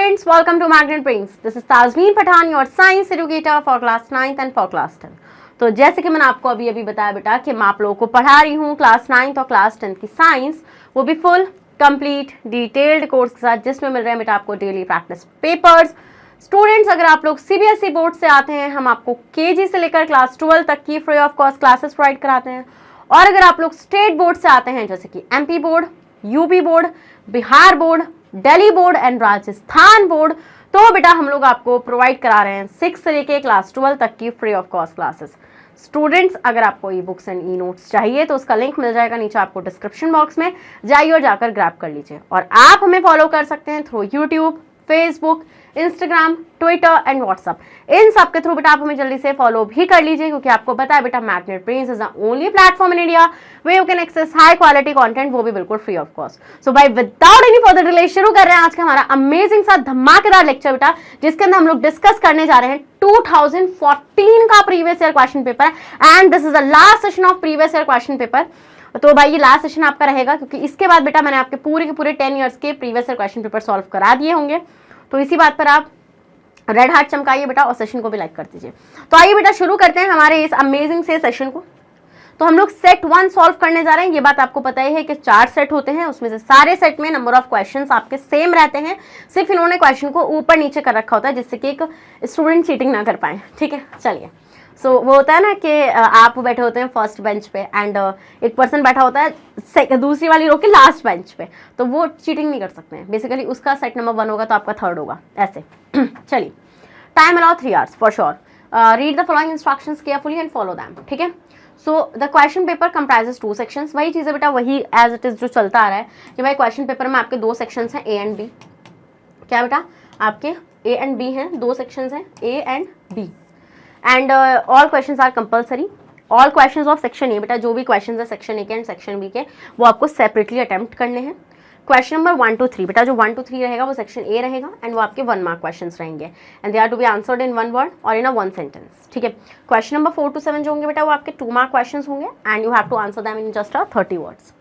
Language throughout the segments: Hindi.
students, welcome to Magnet Brains. This is Tazmeen Pathan, your science educator for class 9th and for class 10. तो जैसे कि मैंने आपको अभी बताया बेटा कि मैं आप लोगों को पढ़ा रही हूँ क्लास 9th और क्लास 10 की साइंस, वो भी फुल कंप्लीट डिटेल्ड कोर्स के साथ, जिसमें मिल रहे हैं बेटा आपको डेली प्रैक्टिस पेपर्स। स्टूडेंट्स, अगर आप लोग सीबीएसई बोर्ड से आते हैं, हम आपको केजी से लेकर क्लास 12 तक की free of cost classes provide कराते हैं। और अगर आप लोग स्टेट बोर्ड से आते हैं, जैसे कि MP board, UP board, Bihar board, Delhi board and Rajasthan board, तो बेटा हम लोग आपको प्रोवाइड करा रहे हैं 6 से लेके क्लास 12 तक की free of cost classes. Students, अगर आपको e books and e notes चाहिए तो उसका लिंक मिल जाएगा नीचे आपको डिस्क्रिप्शन बॉक्स में, जाइए और जाकर ग्रैब कर लीजिए। और आप हमें फॉलो कर सकते हैं through YouTube, Facebook, Instagram, Twitter and WhatsApp. इन सब के थ्रू बेटा आप हमें जल्दी से फॉलो भी कर लीजिए, क्योंकि आपको पता है बेटा Magnet Brains is the only platform in India way you can access high quality content, वो भी बिल्कुल फ्री ऑफ कॉस्ट। सो भाई विदाउट एनी फर्दर डिले शुरू कर रहे हैं आज का हमारा अमेजिंग सा धमाकेदार लेक्चर बेटा, जिसके अंदर हम लोग डिस्कस करने जा रहे हैं 2014 का previous year question paper and this is the last session of previous year question paper. तो भाई ये लास्ट सेशन आपका रहेगा, क्योंकि इसके बाद बेटा मैंने आपके पूरे के पूरे 10 ईयर्स के previous year question paper solve करा दिए होंगे। तो इसी बात पर आप रेड हार्ट चमकाइए बेटा और सेशन को भी लाइक कर दीजिए। तो आइए बेटा शुरू करते हैं हमारे इस अमेजिंग से सेशन को। तो हम लोग सेट 1 सॉल्व करने जा रहे हैं। ये बात आपको पता ही है कि 4 सेट होते हैं, उसमें से सारे सेट में नंबर ऑफ क्वेश्चंस आपके सेम रहते हैं, सिर्फ इन्होंने क्वेश्चन को ऊपर नीचे कर रखा होता है, जिससे कि एक स्टूडेंट चीटिंग ना कर पाए। ठीक है, चलिए। सो वो होता है ना कि आप बैठे होते हैं फर्स्ट बेंच पे एंड एक पर्सन बैठा होता है दूसरी वाली रो के लास्ट बेंच पे, तो वो चीटिंग नहीं कर सकते हैं। बेसिकली उसका सेट नंबर 1 होगा तो आपका 3rd होगा, ऐसे। चलिए, time allow 3 hours for sure. Read the following instructions carefully and follow them. ठीक है। So the question paper comprises 2 sections. वही चीज़ है बेटा, वही एज इट इज जो चलता आ रहा है कि भाई क्वेश्चन पेपर में आपके 2 सेक्शंस हैं, ए एंड बी। क्या बेटा, आपके ए एंड बी हैं, 2 सेक्शंस हैं, A and B. And all questions are compulsory. All questions of section A बेटा, जो भी क्वेश्चंस है सेक्शन ए के एंड सेक्शन बी के, वो आपको सेपरेटली अटेम्प्ट करने हैं। क्वेश्चन नंबर 1 to 3 बेटा, जो 1 to 3 रहेगा वो सेक्शन ए रहेगा एंड वो आपके 1 मार्क क्वेश्चंस रहेंगे and they are to be answered in 1 word और इन अ 1 सेंटेंस। ठीक है। क्वेश्चन नंबर 4 to 7 जो होंगे बेटा, वो आपके 2 मार्क क्वेश्चंस होंगे and you have to answer them in just 30 words.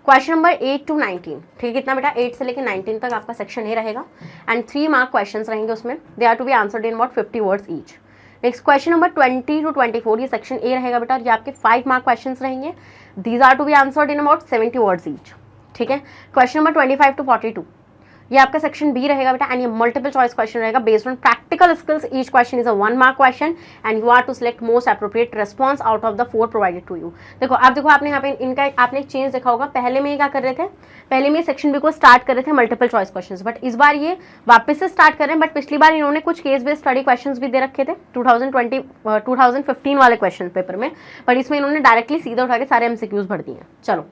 Question number 8 to 19, ठीक है, कितना बेटा, 8 से लेकर 19 तक आपका सेक्शन ए रहेगा एंड 3 मार्क क्वेश्चंस रहेंगे उसमें, they are to be answered in what 50 words each. Next question number 20 to 24, ये सेक्शन ए रहेगा बेटा, ये आपके 5 मार्क क्वेश्चंस रहेंगे, these are to be answered in about 70 words each. ठीक है। क्वेश्चन नंबर 25 to 42, ये आपका सेक्शन बी रहेगा बेटा एंड ये मल्टीपल चॉइस क्वेश्चन रहेगा based on practical skills. Each question is a 1 mark question and you are to select most appropriate response out of the 4 provided to you. देखो आप देखो, आपने यहाँ पे इनका आपने एक चेंज देखा होगा, पहले में ये क्या कर रहे थे, पहले में सेक्शन बी को स्टार्ट कर रहे थे मल्टीपल चॉइस क्वेश्चन, बट इस बार ये वापस से स्टार्ट कर रहे हैं। बट पिछली बार इन्होंने कुछ केस बेस्ड स्टडी क्वेश्चन भी दे रखे थे 2015 वाले क्वेश्चन पेपर में, बट इसमें इन्होंने डायरेक्टली सीधा उठा के सारे एमसीक्यूज भर दिए। चलो,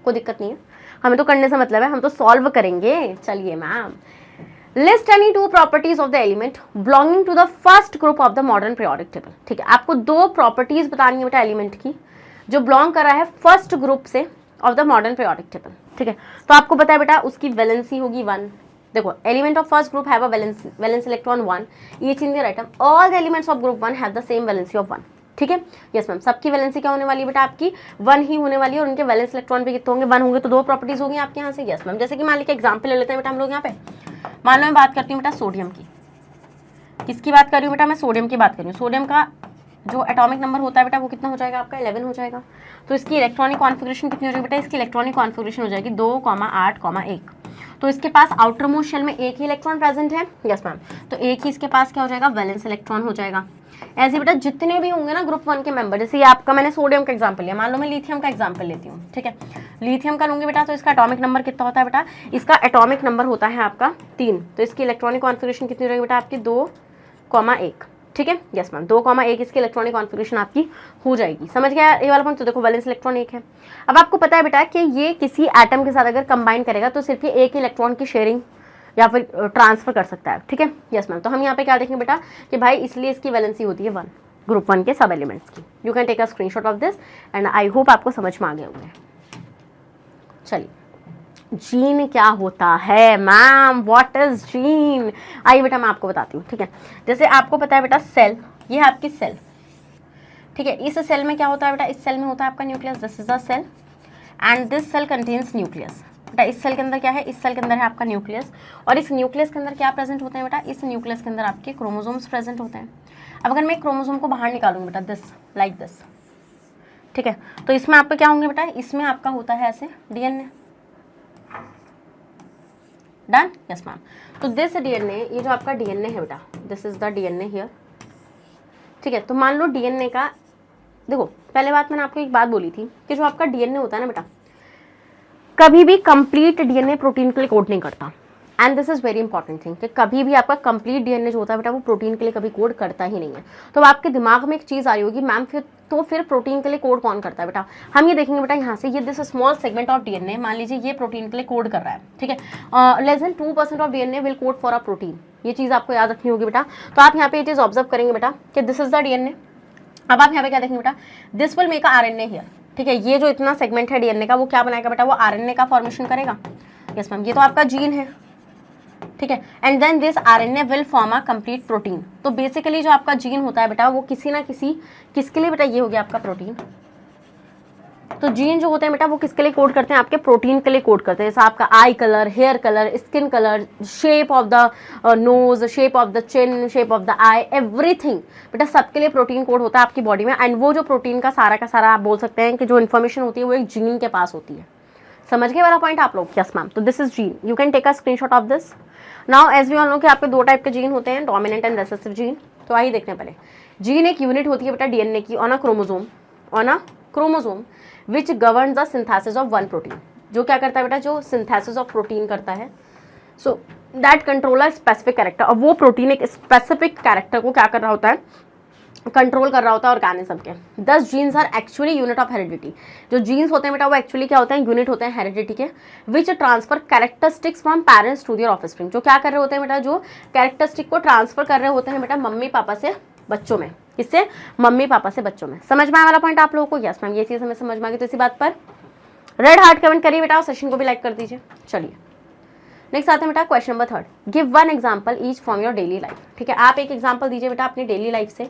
कोई दिक्कत नहीं है, हमें तो करने से मतलब है, हम तो सॉल्व करेंगे। चलिए ma'am, list any 2 properties of the element belonging to the first group of the modern periodic table. ठीक है, आपको 2 प्रॉपर्टीज बतानी है बेटा एलिमेंट की जो बिलोंग कर रहा है फर्स्ट ग्रुप से of the modern periodic table. ठीक है, तो आपको पता है बेटा उसकी वैलेंसी होगी 1। देखो, element of first group have a valence electron 1 each in their atom, all the elements of group 1 have the same valency of 1। ठीक है, यस मैम, सबकी वैलेंसी क्या होने वाली है बेटा, आपकी 1 ही होने वाली है और उनके वैलेंस इलेक्ट्रॉन भी कितने होंगे, 1 होंगे, तो 2 प्रॉपर्टीज होंगी आपके यहाँ से। यस मैम, जैसे कि मान लीजिए एग्जांपल ले लेते हैं बेटा हम लोग यहाँ पे। मान लो मैं बात करती हूँ बेटा सोडियम की। किसकी बात कर रही हूँ बेटा, मैं सोडियम की बात कर रही हूँ। सोडियम का जो एटॉमिक नंबर होता है बेटा वो कितना हो जाएगा आपका, 11 हो जाएगा। तो इसकी इलेक्ट्रॉनिक कॉन्फिगरेशन कितनी हो जाएगी बेटा, इसकी इलेक्ट्रॉनिक कॉन्फिगरेशन हो जाएगी 2, 8, 1। तो इसके पास आउटर मोस्ट शेल में एक ही इलेक्ट्रॉन प्रेजेंट है। यस मैम, तो एक ही इसके पास क्या हो जाएगा, वैलेंस इलेक्ट्रॉन हो जाएगा। ऐसे बेटा जितने भी होंगे ना ग्रुप 1 के मेंबर, जैसे ये आपका मैंने सोडियम का एग्जांपल लिया, मान लो मैं लिथियम का एग्जांपल लेती हूँ। ठीक है, लिथियम का लूंगी बेटा, तो इसका एटॉमिक नंबर कितना होता है बेटा, इसका एटॉमिक नंबर होता है आपका 3। तो इसकी इलेक्ट्रॉनिक कॉन्फिगरेशन कितनी रहेगी बेटा, आपकी 2, 1। ठीक है, यस मैम, 2, 1 इसकी इलेक्ट्रॉनिक कॉन्फिगरेशन आपकी हो जाएगी। समझ गया ये वाला पॉइंट। तो देखो वैलेंस इलेक्ट्रॉन 1 है। अब आपको पता है बेटा कि ये किसी एटम के साथ अगर कंबाइन करेगा तो सिर्फ ये एक इलेक्ट्रॉन की शेयरिंग या फिर ट्रांसफर कर सकता है। ठीक है, यस मैम, तो हम यहाँ पे क्या देखेंगे बेटा कि भाई इसलिए इसकी वैलेंसी होती है 1 ग्रुप 1 के सब एलिमेंट्स की। You can take a screenshot of this and I hope आपको समझ में आ गया होगा। चलिए, जीन क्या होता है मैम, व्हाट इज जीन? आइए बेटा मैं आपको बताती हूँ। ठीक है, जैसे आपको पता है बेटा सेल, ये है आपकी सेल। ठीक है, इस सेल में क्या होता है बेटा, इस सेल में होता है आपका nucleus, this is a cell and this cell contains nucleus. बेटा इस सेल के अंदर क्या है, इस सेल के अंदर है आपका न्यूक्लियस, और इस न्यूक्लियस के अंदर क्या प्रेजेंट होते हैं बेटा, इस न्यूक्लियस के अंदर आपके क्रोमोसोम्स प्रेजेंट होते हैं। अब अगर मैं क्रोमोसोम को बाहर निकालूंगी बेटा, दिस लाइक दिस, ठीक है, तो इसमें आपके क्या होंगे बेटा, इसमें आपका होता है ऐसे डीएनए। Done, yes ma'am. तो दिस डीएनए, ये जो आपका डीएनए है बेटा, this is the DNA here, ठीक है। तो मान लो डीएनए का, देखो पहले बात मैंने आपको एक बात बोली थी कि जो आपका डीएनए होता है ना बेटा, कभी भी कंप्लीट डीएनए प्रोटीन के लिए कोड नहीं करता, and this is very important thing कि कभी भी आपका कंप्लीट डीएनए जो होता है बेटा वो प्रोटीन के लिए कभी कोड करता ही नहीं है। तो आपके दिमाग में एक चीज आ रही होगी, मैम फिर प्रोटीन के लिए कोड कौन करता है बेटा, हम ये देखेंगे बेटा यहाँ से, ये this small segment of DNA, मान लीजिए ये प्रोटीन के लिए कोड कर रहा है, ठीक है, less than 2% of DNA will code for a protein, ये चीज आपको याद रखनी होगी बेटा। तो आप यहाँ पे ये चीज ऑब्जर्व करेंगे बेटा कि दिस इज द डीएनए। अब आप यहाँ पे क्या देखेंगे बेटा, this will make RNA here, ठीक है, ये जो इतना सेगमेंट है डीएनए का वो क्या बनाएगा बेटा, वो आरएनए का फॉर्मेशन करेगा। यस मैम, ये तो आपका जीन है, ठीक है, and then this RNA will form a complete protein. तो बेसिकली जो आपका जीन होता है बेटा वो किसी ना किसी, किसके लिए बेटा, ये हो गया आपका प्रोटीन। तो जीन जो होते हैं बेटा वो किसके लिए कोड करते हैं, आपके प्रोटीन के लिए कोड करते हैं, जैसे आपका eye colour, hair colour, skin colour, shape of the nose, shape of the chin, shape of the eye, everything बेटा सबके लिए प्रोटीन कोड होता है आपकी बॉडी में। एंड वो जो प्रोटीन का सारा आप बोल सकते हैं कि जो इन्फॉर्मेशन होती है वो एक जीन के पास होती है। समझ गए वाला पॉइंट आप लोग? Yes ma'am. तो this is gene, you can take a screenshot of this. Now as we all know कि आपके दो टाइप के जीन होते हैं, डोमिनेंट एंड रिसेसिव जीन। तो आइए देखने पहले, जीन एक यूनिट होती है बेटा डीएनए की on a chromosome which govern the synthesis of one protein. जो क्या करता है बेटा, जो सिंथेसिस ऑफ प्रोटीन करता है, so that control a specific character. और वो प्रोटीन एक स्पेसिफिक कैरेक्टर को क्या कर रहा होता है, कंट्रोल कर रहा होता है ऑर्गेनिज्म के। 10 genes are actually unit of heredity. जो जीन्स होते हैं बेटा वो एक्चुअली क्या होते हैं, यूनिट होते हैं हेरिडिटी के, which transfer characteristics from parents to their offspring. जो क्या कर रहे होते हैं बेटा, जो कैरेक्टरिस्टिक को ट्रांसफर कर रहे होते हैं बेटा मम्मी पापा से बच्चों में। किससे, मम्मी पापा से बच्चों में। समझ में आया वाला पॉइंट आप लोगों को? यस मैम, ये चीज हमें समझ में आ गई। तो इसी बात पर रेड हार्ट कमेंट करिए बेटा और सेशन को भी लाइक कर दीजिए। चलिए नेक्स्ट आते हैं बेटा question number 3, give one example each from your daily life. ठीक है, आप एक एग्जाम्पल दीजिए बेटा अपनी डेली लाइफ से,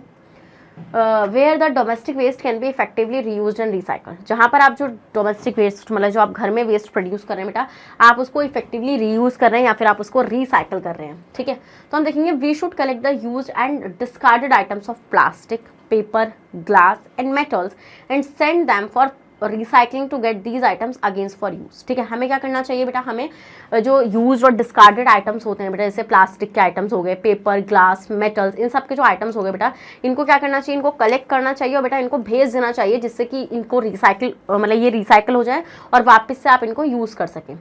where the domestic waste can be effectively reused and recycle. जहाँ पर आप जो डोमेस्टिक वेस्ट मतलब जो आप घर में वेस्ट प्रोड्यूस कर रहे हैं बेटा, आप उसको इफेक्टिवली रीयूज कर रहे हैं या फिर आप उसको रिसाइकल कर रहे हैं। ठीक है, तो हम देखेंगे we should collect the used and discarded items of plastic, paper, glass and metals and send them for recycling to get these items against for use. ठीक है, हमें क्या करना चाहिए बेटा, हमें जो यूज और डिस्कार्डेड आइटम्स होते हैं बेटा, जैसे प्लास्टिक के आइटम्स हो गए, पेपर, ग्लास, मेटल्स, इन सब के जो आइटम्स हो गए बेटा, इनको क्या करना चाहिए, इनको कलेक्ट करना चाहिए और बेटा इनको भेज देना चाहिए, जिससे कि इनको रिसाइकिल मतलब ये रिसाइकिल हो जाए और वापस से आप इनको यूज कर सकें।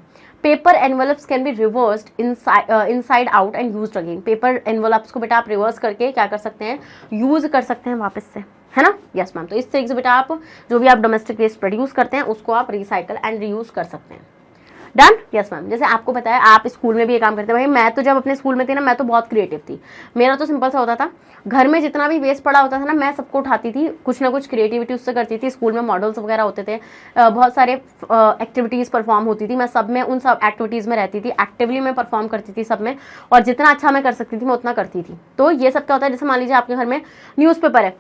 Paper envelopes can be reversed inside out and used again. Paper envelopes को बेटा आप रिवर्स करके क्या कर सकते हैं, यूज कर सकते हैं वापस से, है ना? Yes ma'am. तो इस तरीके से बेटा आप जो भी आप डोमेस्टिक वेस्ट प्रोड्यूस करते हैं उसको आप रिसाइकल एंड रीयूज कर सकते हैं। डन? Yes ma'am. जैसे आपको पता है आप स्कूल में भी ये काम करते हैं। भाई मैं तो जब अपने स्कूल में थी ना, मैं तो बहुत क्रिएटिव थी। मेरा तो सिंपल सा होता था, घर में जितना भी वेस्ट पड़ा होता था ना, मैं सबको उठाती थी, कुछ ना कुछ क्रिएटिविटी उससे करती थी। स्कूल में मॉडल्स वगैरह होते थे, बहुत सारे एक्टिविटीज़ परफॉर्म होती थी, मैं सब में उन सब एक्टिविटीज़ में रहती थी, एक्टिवली मैं परफॉर्म करती थी सब में, और जितना अच्छा मैं कर सकती थी मैं उतना करती थी। तो ये सब क्या होता है, जैसे मान लीजिए आपके घर में न्यूज़पेपर है,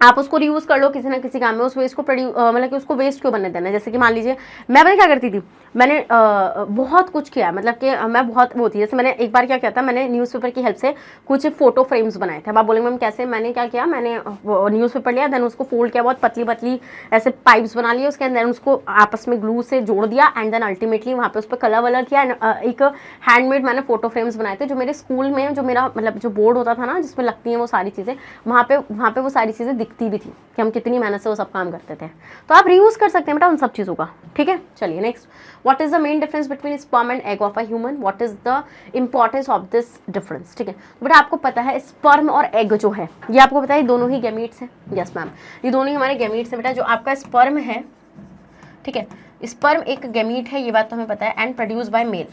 आप उसको रीयूज कर लो किसी ना किसी काम में, उस वेस्ट को मतलब कि उसको वेस्ट क्यों बनने देना है। जैसे कि मान लीजिए मैं पता क्या करती थी, मैंने बहुत कुछ किया, मतलब कि मैं बहुत वो थी। जैसे मैंने एक बार क्या किया था, मैंने न्यूज़पेपर की हेल्प से कुछ फोटो फ्रेम्स बनाए थे। अब आप बोलेंगे मैम कैसे? मैंने क्या किया, मैंने न्यूज़पेपर लिया, देन उसको फोल्ड किया, बहुत पतली पतली ऐसे पाइप्स बना लिए उसके अंदर, उसको आपस में ग्लू से जोड़ दिया एंड देन अल्टीमेटली वहाँ पे उस पर कलर वलर किया। एक हैंडमेड मैंने फोटो फ्रेम्स बनाए थे, जो मेरे स्कूल में जो मेरा मतलब जो बोर्ड होता था ना जिसमें लगती हैं वो सारी चीज़ें, वहाँ पे वो सारी चीज़ें दिखती भी थी कि हम कितनी मेहनत से वो सब काम करते थे। तो आप रीयूज कर सकते हैं बेटा उन सब चीज़ों का। ठीक है, चलिए next, what is the main difference between sperm and egg of a human, what is the importance of this difference. ठीक है, तो बेटा आपको पता है स्पर्म और एग जो है ये आपको पता है दोनों ही गैमीट्स हैं। यस मैम, ये दोनों ही हमारे गैमीट्स हैं बेटा। जो आपका स्पर्म है, ठीक है, स्पर्म एक गैमीट है, ये बात तो हमें पता है, and produced by male,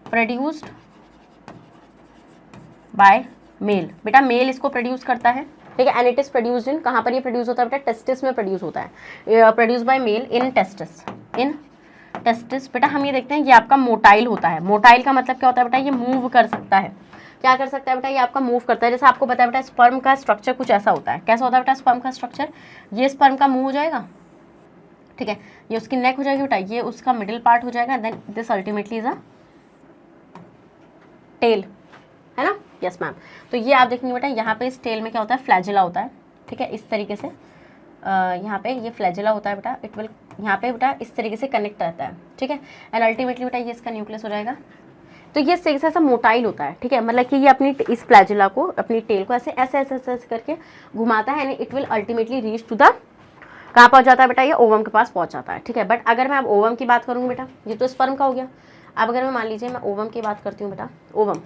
produced by male. बेटा मेल इसको प्रोड्यूस करता है, ठीक है, and it is produced in, कहाँ पर ये प्रोड्यूस होता है बेटा, टेस्टिस में प्रोड्यूस होता है, produce by male in testis, in testis. बेटा हम ये देखते हैं ये आपका मोटाइल होता है। मोटाइल का मतलब क्या होता है बेटा, ये मूव कर सकता है। क्या कर सकता है बेटा, ये आपका मूव करता है। जैसे आपको पता है बेटा स्पर्म का स्ट्रक्चर कुछ ऐसा होता है। कैसा होता है बेटा स्पर्म का स्ट्रक्चर, ये स्पर्म का मूव हो जाएगा, ठीक है, ये उसकी नेक हो जाएगी बेटा, ये उसका मिडिल पार्ट हो जाएगा, then this ultimately is a tail, है ना। Yes ma'am. तो ये आप देखेंगे बेटा, यहाँ पे इस टेल में क्या होता है, फ्लैजिला होता है, ठीक है, इस तरीके से यहाँ पे ये फ्लैजिला होता है बेटा, इट विल यहाँ पे बेटा इस तरीके से कनेक्ट रहता है, ठीक है, एंड अल्टीमेटली बेटा ये इसका न्यूक्लियस हो जाएगा। तो ये से ऐसा मोटाइल होता है, ठीक है, मतलब कि ये अपनी इस फ्लैजिला को, अपनी टेल को ऐसे ऐसे ऐसे ऐसे करके घुमाता है, and it will ultimately reach to the, कहाँ पहुँच जाता है बेटा, ये ओवम के पास पहुँच जाता है, ठीक है। बट अगर मैं अब ओवम की बात करूँगी बेटा, ये तो स्पर्म का हो गया। अब अगर मैं मान लीजिए मैं ओवम की बात करती हूँ बेटा, ओवम,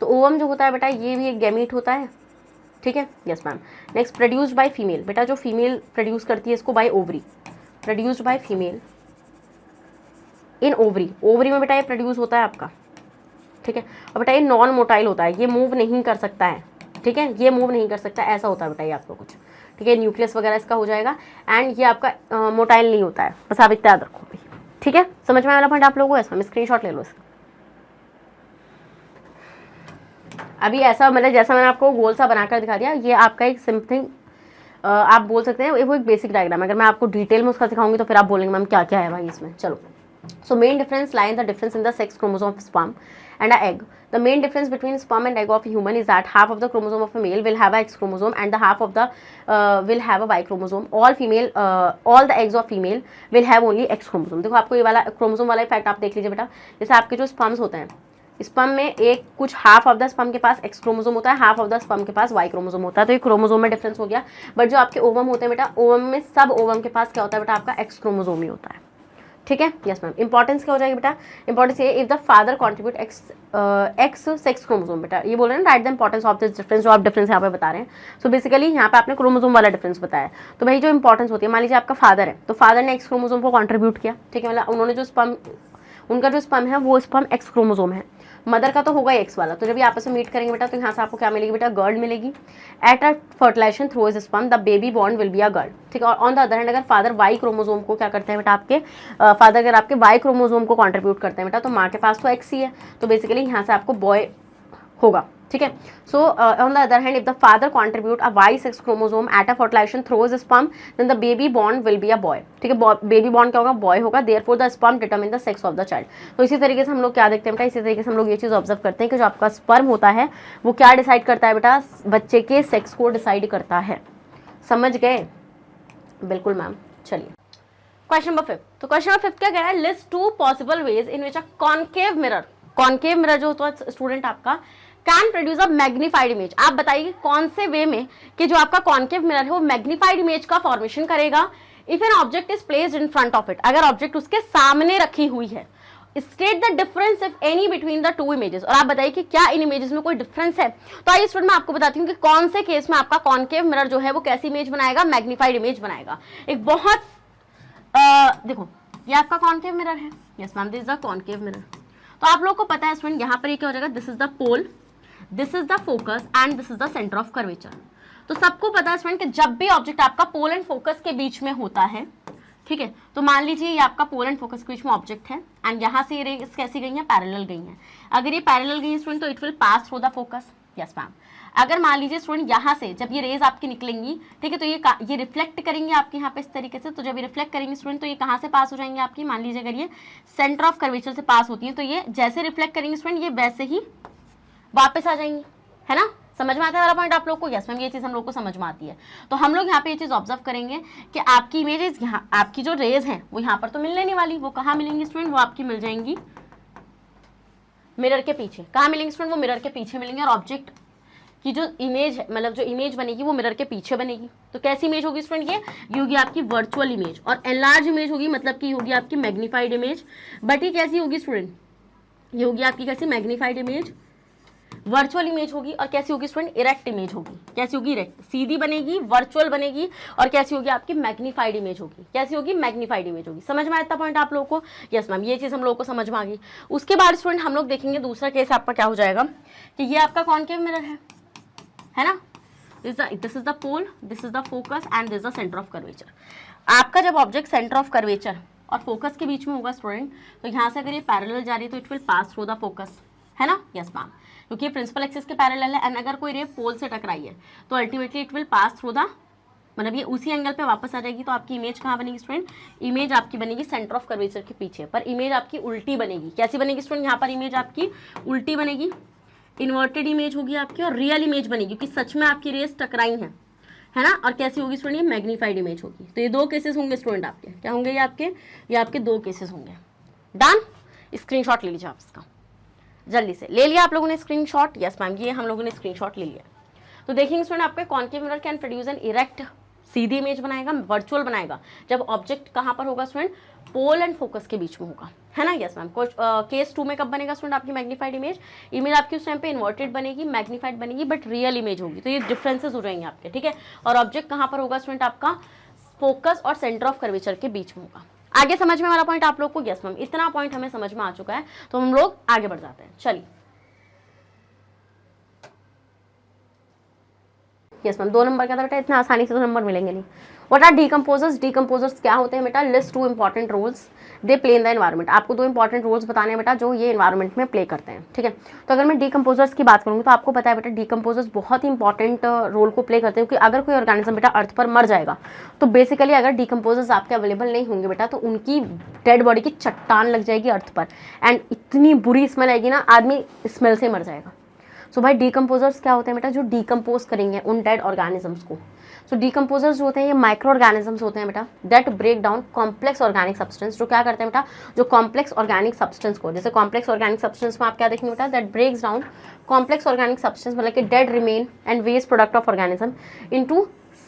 तो ओवम जो होता है बेटा, ये भी एक गैमीट होता है, ठीक है। Yes ma'am. Next, produced by female, बेटा जो फीमेल प्रोड्यूस करती है इसको by ovary, produced by female in ovary, ovary में बेटा ये प्रोड्यूस होता है आपका, ठीक है। और बेटा ये नॉन मोटाइल होता है, ये मूव नहीं कर सकता है, ठीक है, ये मूव नहीं कर सकता, ऐसा होता है बेटा ये आपको कुछ, ठीक है, न्यूक्लियस वगैरह इसका हो जाएगा, एंड ये आपका मोटाइल नहीं होता है, बस आप इतना याद रखो भाई, ठीक है। समझ में आया पॉइंट आप लोगों को, इसमें स्क्रीनशॉट ले लो इसका। अभी ऐसा मतलब जैसा मैंने आपको गोल सा बनाकर दिखा दिया, ये आपका एक सिंपल आप बोल सकते हैं वो एक बेसिक डायग्राम है। अगर मैं आपको डिटेल में उसका सिखाऊंगी तो फिर आप बोलेंगे मैम क्या क्या है भाई इसमें। चलो, so main difference lie in the difference in the sex chromosome of sperm and a egg. The main difference between sperm and egg of a human is that half of the chromosome of a male will have a X chromosome and the half of the will have a Y chromosome. All the eggs of female will have only X chromosome. देखो आपको ये वाला क्रोमोसोम वाला इफेक्ट आप देख लीजिए बेटा, जैसे आपके जो स्पर्म्स होते हैं, स्पर्म में एक कुछ हाफ ऑफ द स्पर्म के पास एक्स क्रोमोसोम होता है, हाफ ऑफ द स्पर्म के पास वाई क्रोमोसोम होता है, तो ये क्रोमोसोम में डिफरेंस हो गया। बट जो आपके ओवम होते हैं बेटा, ओवम में सब ओवम के पास क्या होता है बेटा, आपका एक्स क्रोमोसोम ही होता है, ठीक है। Yes ma'am. इंपॉर्टेंस क्या हो जाएगी बेटा, इंपॉर्टेंस ये, if the father contribute x sex chromosome, बेटा ये बोल रहे हैं write the importance of this difference, जो आप डिफरेंस यहाँ पे बता रहे हैं। सो बेसिकली यहाँ पे आपने क्रोमोसोम वाला डिफरेंस बताया, तो भाई जो इंपॉर्टेंस होती है, मान लीजिए आपका फादर है, तो फादर ने एक्स क्रोमोसोम को कॉन्ट्रीब्यूट किया, ठीक है, मतलब उन्होंने जो स्पर्म, उनका जो स्पर्म है वो स्पर्म एक्स क्रोमोसोम है, मदर का तो होगा एक्स वाला, तो जब ये आपस में मीट करेंगे बेटा, तो यहाँ से आपको क्या मिलेगी बेटा, गर्ल मिलेगी। At a fertilization through his sperm the baby born will be a girl, ठीक है। और ऑन द अदर हैंड अगर फादर वाई क्रोमोसोम को क्या करते हैं बेटा, आपके फादर अगर आपके वाई क्रोमोसोम को कॉन्ट्रीब्यूट करते हैं बेटा, तो माँ के पास तो एक्स ही है, तो बेसिकली यहाँ से आपको बॉय होगा, ठीक है। So on the other hand if the father contribute a Y sex chromosome at a fertilization through his sperm then the baby born will be a boy, ठीक है, बेबी बॉर्न क्या होगा, बॉय होगा, therefore the sperm determine the sex of the child. तो इसी तरीके से हम लोग क्या देखते हैं बेटा, इसी तरीके से हम लोग ये चीज़ ऑब्जर्व करते हैं कि जो आपका स्पर्म होता है वो क्या डिसाइड करता है बेटा, बच्चे के सेक्स को डिसाइड करता है। समझ गए? बिल्कुल मैम। चलिए क्वेश्चन नंबर 5। तो क्वेश्चन नंबर 5 क्या कह रहा है, list 2 possible ways in which a concave mirror, concave mirror जो होता है स्टूडेंट आपका, can produce a magnified image. आप बताइए कौन से वे में कि जो आपका कॉन्केव मिरर है वो मैग्नीफाइड इमेज का फॉर्मेशन करेगा if an object is placed in front of it, अगर ऑब्जेक्ट उसके सामने रखी हुई है। State the difference if any between the 2 images, और आप बताइए कि क्या इन इमेजेस में कोई डिफरेंस है। तो आइए स्टूडेंट मैं आपको बताती हूँ कि कौन से केस में आपका कॉन्केव मिरर जो है वो कैसी इमेज बनाएगा, मैग्नीफाइड इमेज बनाएगा। एक बहुत देखो ये आपका कॉन्केव मिरर है, yes ma'am, this is the concave mirror. तो आप लोगों को पता है स्टूडेंट यहाँ पर ये क्या हो जाएगा, this is the pole, this is the focus and this is the centre of curvature. तो सबको पता है स्टूडेंट कि जब भी ऑब्जेक्ट आपका पोल एंड फोकस के बीच में होता है, ठीक है, तो मान लीजिए ये आपका पोल एंड फोकस के बीच में ऑब्जेक्ट है एंड यहाँ से ये रेज कैसी गई है, पैरेलल गई है। अगर ये पैरेलल गई है स्टूडेंट तो it will pass through the focus, yes ma'am. अगर मान लीजिए स्टूडेंट यहाँ से जब ये रेज आपकी निकलेंगी, ठीक है, तो ये रिफ्लेक्ट करेंगे आपके यहाँ पे इस तरीके से, तो जब ये रिफ्लेक्ट करेंगे स्टूडेंट तो ये कहाँ से पास हो जाएंगे आपकी, मान लीजिए अगर ये सेंटर ऑफ कर्वेचर से पास होती है तो ये जैसे रिफ्लेक्ट करेंगे स्टूडेंट ये वैसे ही वापस आ जाएंगी, है ना। समझ में आता है वाला पॉइंट आप लोग को? यस मैम, ये चीज़ हम लोग को समझ में आती है। तो हम लोग यहाँ पे ये चीज़ ऑब्जर्व करेंगे कि आपकी इमेजेस यहाँ, आपकी जो रेज हैं वो यहाँ पर तो मिलने नहीं वाली, वो कहाँ मिलेंगी स्टूडेंट, वो आपकी मिल जाएंगी मिरर के पीछे। कहाँ मिलेंगी स्टूडेंट, वो मिरर के पीछे मिलेंगे, और ऑब्जेक्ट की जो इमेज है, मतलब जो इमेज बनेगी वो मिरर के पीछे बनेगी। तो कैसी इमेज होगी स्टूडेंट, ये होगी आपकी वर्चुअल इमेज, और एनलार्ज इमेज होगी, मतलब कि होगी आपकी मैग्नीफाइड इमेज। बट ये कैसी होगी स्टूडेंट, ये होगी आपकी कैसी, मैग्नीफाइड इमेज, वर्चुअल इमेज होगी। और कैसी होगी स्टूडेंट, इरेक्ट इमेज होगी। कैसी होगी, इरेक्ट, सीधी बनेगी, वर्चुअल बनेगी, और कैसी होगी आपकी, मैग्नीफाइड इमेज होगी। कैसी होगी, मैग्नीफाइड इमेज होगी। समझ में आया इतना पॉइंट आप लोगों को? यस मैम, ये चीज़ हम लोगों को समझ में आ गई। उसके बाद स्टूडेंट हम लोग देखेंगे दूसरा केस आपका क्या हो जाएगा कि ये आपका कॉन्केव मिरर है ना, this is the pole, this is the focus and this is the centre of curvature. आपका जब ऑब्जेक्ट सेंटर ऑफ कर्वेचर और फोकस के बीच में होगा स्टूडेंट, तो यहाँ से अगर ये पैरेलल जा रही है तो it will pass through the focus, है ना। यस मैम, क्योंकि ये प्रिंसिपल एक्सिस के पैरेलल है, एंड अगर कोई रे पोल से टकराई है तो ultimately it will pass through the मतलब ये उसी एंगल पे वापस आ जाएगी, तो आपकी इमेज कहाँ बनेगी स्टूडेंट, इमेज आपकी बनेगी सेंटर ऑफ कर्वेचर के पीछे, पर इमेज आपकी उल्टी बनेगी। कैसी बनेगी स्टूडेंट, यहाँ पर इमेज आपकी उल्टी बनेगी, इन्वर्टेड इमेज होगी आपकी, और रियल इमेज बनेगी क्योंकि सच में आपकी रेस टकराई हैं, है ना। और कैसी होगी स्टूडेंट, ये मैग्नीफाइड इमेज होगी। तो ये 2 केसेस होंगे स्टूडेंट आपके, क्या होंगे ये आपके 2 केसेस होंगे। डन, स्क्रीनशॉट ले लीजिए आप इसका, जल्दी से ले लिया आप लोगों ने स्क्रीनशॉट। यस मैम, ये हम लोगों ने स्क्रीनशॉट ले लिया। तो देखेंगे स्टूडेंट, आपके concave mirror can produce an erect, Sidhi image बनाएगा, वर्चुअल बनाएगा, जब ऑब्जेक्ट कहाँ पर होगा स्टूडेंट, पोल एंड फोकस के बीच में होगा, है ना। Yes ma'am. केस 2 में कब बनेगा स्टूडेंट आपकी मैग्नीफाइड इमेज आपकी उस टाइम पे इन्वर्टेड बनेगी, मैग्नीफाइड बनेगी, बट रियल इमेज होगी। तो ये डिफरेंसेस हो जाएंगे आपके, ठीक है। और ऑब्जेक्ट कहाँ पर होगा स्टूडेंट आपका, फोकस और सेंटर ऑफ कर्वेचर के बीच में होगा। आगे समझ में वाला पॉइंट आप लोग को, यस मैम, इतना पॉइंट हमें समझ में आ चुका है, तो हम लोग आगे बढ़ जाते हैं। चलिए यस मैम, 2 नंबर का था बेटा, इतना आसानी से तो नंबर मिलेंगे नहीं। व्हाट आर डीकम्पोजर्स, डीकम्पोजर्स क्या होते हैं बेटा, list 2 important roles they play in the environment. आपको 2 इंपॉर्टेंट रोल्स बताने हैं बेटा जो ये एनवायरमेंट में प्ले करते हैं, ठीक है। तो अगर मैं डीकम्पोजर्स की बात करूँगी तो आपको पता है बेटा डीकम्पोजर्स बहुत ही इंपॉर्टेंट रोल को प्ले करते हैं, क्योंकि अगर कोई ऑर्गेनिज्म बेटा अर्थ पर मर जाएगा तो बेसिकली अगर डीकम्पोजर्स आपके अवेलेबल नहीं होंगे बेटा तो उनकी डेड बॉडी की चट्टान लग जाएगी अर्थ पर, एंड इतनी बुरी स्मेल आएगी ना, आदमी स्मेल से मर जाएगा। सो भाई डीकम्पोजर्स क्या होते हैं बेटा, जो डीकम्पोज करेंगे उन डेड ऑर्गेनिजम्स को। सो डीकम्पोजर्स जो होते हैं ये माइक्रो ऑर्गेनिजम्स होते हैं बेटा, that break down complex organic substance. जो क्या करते हैं बेटा, जो कॉम्प्लेक्स ऑर्गेनिक सब्सटेंस को, जैसे कॉम्प्लेक्स ऑर्गेनिक सब्सटेंस में आप क्या देखेंगे बेटा, that breaks down complex organic substance, मतलब कि dead remain and waste product of organism into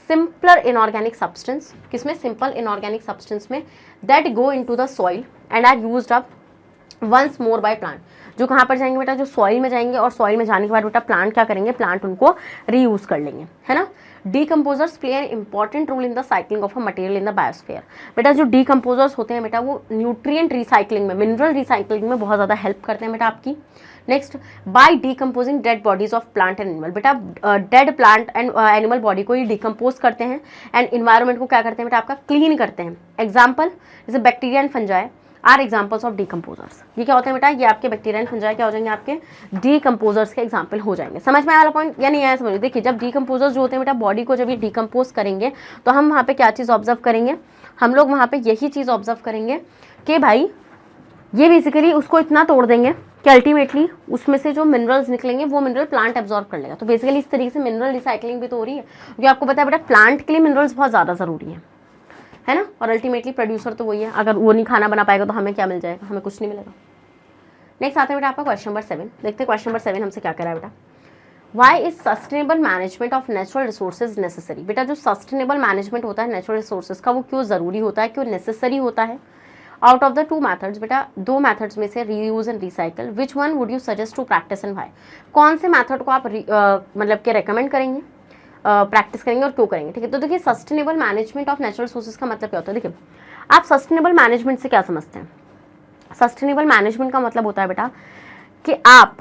simpler inorganic substance. किसमें, सिंपल इनऑर्गेनिक सब्सटेंस में, that go into the soil and are used up once more by plant. जो कहाँ पर जाएंगे बेटा, जो सॉइल में जाएंगे, और सॉइल में जाने के बाद बेटा प्लांट क्या करेंगे, प्लांट उनको रीयूज कर लेंगे, है ना। Decomposers play an important role in the cycling of a material in the biosphere. बेटा जो डीकम्पोजर्स होते हैं बेटा वो न्यूट्रिएंट रिसाइकलिंग में, मिनरल रिसाइकलिंग में बहुत ज़्यादा हेल्प करते हैं बेटा आपकी। Next, by decomposing dead bodies of plant and animal. बेटा dead plant and animal body को ये डीकम्पोज करते हैं एंड इन्वायरमेंट को क्या करते हैं बेटा आपका, क्लीन करते हैं। एग्जाम्पल जैसे bacteria and fungi are examples of decomposers. ये क्या होते हैं बेटा, ये आपके बैक्टीरिया एंड फंजाई क्या हो जाएंगे, आपके डीकम्पोजर्स के एग्जाम्पल हो जाएंगे। समझ में आया वाला पॉइंट या नहीं आया, समझ। देखिए जब डीकम्पोजर्स जो होते हैं बेटा बॉडी को जब ये डीकम्पोज करेंगे तो हम वहाँ पे क्या चीज़ ऑब्जर्व करेंगे, हम लोग वहाँ पे यही चीज़ ऑब्जर्व करेंगे कि भाई ये बेसिकली उसको इतना तोड़ देंगे कि अल्टीमेटली उसमें से जो मिनरल्स निकलेंगे वो मिनरल प्लांट एब्जॉर्ब कर लेगा। तो बेसिकली इस तरीके से मिनरल रिसाइकलिंग भी तो हो रही है, क्योंकि आपको पता है बेटा प्लांट के लिए मिनरल्स बहुत ज़्यादा ज़रूरी है ना। और अल्टीमेटली प्रोड्यूसर तो वही है, अगर वो नहीं खाना बना पाएगा तो हमें क्या मिल जाएगा, हमें कुछ नहीं मिलेगा। नेक्स्ट आता है बेटा आपका क्वेश्चन नंबर 7। देखते हैं क्वेश्चन नंबर 7 हमसे क्या कह रहा है बेटा, why is sustainable management of natural resources necessary. बेटा जो सस्टेनेबल मैनेजमेंट होता है नेचुरल रिसोर्सेज का वो क्यों ज़रूरी होता है, क्यों नेसेसरी होता है। आउट ऑफ द 2 मैथड्स, बेटा 2 मैथड्स में से reuse and recycle, which one would you suggest to practise and why. कौन से मैथड को आप मतलब कि रेकमेंड करेंगे, प्रैक्टिस करेंगे और क्यों करेंगे, ठीक है। तो देखिए sustainable management of natural resources का मतलब क्या होता है, देखिए आप सस्टेनेबल मैनेजमेंट से क्या समझते हैं। सस्टेनेबल मैनेजमेंट का मतलब होता है बेटा कि आप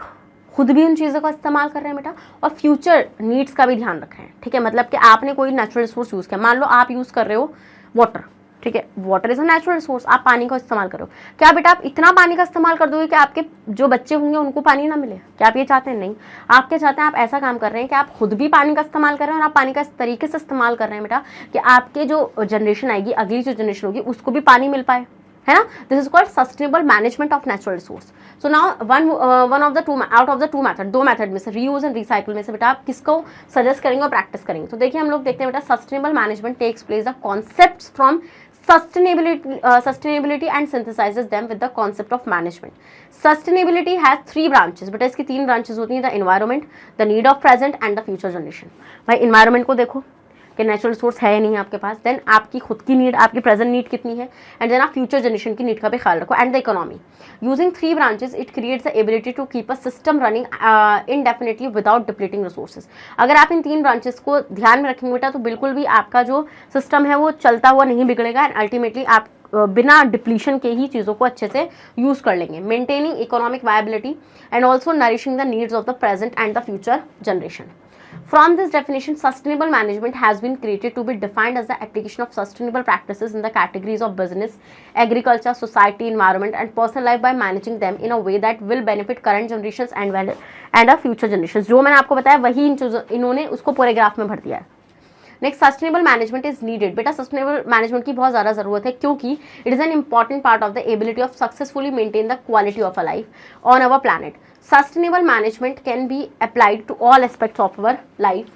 खुद भी उन चीज़ों का इस्तेमाल कर रहे हैं बेटा और फ्यूचर नीड्स का भी ध्यान रख रहे हैं, ठीक है। मतलब कि आपने कोई नेचुरल रिसोर्स यूज़ किया, मान लो आप यूज़ कर रहे हो वाटर, ठीक है, water is a natural resource, आप पानी का इस्तेमाल करो। क्या बेटा आप इतना पानी का इस्तेमाल कर दोगे कि आपके जो बच्चे होंगे उनको पानी ना मिले, क्या आप ये चाहते हैं, नहीं। आप क्या चाहते हैं, आप ऐसा काम कर रहे हैं कि आप खुद भी पानी का इस्तेमाल कर रहे हैं और आप पानी का इस तरीके से इस्तेमाल कर रहे हैं बेटा कि आपके जो जनरेशन आएगी, अगली जो जनरेशन होगी उसको भी पानी मिल पाए, है ना। This is called sustainable management of natural resource. So now one of the 2 out of the 2 method, 2 method में से रीयूज एंड रिसाइकल में से बेटा आप किसको सजेस्ट करेंगे और प्रैक्टिस करेंगे। तो देखिए हम लोग देखते हैं बेटा sustainable management takes place the concepts from sustainability and synthesizes them with the concept of management. Sustainability has 3 branches, बेटा इसकी 3 ब्रांचेस होती हैं, the environment, the need of present and the future generation। भाई environment को देखो कि नेचुरल रिसोर्स है या नहीं आपके पास, देन आपकी खुद की नीड, आपकी प्रेजेंट नीड कितनी है, एंड देन आप फ्यूचर जनरेशन की नीड का भी ख्याल रखो, and the economy. Using 3 branches it creates the ability to keep a system running indefinitely without depleting resources. अगर आप इन 3 ब्रांचेस को ध्यान में रखेंगे बेटा तो बिल्कुल भी आपका जो सिस्टम है वो चलता हुआ नहीं बिगड़ेगा, एंड अल्टीमेटली आप बिना डिप्लीशन के ही चीज़ों को अच्छे से यूज़ कर लेंगे। Maintaining economic viability and also nourishing the needs of the present and the future generation. From this definition, sustainable management has been created to be defined as the application of sustainable practices in the categories of business, agriculture, society, environment, and personal life by managing them in a way that will benefit current generations and future generations। जो मैंने आपको बताया वही इन्होंने उसको पैराग्राफ में भर दिया है। Next, sustainable management is needed. बेटा सस्टेनेबल मैनेजमेंट की बहुत ज़्यादा ज़रूरत है, क्योंकि it is an important part of the ability of successfully maintain the quality of a life on our planet. Sustainable management can be applied to all aspects of our life.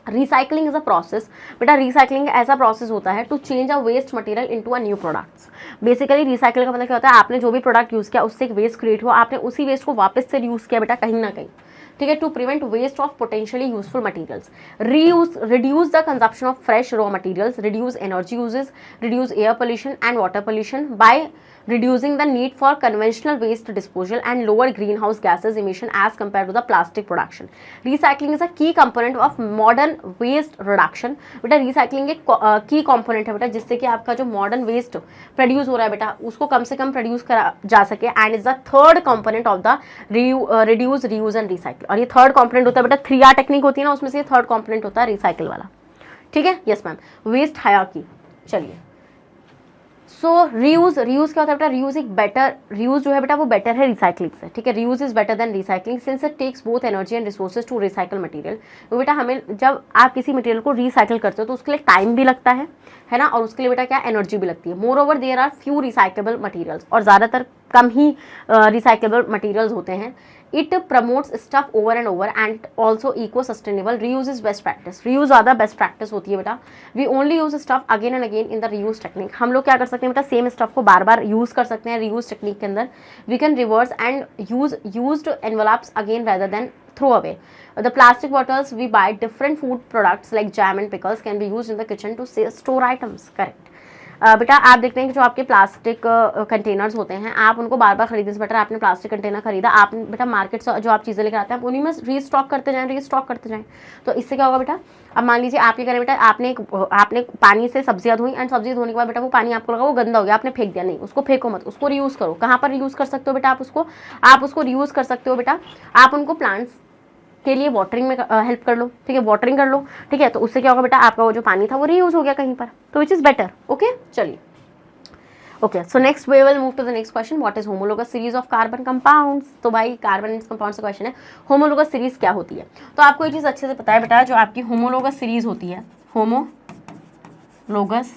Recycling is a process. बेटा रिसाइकलिंग ऐसा प्रोसेस होता है to change a waste material into a new products. Basically recycle का मतलब क्या होता है, आपने जो भी प्रोडक्ट यूज़ किया उससे एक वेस्ट क्रिएट हुआ, आपने उसी वेस्ट को वापस से यूज़ किया बेटा कहीं ना कहीं, ठीक है, to prevent waste of potentially useful materials. Reuse, reduce the consumption of fresh raw materials, reduce energy uses, reduce air pollution and water pollution by reducing the need for conventional waste disposal and lower greenhouse gases emission as compared to the plastic production. Recycling is a key component of modern waste reduction. बेटा recycling एक key component है बेटा, जिससे कि आपका जो modern waste produce हो रहा है बेटा उसको कम से कम produce करा जा सके, and is the third component of the reduce, reuse and recycle. और ये third component होता है बेटा, 3R टेक्निक होती है ना, उसमें से third component होता है recycle वाला, ठीक है, यस मैम। वेस्ट हायरार्की, चलिए, सो रीयूज, रीयूज क्या होता है बेटा, रीयूज एक बेटर, रीयूज जो है बेटा वो बेटर है रिसाइकलिंग से, ठीक है, reuse is better than recycling since it takes both energy and resources to recycle material. तो बेटा हमें जब आप किसी मटेरियल को रिसाइकल करते हो तो उसके लिए टाइम भी लगता है ना, और उसके लिए बेटा क्या एनर्जी भी लगती है। Moreover there are few recyclable materials, और ज़्यादातर कम ही रिसाइकेबल मटेरियल्स होते हैं। It promotes stuff over and over and also eco sustainable. Reuse is best practice, reuse ज़्यादा बेस्ट प्रैक्टिस होती है बेटा। We only use stuff again and again in the reuse technique. हम लोग क्या कर सकते हैं बेटा, सेम स्टफ को बार बार यूज कर सकते हैं रीयूज टेक्निक के अंदर। We can reverse and use used envelopes again rather than throw away. The plastic bottles we buy different food products like jam and pickles can be used in the kitchen to store items. Correct. बेटा आप देखते हैं कि जो आपके प्लास्टिक कंटेनर्स होते हैं, आप उनको बार बार खरीदने से बेटर आपने प्लास्टिक कंटेनर खरीदा, आप बेटा मार्केट से जो आप चीज़ें लेकर आते हैं आप उन्हीं में रीस्टॉक करते जाएं। तो इससे क्या होगा बेटा, अब मान लीजिए आपके घर बेटा आपने पानी से सब्जियां धोई एंड सब्जी धोने के बाद बेटा वो पानी आपको लगा वो गंदा हो गया, आपने फेंक दिया, नहीं उसको फेंको मत, उसको रीयूज़ करो। कहाँ पर रीयूज़ कर सकते हो बेटा, आप उसको रीयूज़ कर सकते हो बेटा, आप उनको प्लांट्स के लिए वाटरिंग में हेल्प कर लो, ठीक है, वाटरिंग कर लो, ठीक है, तो उससे क्या होगा बेटा आपका वो जो पानी था वो रीयूज हो गया कहीं पर, तो विच इज बेटर। ओके, चलिए, okay, so next we will move to the next question, what is homologous series of carbon compounds. तो भाई कार्बन कंपाउंड से क्वेश्चन है, होमोलोगस सीरीज क्या होती है। तो आपको ये चीज़ अच्छे से पता है बेटा, जो आपकी होमोलोगस सीरीज होती है, होमोलोगस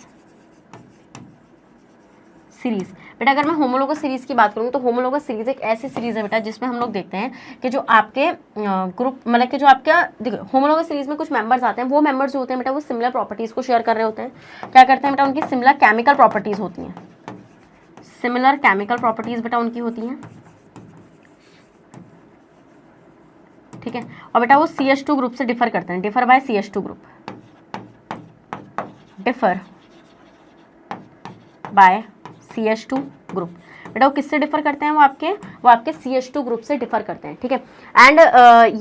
सीरीज, बेटा अगर मैं होमोलोगस सीरीज की बात करूँ तो होमोलोगस सीरीज एक ऐसी सीरीज है बेटा जिसमें हम लोग देखते हैं कि जो आपके ग्रुप मतलब कि जो आपका देखो होमोलोगस सीरीज में कुछ मेंबर्स आते हैं, वो मेंबर्स जो होते हैं बेटा वो सिमिलर प्रॉपर्टीज़ को शेयर कर रहे होते हैं। क्या करते हैं बेटा, उनकी सिमिलर केमिकल प्रॉपर्टीज़ होती हैं, सिमिलर केमिकल प्रॉपर्टीज़ बेटा उनकी होती हैं, ठीक है, और बेटा वो CH2 ग्रुप से डिफर करते हैं, differ by CH2 group, differ by CH2 group. बेटा वो किससे डिफर करते हैं, वो आपके CH2 ग्रुप से डिफर करते हैं, ठीक है। एंड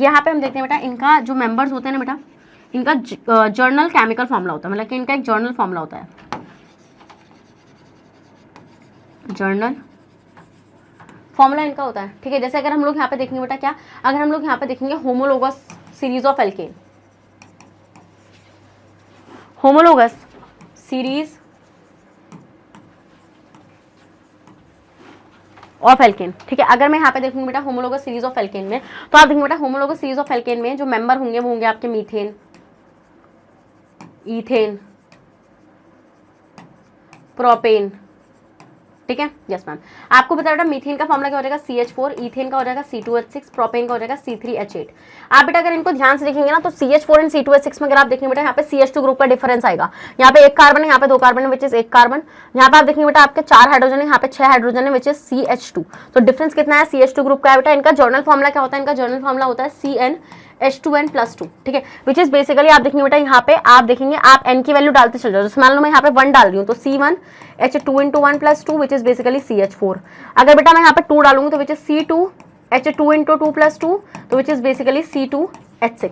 यहाँ पे हम देखते हैं बेटा इनका जो मेंबर्स होते हैं ना बेटा, इनका जर्नल केमिकल फॉर्मूला होता है, मतलब कि इनका एक जर्नल फॉर्मूला होता है, जर्नल फॉर्मूला इनका होता है, ठीक है। जैसे अगर हम लोग यहाँ पे देखेंगे बेटा क्या, अगर हम लोग यहाँ पे देखेंगे homologous series of alkene, homologous series of alkene, ठीक है। अगर मैं यहाँ पे देखूंगी बेटा होमोलोगस सीरीज ऑफ एल्केन में, तो आप देखेंगे बेटा होमोलोगस सीरीज ऑफ एल्केन में जो मेंबर होंगे वो होंगे आपके मीथेन, ईथेन, प्रोपेन, ठीक है, यस मैम। आपको बता बेटा मीथेन का फॉर्मूला क्या हो जाएगा CH4, ईथेन का हो जाएगा C2H6, प्रोपेन का हो जाएगा C3H8। आप बेटा अगर इनको ध्यान से देखेंगे ना तो CH4 एंड C2H6 में अगर आप देखेंगे बेटा यहाँ पे CH2 ग्रुप का डिफरेंस आएगा, यहाँ पे एक कार्बन है, यहाँ पे 2 कार्बन है विच इज 1 कार्बन, यहाँ पे आप देखेंगे बेटा आपके 4 हाइड्रोजन है, यहाँ पे 6 हाइड्रोजन है विच इज CH2। तो डिफरेंस कितना है CH2 ग्रुप का है बेटा। इनका जर्नल फॉर्मूला क्या होता है, इनका जर्नल फॉर्मूला होता है CnH2n+2, ठीक है, विच इज बेसिकली आप देखेंगे बेटा यहाँ पे आप देखेंगे आप n की वैल्यू डालते चल जाओ, जैसे मान लो मैं यहाँ पे 1 डाल रही हूँ तो C1H2 × 1+2 which is basically CH4। अगर बेटा मैं यहाँ पे 2 डालूंगी तो विच इज C2H2 × 2+2 तो विच इज बेसिकली C2H6,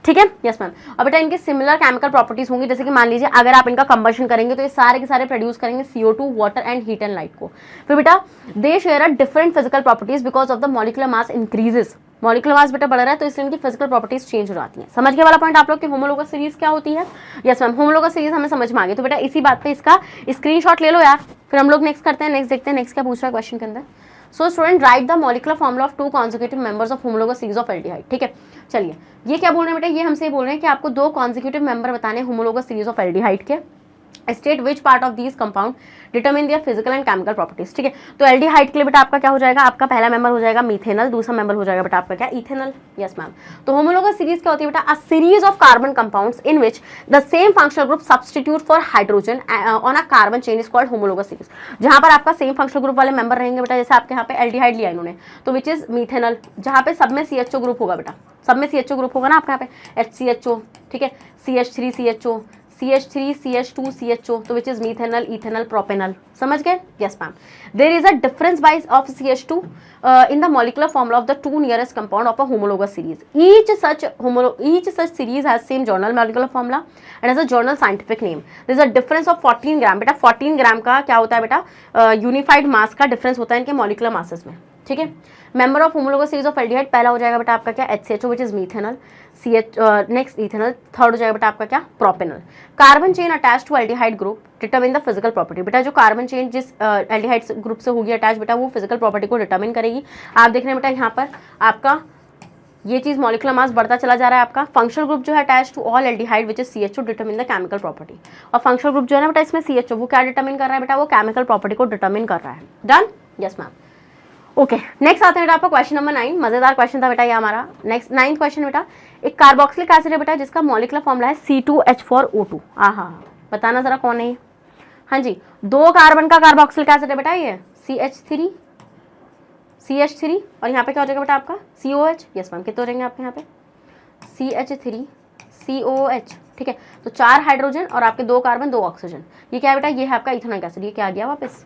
ठीक है, यस मैम। और बेटा इनके सिमिलर केमिकल प्रॉपर्टीज होंगी, जैसे कि मान लीजिए अगर आप इनका कंबशन करेंगे तो ये सारे के सारे प्रोड्यूस करेंगे CO2, water and heat and light को। फिर बेटा they share a different physical properties because of the molecular mass increases, molecular mass बेटा बढ़ रहा है तो इसलिए इनकी फिजिकल प्रॉपर्टीज चेंज हो जाती है। समझ के वाला पॉइंट आप लोग की होमोलोगस सीरीज क्या होती है, यस मैम, होमोलोगस सीरीज हमें समझ में आ गई। तो बेटा इसी बात पे इसका स्क्रीनशॉट ले लो यार, फिर हम लोग नेक्स्ट करते हैं, नेक्स्ट देखते हैं नेक्स्ट क्या पूछ रहा है क्वेश्चन के अंदर। So student right the molecular formula of 2 consecutive members of homologous series of aldehyde. ठीक है, चलिए ये क्या बोल रहे हैं बेटा, ये हमसे बोल रहे हैं कि आपको 2 कॉन्जिक्यूटिव मेंबर बताने होमोलोगस सीरीज ऑफ एल्डिहाइड के। State which part of these compound determine their physical and chemical properties. ठीक है, तो एल्डिहाइड के लिए बेटा आपका क्या हो जाएगा, आपका पहला मेंबर हो जाएगा मीथेनल, दूसरा मेंबर हो जाएगा बेटा आपका क्या, इथेनल। Yes ma'am. तो होमोलोगस सीरीज क्या होती है बेटा, a series of carbon compounds in which the same functional group substitute for hydrogen on a carbon chain is called homologous series. जहां पर आपका सेम फंक्शनल ग्रुप वाले मेंबर रहेंगे बेटा, जैसे आपके यहाँ पे एल्डिहाइड लिया इन्होंने, तो विच इज मीथेनल, जहां पे सब में CHO ग्रुप होगा बेटा, सब में CHO ग्रुप होगा ना आपके यहाँ पे HCHO। ठीक है, CH3 CHO, CH3 CH2 CHO, तो which is methanal, ethanal, propanal. समझ गए? Yes ma'am. There is a difference bias of CH2 in the molecular formula of the 2 nearest compound of a homologous series. Each such series has same journal molecular formula and has a journal scientific name. There is a difference of 14 ग्राम। बेटा 14 ग्राम का क्या होता है बेटा, यूनिफाइड मास का डिफरेंस होता है इनके मॉलिकुलर मासेस में। ठीक है, member of homologous series of aldehyde पहला हो जाएगा बेटा आपका क्या, HCHO which is methanal, next ethanal, third हो जाएगा बेटा आपका क्या, propanal. Carbon chain attach to aldehyde group determine the physical property. बेटा जो कार्बन चेन जिस एल्डिहाइड ग्रुप से होगी अटैच बेटा, वो फिजिकल प्रॉपर्टी को डिटरमिन करेगी। आप देख रहे हैं बेटा यहाँ पर आपका ये चीज मॉलिकुलर मास बढ़ता चला जा रहा है आपका। फंक्शनल ग्रुप जो है attach to all aldehyde which is CHO determine the chemical property. और फंक्शनल ग्रुप जो है ना बेटा इसमें CHO, वो क्या डिटरमिन कर रहा है बेटा, वो केमिकल प्रॉपर्टी को डिटरमिन कर रहा है। Done? Yes ma'am. Okay, next आते हैं बेटा आपका क्वेश्चन नंबर 9। मजेदार क्वेश्चन था बेटा ये हमारा। नेक्स्ट 9th क्वेश्चन बेटा, एक कार्बोक्सिलिक एसिड है बेटा जिसका मॉलिकुलर फॉर्मूला है C2H4O2। बताना जरा कौन है ये। हाँ जी, 2 कार्बन का कार्बोक्सिलिक एसिड है बेटा ये, CH3 और यहाँ पे क्या हो जाएगा बेटा आपका COH। यस मैम, कितने हो जाएंगे आपके यहाँ पे CH3 COH। ठीक है, तो 4 हाइड्रोजन और आपके 2 कार्बन 2 ऑक्सीजन। ये क्या है बेटा, ये है आपका इथेनॉइक एसिड। ये क्या आ गया वापस,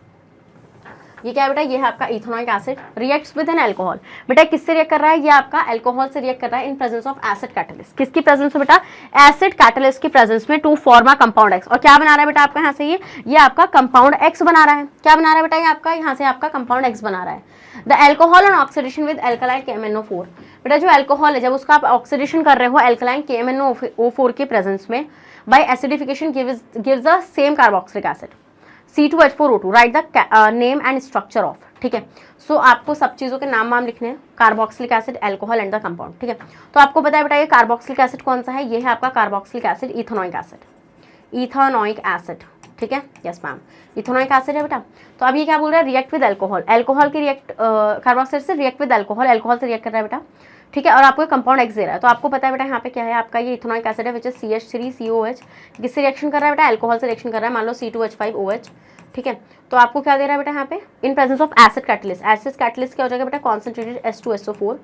ये क्या है बेटा, ये है आपका ethanoic acid reacts with an alcohol. बेटा किससे रिएक्ट कर रहा है, ये आपका अल्कोहल से रिएक्ट कर रहा है in presence of acid catalyst. किसकी प्रेजेंस में बेटा, एसिड कैटलिस्ट की प्रेजेंस में, to form a compound X। और क्या बना रहा है बेटा आपका यहाँ से, ये आपका कंपाउंड X बना रहा है। क्या बना रहा है बेटा, ये आपका यहाँ से आपका कंपाउंड X बना रहा है। The alcohol on oxidation with alkaline KMnO4। बेटा जो अल्कोहल है जब उसका आप ऑक्सीडेशन कर रहे हो अल्कलाइन KMnO4 के प्रेजेंस में, by acidification gives the same carboxylic acid C2H4O2। Write the name and structure of. ठीक है, सो आपको सब चीज़ों के नाम वाम लिखने हैं, carboxylic acid, alcohol and the compound. ठीक है, तो आपको पता है बेटा ये कार्बोक्सिलिक एसिड कौन सा है, ये है आपका कार्बोक्सिलिक एसिड इथेनॉइक एसिड। ठीक है, यस मैम, इथेनॉइक एसिड है बेटा। तो अब ये क्या बोल रहा है, रिएक्ट विद अल्कोहल, अल्कोहल की रिएक्ट कार्बोक्सिलिक से रिएक्ट विद अल्कोहल, अल्कोहल से रिएक्ट कर रहा है बेटा। ठीक है, और आपको कंपाउंड X दे रहा है। तो आपको पता है बेटा यहाँ पे क्या है आपका, ये इथेनॉइक एसिड है विच इज CH3 COH। किससे रिएक्शन कर रहा है बेटा, अल्कोहल से रिएक्शन कर रहा है, मान लो C2H5OH। ठीक है, तो आपको क्या दे रहा है बेटा यहाँ पे, इन presence of acid catalyst. Acid catalyst क्या हो जाएगा बेटा, कॉन्सेंट्रेटेड H2SO4,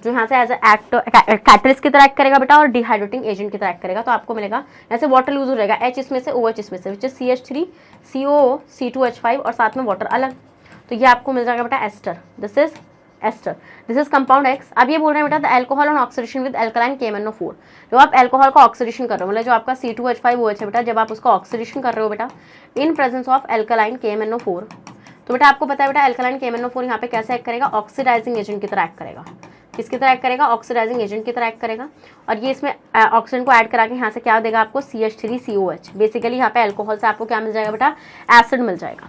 जो यहाँ से एज कैटलिस्ट की तरह एक्ट करेगा बेटा और डिहाइड्रेटिंग एजेंट की तरह एक्ट करेगा। तो आपको मिलेगा ऐसे वाटर लूज हो जाएगा, H इसमें से OH इसमें से, which is CH3 COO C2H5 और साथ में वाटर अलग। तो ये आपको मिल जाएगा बेटा ester. This is compound X। अब ये बोल रहे हैं बेटा the alcohol on oxidation with alkaline KMnO4। जब आप अल्कोहल का ऑक्सीडेशन कर रहे हो, मतलब जो आपका C2H5OH है बेटा, जब आप उसका ऑक्सीडेशन कर रहे हो बेटा इन प्रेजेंस ऑफ अल्कलाइन KMnO4, तो बेटा आपको पता है बेटा अल्कलाइन KMnO4 यहाँ पे कैसे एक्ट करेगा, ऑक्सीडाइजिंग एजेंट की तरह एक्ट करेगा। किसकी तरह एक्ट करेगा, ऑक्सीडाइजिंग एजेंट की तरह एक्ट करेगा। और ये इसमें ऑक्सीजन को ऐड करा के यहाँ से क्या देगा आपको, CH3 COH। बेसिकली यहाँ पे अल्कोहल से आपको क्या मिल जाएगा बेटा, एसिड मिल जाएगा।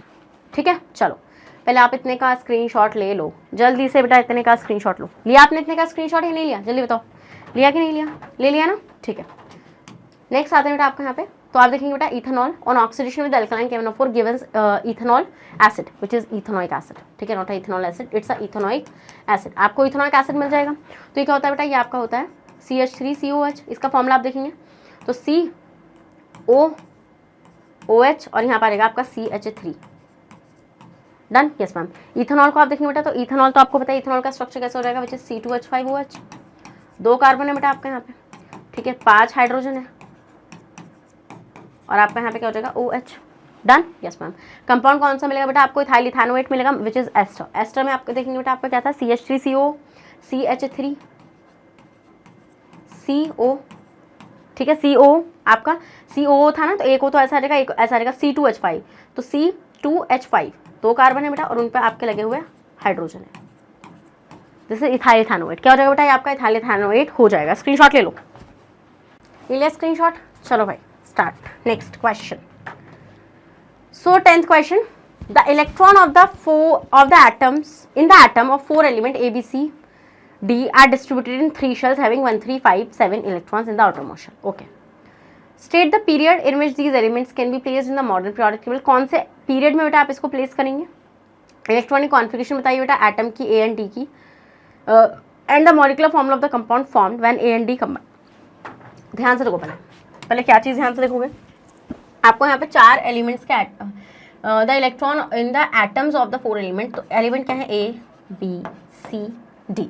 ठीक है, चलो पहले आप इतने का स्क्रीनशॉट ले लो जल्दी से बेटा, इतने का स्क्रीनशॉट लो। लिया आपने इतने का स्क्रीनशॉट या नहीं लिया, जल्दी बताओ, लिया कि नहीं लिया, ले लिया ना। ठीक है, नेक्स्ट आते हैं बेटा आपका यहाँ पे। तो आप देखेंगे बेटा ethanol on oxidation with alkaline KMnO4 gives ethanol acid which is ethanoic acid. ठीक है, not a ethanol acid, it's a ethanoic acid. आपको इथेनॉइक एसिड मिल जाएगा। तो ये क्या होता है बेटा, ये आपका होता है CH3 COH। इसका फॉर्मूला आप देखेंगे तो COOH और यहाँ पर आएगा आपका CH3। Done? Yes ma'am. Ethanol को आप देखेंगे बेटा, तो इथेनॉल तो आपको पता है इथेनॉल का स्ट्रक्चर कैसे हो जाएगा, विच इज C2H5OH। 2 कार्बन है बेटा आपका यहाँ पे। ठीक है, 5 हाइड्रोजन है और आपका यहाँ पे क्या हो जाएगा OH। Done? Yes ma'am. Compound कौन सा मिलेगा बेटा आपको, इथाइल इथेनोएट मिलेगा विच इज एस्टर। एस्टर में आपको देखेंगे बेटा आपका क्या था, CH3CO CH3 CO। ठीक है, CO आपका COO था ना, तो एक O तो ऐसा रहेगा, एक ऐसा रहेगा C2H5। तो C2H5 2 कार्बन है बेटा और उन पर आपके लगे हुए हाइड्रोजन है। जैसे इथाइल इथेनोएट क्या हो जाएगा बेटा, ये आपका इथाइल इथेनोएट हो जाएगा। स्क्रीनशॉट ले लो, ले लिया स्क्रीनशॉट। चलो भाई start next question. So 10th question, the electron of the atoms in the atom of 4 element A, B, C, D are distributed in 3 shells having 1, 3, 5, 7 electrons in the outermost shell. Okay. State the period in which these elements can be placed in the modern periodic table. कौन से पीरियड में बेटा आप इसको प्लेस करेंगे? इलेक्ट्रॉनिक कॉन्फ़िगरेशन बताइए बेटा एटम की A and D की, and the molecular formula of the compound formed when A and D combine. ध्यान से देखो, पहले क्या चीज़ ध्यान से देखोगे, आपको यहाँ पे 4 एलिमेंट्स के the electron in the atoms of the 4 element, तो एलिमेंट क्या है A, B, C, D,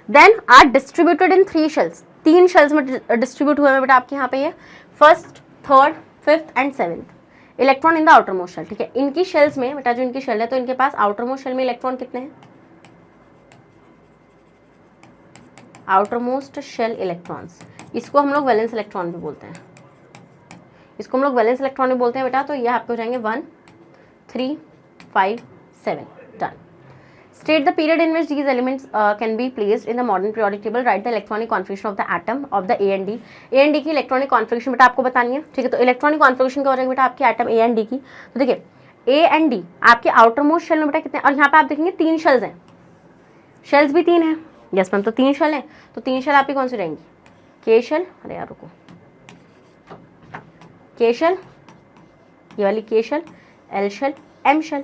then are distributed in 3 shells, 3 shells में डिस्ट्रीब्यूट हुए हैं बेटा आपके यहाँ पे ये first, third, fifth and seventh electron in the outermost shell. ठीक है, इनकी शेल्स में बेटा जो इनकी शेल है तो इनके पास आउटर मोस्ट शेल में इलेक्ट्रॉन कितने हैं? आउटर मोस्ट शेल इलेक्ट्रॉन्स, इसको हम लोग वैलेंस इलेक्ट्रॉन भी बोलते हैं, इसको हम लोग वैलेंस इलेक्ट्रॉन भी बोलते हैं बेटा। तो ये आपके हो जाएंगे 1, 3, 5, 7, done. State the period in which these elements can be placed in the modern periodic table. Write the electronic configuration of the atom of the A and D. A and D की इलेक्ट्रॉनिक कॉन्फ़िगरेशन बेटा आपको बतानी है। ठीक है, तो इलेक्ट्रॉनिक कॉन्फ़िगरेशन क्या हो जाएगी बेटा आपकी एटम A and D की। तो देखिए A and D आपके आउटर मोस्ट शेल में बेटा कितने, और यहाँ पे आप देखेंगे 3 शेल्स हैं, शेल्स भी 3 हैं। यस मैम, तो 3 शेल हैं, तो 3 शेल आपकी कौन सी रहेंगी? K शेल, अरे यार रुको, K शेल, ये वाली K shell, L shell, M shell.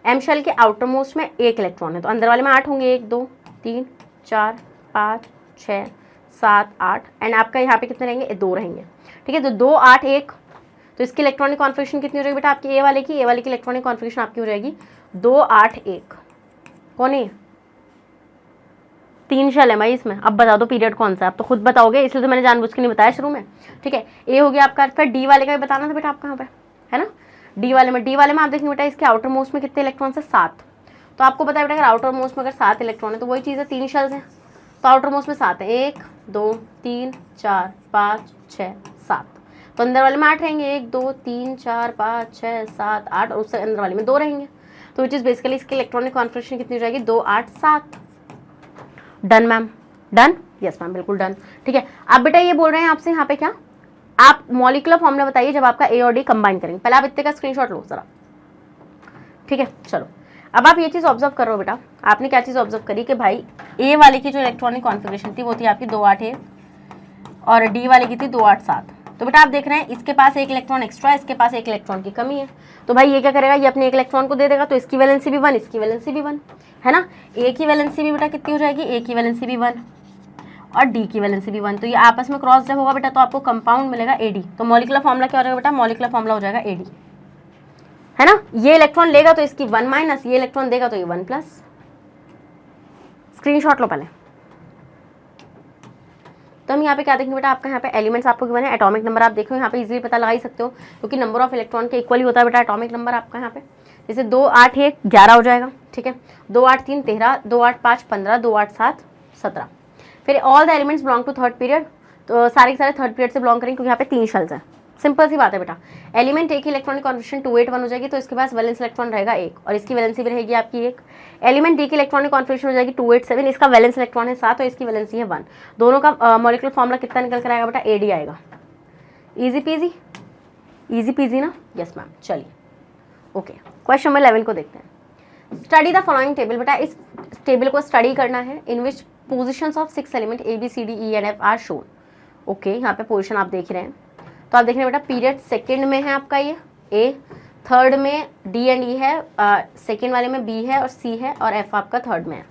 M shell के आउटर मोस्ट में 1 इलेक्ट्रॉन है, तो अंदर वाले में 8 होंगे, 1, 2, 3, 4, 5, 6, 7, 8, एंड आपका यहाँ पे कितने रहेंगे? 2 रहेंगे। ठीक है, तो 2, 8, 1, तो इसकी इलेक्ट्रॉनिक कॉन्फ़िगरेशन कितनी हो जाएगी बेटा आपकी? ए वाले की इलेक्ट्रॉनिक कॉन्फ़िगरेशन आपकी हो जाएगी 2, 8, 1। कौन है? 3 शेल है भाई इसमें। अब बता दो पीरियड कौन सा, आप तो खुद बताओगे, इसलिए तो मैंने जानबूझ के नहीं बताया शुरू में। ठीक है, ए हो गया आपका, फिर डी वाले का भी बताना था बेटा आपका यहाँ पे, है ना। डी वाले में आप देखेंगे बेटा इसके आउटर मोस्ट में कितने इलेक्ट्रॉन है? 7। तो आपको पता है बेटा अगर आउटर मोस्ट में अगर 7 इलेक्ट्रॉन है तो वही चीज़ है, 3 शेल्स हैं, तो आउटर मोस्ट में 7 है, 1, 2, 3, 4, 5, 6, 7, तो अंदर वाले में 8 रहेंगे, 1, 2, 3, 4, 5, 6, 7, 8, और उससे अंदर वाले में 2 रहेंगे। तो विच इज़ बेसिकली इसकी इलेक्ट्रॉनिक कॉन्फ़िगरेशन कितनी हो जाएगी? 2, 8, 7। Done ma'am, done, yes ma'am, बिल्कुल डन। ठीक है, अब बेटा ये बोल रहे हैं आपसे यहाँ पे क्या, आप मॉलिक्यूलर फॉर्मूला बताइए जब आपका ए और डी कंबाइन करेंगे। पहले आप इतने का स्क्रीनशॉट लो जरा। ठीक है, चलो अब आप ये चीज़ ऑब्जर्व करो बेटा, आपने क्या चीज़ ऑब्जर्व करी कि भाई ए वाले की जो इलेक्ट्रॉनिक कॉन्फ़िगरेशन थी वो थी आपकी 2, 8, 1, और डी वाले की थी 2, 8, 7। तो बेटा आप देख रहे हैं इसके पास 1 इलेक्ट्रॉन एक्स्ट्रा है, इसके पास 1 इलेक्ट्रॉन की कमी है, तो भाई ये क्या करेगा, ये अपने 1 इलेक्ट्रॉन को दे देगा, तो इसकी वैलेंसी भी 1, इसकी वैलेंसी भी 1, है ना। ए की वैलेंसी भी बेटा कितनी हो जाएगी? ए की वैलेंसी भी 1 और डी की वैलेंसी भी 1, तो ये आपस में क्रॉस जब होगा बेटा तो आपको कंपाउंड मिलेगा एडी। तो मॉलिक्यूलर फॉर्मूला क्या हो जाएगा बेटा? मॉलिक्यूलर फॉर्मूला हो जाएगा एडी, है ना। ये इलेक्ट्रॉन लेगा तो इसकी 1 माइनस, ये इलेक्ट्रॉन देगा तो ये 1 प्लस। स्क्रीनशॉट लो पहले। तो हम यहाँ पे क्या देखेंगे बेटा, आपका यहाँ पे एलिमेंट्स आपको गिवन है, एटॉमिक नंबर आप देखो यहाँ पे इजीली पता लगा ही सकते हो, क्योंकि नंबर ऑफ इलेक्ट्रॉन के इक्वली होता है बेटा एटॉमिक नंबर आपका यहाँ पे। जैसे 2, 8, 1, 11 हो जाएगा। ठीक है, 2, 8, 3, 13, 2, 8, 5, 15, 2, 8, 7, 17। फिर all the elements belong to third period, तो सारे के सारे थर्ड पीरियड से बिलोंग करेंगे, क्योंकि यहाँ पे 3 शेल्स हैं। सिंपल सी बात है बेटा, एलिमेंट एक ही इलेक्ट्रॉनिक कॉन्फ़िगरेशन 281 हो जाएगी, तो इसके पास वैलेंस इलेक्ट्रॉन रहेगा 1 और इसकी वैलेंसी भी रहेगी आपकी 1। एलिमेंट डी की इलेक्ट्रॉनिक कॉन्फ़िगरेशन हो जाएगी 287, इसका वैलेंस इलेक्ट्रॉन है 7 और इसकी वैलेंसी है 1। दोनों का मॉलिक्यूलर फॉर्मूला कितना निकल कर आएगा बेटा? एडी आएगा। इजी पीजी, इजी पीजी ना। यस मैम, चलिए ओके, क्वेश्चन नंबर 11 को देखते हैं। स्टडी द फॉलोइंग टेबल, बेटा इस टेबल को स्टडी करना है, in which positions of 6 element A B C D E and F are shown. Okay, यहाँ पे पोजिशन आप देख रहे हैं, तो आप देख रहे हैं बेटा पीरियड सेकंड में है आपका ये ए, थर्ड में डी एंड ई है, सेकंड वाले में बी है और सी है, और एफ आपका थर्ड में है।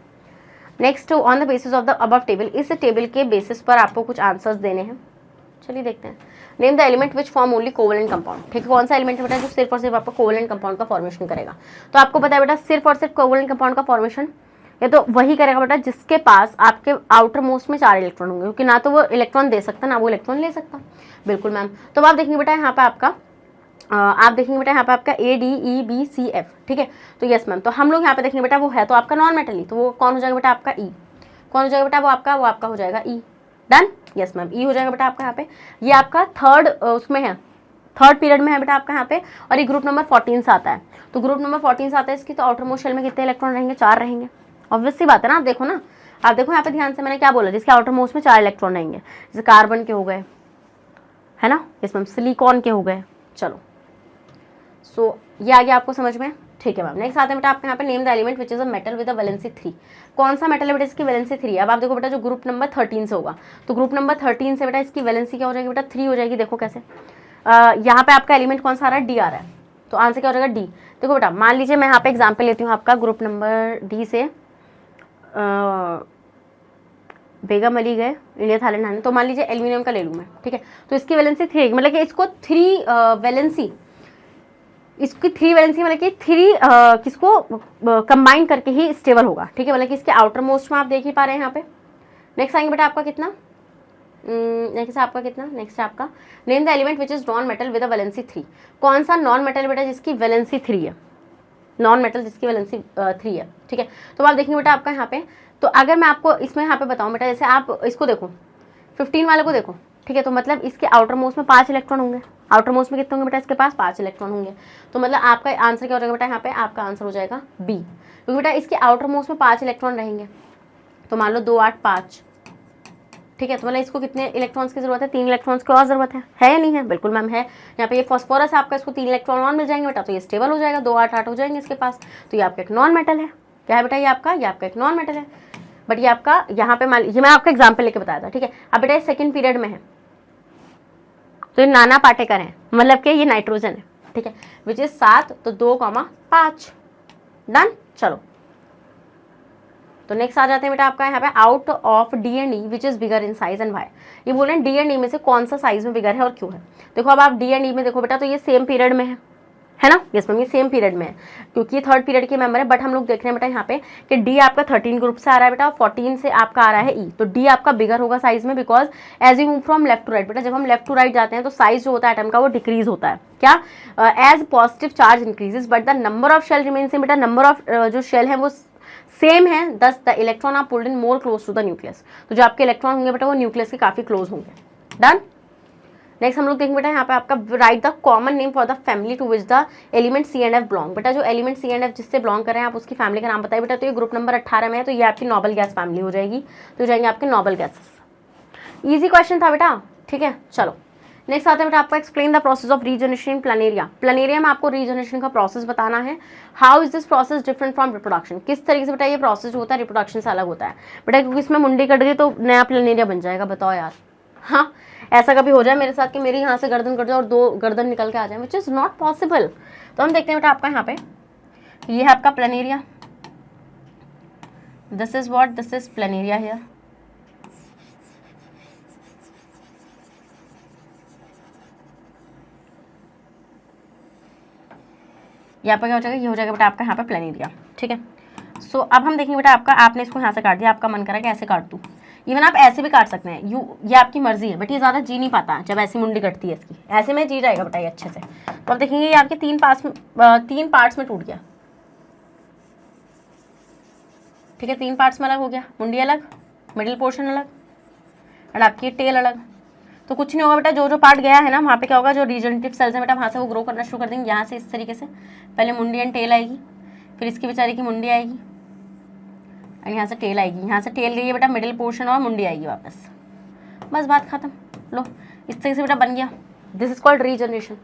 Next, on the basis of the above table, इस टेबल के बेसिस पर आपको कुछ आंसर्स देने हैं। चलिए देखते हैं। Name the element which form only covalent compound. ठीक है, कौन सा एलिमेंट है बेटा जो सिर्फ और सिर्फ आपको कोवेलेंट कंपाउंड का फॉर्मेशन करेगा? तो आपको पता है बेटा सिर्फ और सिर्फ कोवेलेंट कंपाउंड का फॉर्मेशन ये तो वही करेगा बेटा जिसके पास आपके आउटर मोस्ट में 4 इलेक्ट्रॉन होंगे, क्योंकि ना तो वो इलेक्ट्रॉन दे सकता ना वो इलेक्ट्रॉन ले सकता। बिल्कुल मैम, तो आप देखेंगे बेटा यहाँ पे आपका A D E B C F. ठीक है, तो यस मैम, तो हम लोग यहाँ पे देखेंगे बेटा वो है तो आपका नॉन मेटल ही, तो वो कौन हो जाएगा बेटा आपका ई। कौन हो जाएगा बेटा? वो आपका हो जाएगा ई। डन, यस मैम, ई हो जाएगा बेटा आपका यहाँ पे। ये आपका थर्ड उसमें है, थर्ड पीरियड में है बेटा आपका यहाँ पे, और ये ग्रुप नंबर 14 से आता है। तो ग्रुप नंबर 14 से आता है इसकी, तो आउटर मोस्ट शेल में कितने इलेक्ट्रॉन रहेंगे? 4 रहेंगे। ऑब्वियस सी बात है ना। आप देखो ना, आप देखो यहाँ पे ध्यान से, मैंने क्या बोला, जिसके आउटर मोस्ट में 4 इलेक्ट्रॉन रहेंगे, जैसे कार्बन के हो गए, है ना, यस मैम, सिलिकॉन के हो गए। चलो, सो ये आ गया आपको समझ में। ठीक है मैम। नेक्स्ट आते हैं बेटा आपके यहाँ पे name the element which is a metal with a valency 3। कौन सा मेटल है बेटा इसकी वैलेंसी 3? अब आप देखो बेटा जो ग्रुप नंबर 13 से होगा, तो ग्रुप नंबर 13 से बेटा इसकी वैलेंसी क्या हो जाएगी बेटा? 3 हो जाएगी। देखो कैसे, यहाँ पे आपका एलिमेंट कौन सा आ रहा है? डी आ रहा है, तो आंसर क्या हो जाएगा? डी। देखो बेटा मान लीजिए मैं यहाँ पे एग्जाम्पल लेती हूँ आपका ग्रुप नंबर डी से, बेगम अली गए इंडिया थाईलैंड आने, तो मान लीजिए एल्यूमिनियम का ले लूँ मैं, ठीक है। तो इसकी वैलेंसी 3 मतलब कि इसको 3 वैलेंसी, इसकी 3 वैलेंसी मतलब कि 3 किसको कंबाइन करके ही स्टेबल होगा, ठीक है। मतलब कि इसके आउटर मोस्ट में आप देख ही पा रहे हैं यहाँ पे। नेक्स्ट आएंगे बेटा आपका कितना, नेक्स्ट आपका कितना, नेक्स्ट आपका name the element which is non metal with a valency 3। कौन सा नॉन मेटल बेटा जिसकी वैलेंसी 3 है? नॉन मेटल जिसकी वैलेंसी 3 है, ठीक है। तो आप देखेंगे बेटा आपका यहाँ पे, तो अगर मैं आपको इसमें यहाँ पे बताऊँ बेटा, जैसे आप इसको देखो 15 वाले को देखो, ठीक है, तो मतलब इसके आउटर मोस्ट में 5 इलेक्ट्रॉन होंगे। आउटर मोस्ट में कितने होंगे बेटा? इसके पास 5 इलेक्ट्रॉन होंगे। तो मतलब आपका आंसर क्या हो जाएगा बेटा? यहाँ पे आपका आंसर हो जाएगा बी, क्योंकि बेटा इसके आउटर मोस्ट में 5 इलेक्ट्रॉन रहेंगे। तो मान लो 2 8 5, ठीक है। तो मतलब इसको कितने इलेक्ट्रॉन्स की जरूरत है? 3 इलेक्ट्रॉन्स की और जरूरत है या नहीं है? बिल्कुल मैम है। यहाँ पे ये फॉस्फोरस है आपका, इसको 3 इलेक्ट्रॉन और मिल जाएंगे बेटा, तो ये स्टेबल हो जाएगा, 2 8 8 हो जाएंगे इसके पास। तो ये आपका एक नॉन मेटल है। क्या है बेटा? ये आपका एक नॉन मेटल है। बट ये आपका यहाँ पे मान लीजिए मैं आपका एग्जाम्पल लेके बताया था, ठीक है। अब बेटा ये सेकंड पीरियड में है, तो ये नाना पाटेकर है, मतलब कि ये नाइट्रोजन है, ठीक है, विच इज 7, तो 2,5 डन। चलो तो नेक्स्ट आ जाते हैं बेटा आपका यहाँ पे out of D and E which is bigger in size and why. ये बोल रहे हैं डी एंड ई में से कौन सा साइज में बिगर है और क्यों है। देखो अब आप डी एंड ई में देखो बेटा, तो ये सेम पीरियड में है ना? यस मैम, ये सेम पीरियड में है क्योंकि ये 3rd पीरियड के मेंबर है। बट हम लोग देख रहे हैं बेटा यहाँ पे कि डी आपका 13 ग्रुप से आ रहा है बेटा, 14 से आपका आ रहा है ई, तो डी आपका बिगर होगा साइज में, because as you move from left to right बेटा, जब हम लेफ्ट टू राइट जाते हैं तो साइज जो होता है एटम का वो डिक्रीज होता है। क्या? As positive charge increases but the number of shell remains same बेटा, नंबर ऑफ जो शेल है वो सेम है, thus the electron are pulled in more close to the nucleus. तो जो आपके इलेक्ट्रॉन होंगे बेटा वो न्यूक्लियस के काफी क्लोज होंगे। डन। नेक्स्ट हम लोग देखेंगे बेटा यहाँ पे आपका write the common name for the family to which the element C and F belong. बेटा जो एलिमेंट सी एंड एफ जिससे बिलोंग कर रहे हैं आप उसकी फैमिली का नाम बताइए बेटा। तो ये ग्रुप नंबर 18 में है, तो ये आपकी नोबल गैस फैमिली हो जाएगी, तो जाएंगे आपके नोबल गैसेस। ईजी क्वेश्चन था बेटा, ठीक है। चलो नेक्स्ट आता है बेटा आपको explain the process of regeneration in Planaria. Planaria में आपको रीजनरेशन का प्रोसेस बताना है। How is this process different from reproduction. किस तरीके से बेटा ये प्रोसेस जो होता है रिप्रोडक्शन से अलग होता है बेटा, क्योंकि इसमें मुंडी कट गई तो नया प्लानेरिया बन जाएगा। बताओ यार, हाँ ऐसा कभी हो जाए मेरे साथ कि मेरी यहाँ से गर्दन कट जाए और 2 गर्दन निकल के आ जाए, विच इज नॉट पॉसिबल। तो हम देखते हैं बेटा आपका यहाँ पे, ये है आपका Planaria, this is what, this is Planaria here. यहाँ पर क्या हो जाएगा, ये हो जाएगा बेटा आपका यहाँ पे प्लानेरिया, ठीक है। सो अब हम देखेंगे बेटा आपका, आपने इसको यहाँ से काट दिया, आपका मन करा कि ऐसे काट दूँ, इवन आप ऐसे भी काट सकते हैं, ये आपकी मर्जी है। बट ये ज़्यादा जी नहीं पाता जब ऐसी मुंडी कटती है इसकी, ऐसे में जी जाएगा बेटा ये अच्छे से। तो अब देखेंगे ये आपके 3 पार्ट्स में टूट गया, ठीक है। 3 पार्ट्स में अलग हो गया, मुंडी अलग, मिडिल पोर्शन अलग और आपकी टेल अलग। तो कुछ नहीं होगा बेटा, जो जो पार्ट गया है ना वहाँ पे क्या होगा, जो रीजनरेटिव सेल्स है बेटा वहाँ से वो ग्रो करना शुरू कर देंगे। यहाँ से इस तरीके से पहले मुंडी एंड टेल आएगी, फिर इसकी बेचारी की मुंडी आएगी और यहाँ से टेल आएगी। यहाँ से टेल गई है बेटा, मिडिल पोर्शन और मुंडी आएगी वापस, बस बात खत्म। लो इस तरीके से बेटा बन गया, दिस इज कॉल्ड रीजनरेशन।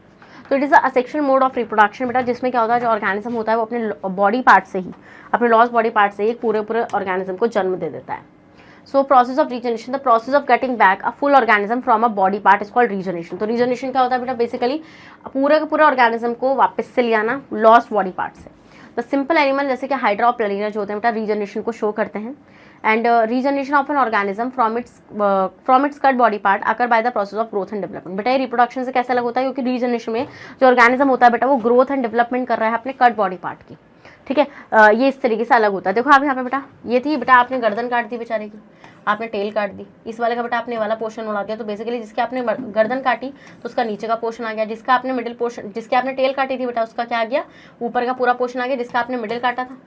तो it is a sexual mode of reproduction बेटा, जिसमें क्या होता है जो ऑर्गेनिज्म होता है वो अपने बॉडी पार्ट से ही, अपने लॉस बॉडी पार्ट से ही पूरे ऑर्गेनिज्म को जन्म दे देता है। So process of regeneration, the process of getting back a full organism from a body part is called regeneration. तो रीजनरेशन क्या होता है बेटा, बेसिकली पूरे का पूरा ऑर्गेनिज्म को वापस से ले आना लॉस्ट बॉडी पार्ट से। द सिंपल एनिमल जैसे कि हाइड्रा और प्लानेरिया जो होते हैं बेटा रीजनरेशन को शो करते हैं। And regeneration of an organism from its cut body part occur by the process of growth and development. बेटा ये रिप्रोडक्शन से कैसे अलग होता है, क्योंकि रीजनरेशन में जो ऑर्गेनिज्म होता है बेटा वो ग्रोथ एंड डेवलपमेंट कर रहा है अपने कट बॉडी पार्ट की, ठीक है। ये इस तरीके से अलग होता है। देखो आप यहाँ पे बेटा, ये थी बेटा आपने गर्दन काट दी बेचारे की, आपने टेल काट दी, इस वाले का बेटा आपने वाला पोर्शन उड़ा दिया। तो बेसिकली जिसके आपने गर्दन काटी तो उसका नीचे का पोर्शन आ गया, जिसका आपने मिडिल पोर्शन, जिसके आपने टेल काटी थी बेटा उसका क्या आ गया, ऊपर का पूरा पोर्शन आ गया, जिसका आपने मिडिल काटा था।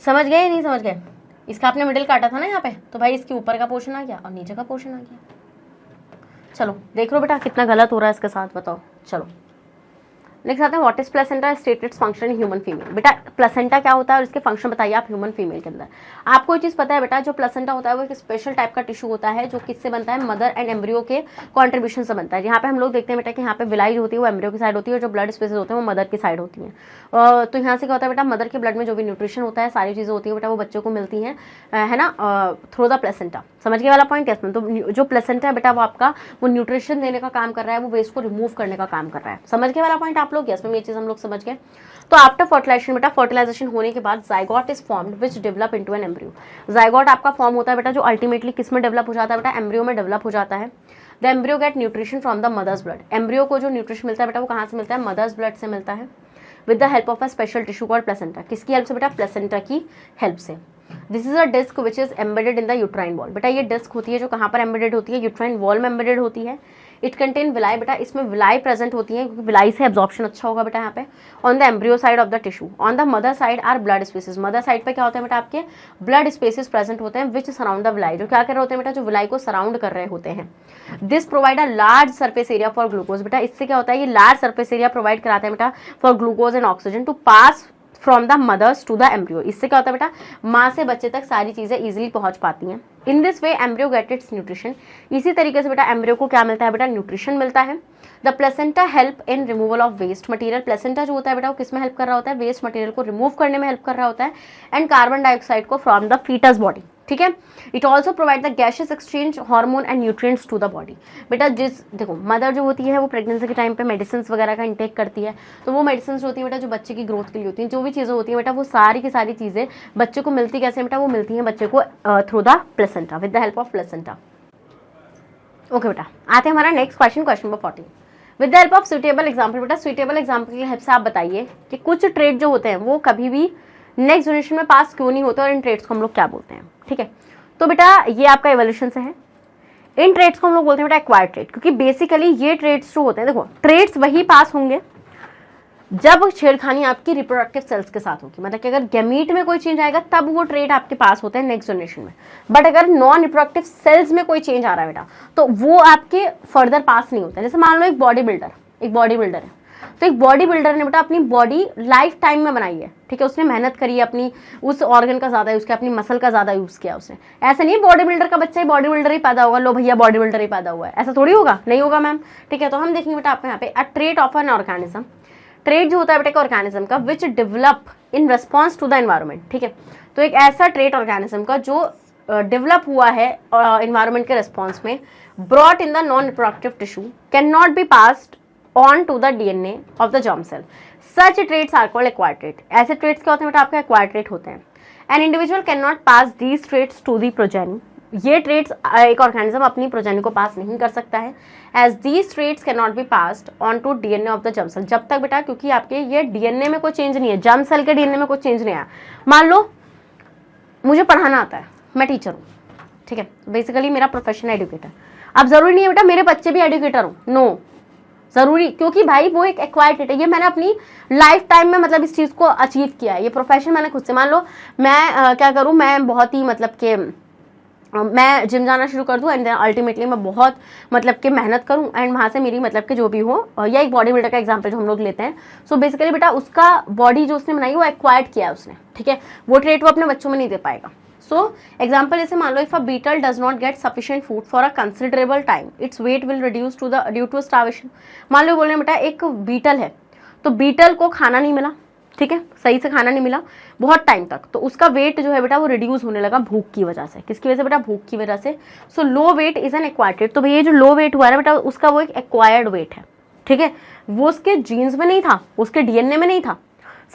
समझ गए या नहीं समझ गए? इसका आपने मिडिल काटा था ना यहाँ पे, तो भाई इसके ऊपर का पोर्शन आ गया और नीचे का पोर्शन आ गया। चलो देख लो बेटा कितना गलत हो रहा है इसके साथ, बताओ। चलो नेक्स्ट आते हैं what is placenta, state its function in human female. बेटा प्लेसेंटा क्या होता है और इसके फंक्शन बताइए आप ह्यूमन फीमेल के अंदर। आपको ये चीज पता है बेटा, जो प्लेसेंटा होता है वो एक स्पेशल टाइप का टिश्यू होता है जो किससे बनता है, मदर एंड एम्ब्रियो के कॉन्ट्रीब्यूशन से बनता है। यहाँ पे हम लोग देखते हैं बेटा कि यहाँ पे विलाई जो होती है वो एम्ब्रियो की साइड होती है और जो ब्लड स्पेसेस होते हैं वो मदर की साइड होती है। तो यहाँ से क्या होता है बेटा, मदर के ब्लड में जो भी न्यूट्रिशन होता है, सारी चीजें होती है बेटा वो बच्चों को मिलती हैं, है ना, थ्रू द प्लेसेंटा। समझ गए वाला पॉइंट इसमें। तो जो प्लेसेंटा है बेटा वो आपका वो न्यूट्रिशन देने का काम कर रहा है, वो वेस्ट को रिमूव करने का काम कर रहा है। समझ गए वाला पॉइंट आप लोग, इसमें ये चीज हम लोग समझ गए। तो आफ्टर फर्टिलाइजेशन बेटा, फर्टिलाइजेशन होने के बाद zygote is formed which develop into an embryo. Zygote आपका फॉर्म होता है बेटा जो अल्टीमेटली किस में डेवलप हो जाता है बेटा, एम्ब्रियो में डेवलप हो जाता है। The embryo get nutrition from the mother's blood. Embryo को जो न्यूट्रिशन मिलता है बेटा वो कहाँ से मिलता है, मदर्स ब्लड से मिलता है, with the help of a special tissue called placenta. किसकी हेल्प से बेटा, प्लेसेंटा की हेल्प से। This is a disc which is embedded in the uterine wall. बेटा ये डिस्क होती है जो कहाँ पर एम्बेडेड होती है, यूट्राइन वॉल में एम्बेडेड होती है। इट कंटेन विलाई, बेटा इसमें विलाई प्रेजेंट होती है क्योंकि विलाई से एब्जॉर्प्शन अच्छा होगा बेटा यहाँ पे। On the embryo side of the tissue, on the mother side are blood spaces. Mother side पे क्या होता है बेटा, आपके ब्लड स्पेसेस प्रेजेंट होते हैं विच सराउंड द विलाई, जो क्या कर रहे होते हैं बेटा, जो विलाई को सराउंड कर रहे होते हैं। This provide a large surface area for glucose. बेटा इससे क्या होता है, ये लार्ज सरफेस एरिया प्रोवाइड कराता है बेटा for glucose and oxygen to pass from the mother's to the embryo. इससे क्या होता है बेटा, माँ से बच्चे तक सारी चीजें इजीली पहुंच पाती हैं। In this way embryo get its nutrition. इसी तरीके से बेटा एम्ब्रियो को क्या मिलता है बेटा, न्यूट्रिशन मिलता है। The placenta help in removal of waste material. Placenta जो होता है बेटा वो किसमें हेल्प कर रहा होता है, वेस्ट मटेरियल को रिमूव करने में हेल्प कर रहा होता है, एंड कार्बन डाइऑक्साइड को फ्रॉम द फीटस बॉडी। ठीक है, it also provide the gases exchange hormone and nutrients to the body. बेटा जिस देखो मदर जो होती है वो प्रेगनेंसी के टाइम पे मेडिसिन वगैरह का इंटेक करती है, तो वो मेडिसिन जो होती है बेटा जो बच्चे की ग्रोथ के लिए होती है, जो भी चीज़ें होती है बेटा वो सारी की सारी चीज़ें बच्चे को मिलती कैसे बेटा, वो मिलती हैं बच्चे को through the placenta, with the help of placenta. Okay बेटा, आते हैं हमारा next question, question number 14। With the help of suitable example. बेटा सुटेबल एग्जाम्पल की हेल्प से आप बताइए कि कुछ ट्रेड जो होते हैं वो कभी भी नेक्स्ट जनरेशन में पास क्यों नहीं होते और इन ट्रेड्स को हम लोग क्या बोलते हैं। ठीक है, तो बेटा ये आपका इवोल्यूशन से है। इन ट्रेड्स को हम लोग बोलते हैं बेटा एक्वायर्ड ट्रेड, क्योंकि बेसिकली ये ट्रेड्स जो होते हैं, देखो ट्रेड्स वही पास होंगे जब छेड़खानी आपकी रिप्रोडक्टिव सेल्स के साथ होगी। मतलब कि अगर गैमीट में कोई चेंज आएगा तब वो ट्रेड आपके पास होते हैं नेक्स्ट जनरेशन में। बट अगर नॉन रिप्रोडक्टिव सेल्स में कोई चेंज आ रहा है बेटा तो वो आपके फर्दर पास नहीं होता है। जैसे मान लो एक बॉडी बिल्डर है, तो एक बॉडी बिल्डर ने बेटा अपनी बॉडी लाइफ टाइम में बनाई है। ठीक है, उसने मेहनत करी है, अपनी उस ऑर्गन का ज्यादा यूज किया, अपनी मसल का ज्यादा यूज किया उसने। ऐसा नहीं बॉडी बिल्डर का बच्चा ही बॉडी बिल्डर ही पैदा होगा, लो भैया बॉडी बिल्डर ही पैदा हुआ है, ऐसा थोड़ी होगा, नहीं होगा मैम। ठीक है, तो हम देखेंगे बेटा आपको यहाँ पे a trait of an organism. Trait जो होता है बेटा ऑर्गेनिज्म का which develop in response to the environment. ठीक है, तो एक ऐसा ट्रेट ऑर्गेनिज्म का जो डेवलप हुआ है एनवायरमेंट के रिस्पॉन्स में, brought in the non reproductive tissue, can not be passed on to the DNA of the germ cell. Such traits are called acquired trait. ऐसे traits क्या होते हैं बेटा, आपके acquired trait होते हैं। An individual cannot pass these traits to the progeny. ये traits एक organism अपनी progeny को pass नहीं कर सकता है, as these traits cannot be passed on to DNA of the germ cell. जब तक बेटा क्योंकि आपके ये DNA में कोई change नहीं है, germ cell के DNA में कोई change नहीं आया। मान लो मुझे पढ़ाना आता है, मैं टीचर हूँ, ठीक है, बेसिकली मेरा प्रोफेशन एडुकेटर। अब जरूरी नहीं है बेटा मेरे बच्चे भी एडुकेटर हो, नो जरूरी, क्योंकि भाई वो एक एक्वायर्ड ट्रेट है, ये मैंने अपनी लाइफ टाइम में मतलब इस चीज को अचीव किया है, ये प्रोफेशन मैंने खुद से। मान लो मैं क्या करूं, मैं बहुत ही मतलब कि मैं जिम जाना शुरू कर दूं एंड अल्टीमेटली मैं बहुत मतलब कि मेहनत करूं एंड वहां से मेरी मतलब कि जो भी हो, या एक बॉडी बिल्डर का एग्जांपल जो हम लोग लेते हैं, सो बेसिकली बेटा उसका बॉडी जो उसने बनाई वो एक्वायर्ड किया है उसने। ठीक है, वो ट्रेट वो अपने बच्चों में नहीं दे पाएगा। सो एग्जाम्पल जैसे मान लो if a beetle does not get sufficient food for a considerable time, its weight will reduce to the due to starvation. मान लो बोल रहे हैं बेटा एक बीटल है, तो बीटल को खाना नहीं मिला, ठीक है, सही से खाना नहीं मिला बहुत टाइम तक, तो उसका वेट जो है बेटा वो रिड्यूस होने लगा भूख की वजह से। किसकी वजह से बेटा, भूख की वजह से। So low weight is an acquired weight. तो भैया जो लो वेट हुआ है बेटा उसका वो एक एक्वायर्ड वेट है। ठीक है, वो उसके जीन्स में नहीं था, उसके डीएनए में नहीं था।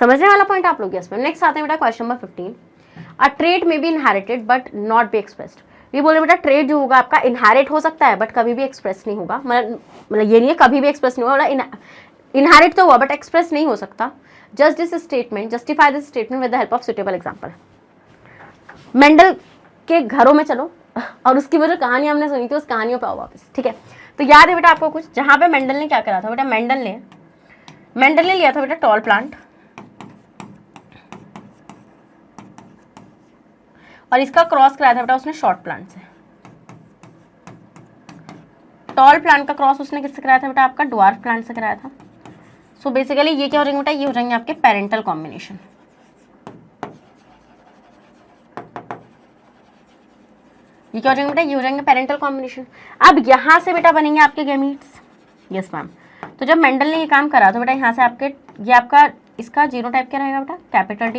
समझने वाला पॉइंट आप लोग इसमें। नेक्स्ट आते हैं बेटा question number 15। A trait may be inherited but not be expressed. ये बोले बेटा ट्रेट जो होगा आपका इनहेरिट हो सकता है बट कभी भी एक्सप्रेस नहीं होगा। मतलब ये नहीं है कभी भी एक्सप्रेस नहीं होगा, इनहेरिट तो हुआ बट एक्सप्रेस नहीं हो सकता। Just this statement, justify this statement with the help of suitable example. Mendel के घरों में चलो और उसकी वो जो कहानी हमने सुनी थी उस कहानियों पे आओ वापस। ठीक है, तो याद है बेटा आपको कुछ, जहां पे मेंडल ने क्या करा था बेटा, मेंडल ने लिया था बेटा टॉल प्लांट और इसका क्रॉस कराया था बेटा उसने शॉर्ट प्लांट से। टॉल प्लांट का क्रॉस उसने किससे कराया था बेटा, आपका ड्वार्फ प्लांट से कराया था। सो बेसिकली ये क्या हो जाएंगे बेटा, ये हो जाएंगे आपके पेरेंटल कॉम्बिनेशन। ये क्या हो जाएंगे बेटा, ये हो जाएंगे पेरेंटल कॉम्बिनेशन। अब यहाँ से बेटा बनेंगे आपके गैमीट्स। Yes ma'am. तो जब मेंडल ने ये काम करा तो बेटा यहाँ से आपके ये आपका इसका जीनोटाइप क्या रहेगा बेटा, कैपिटल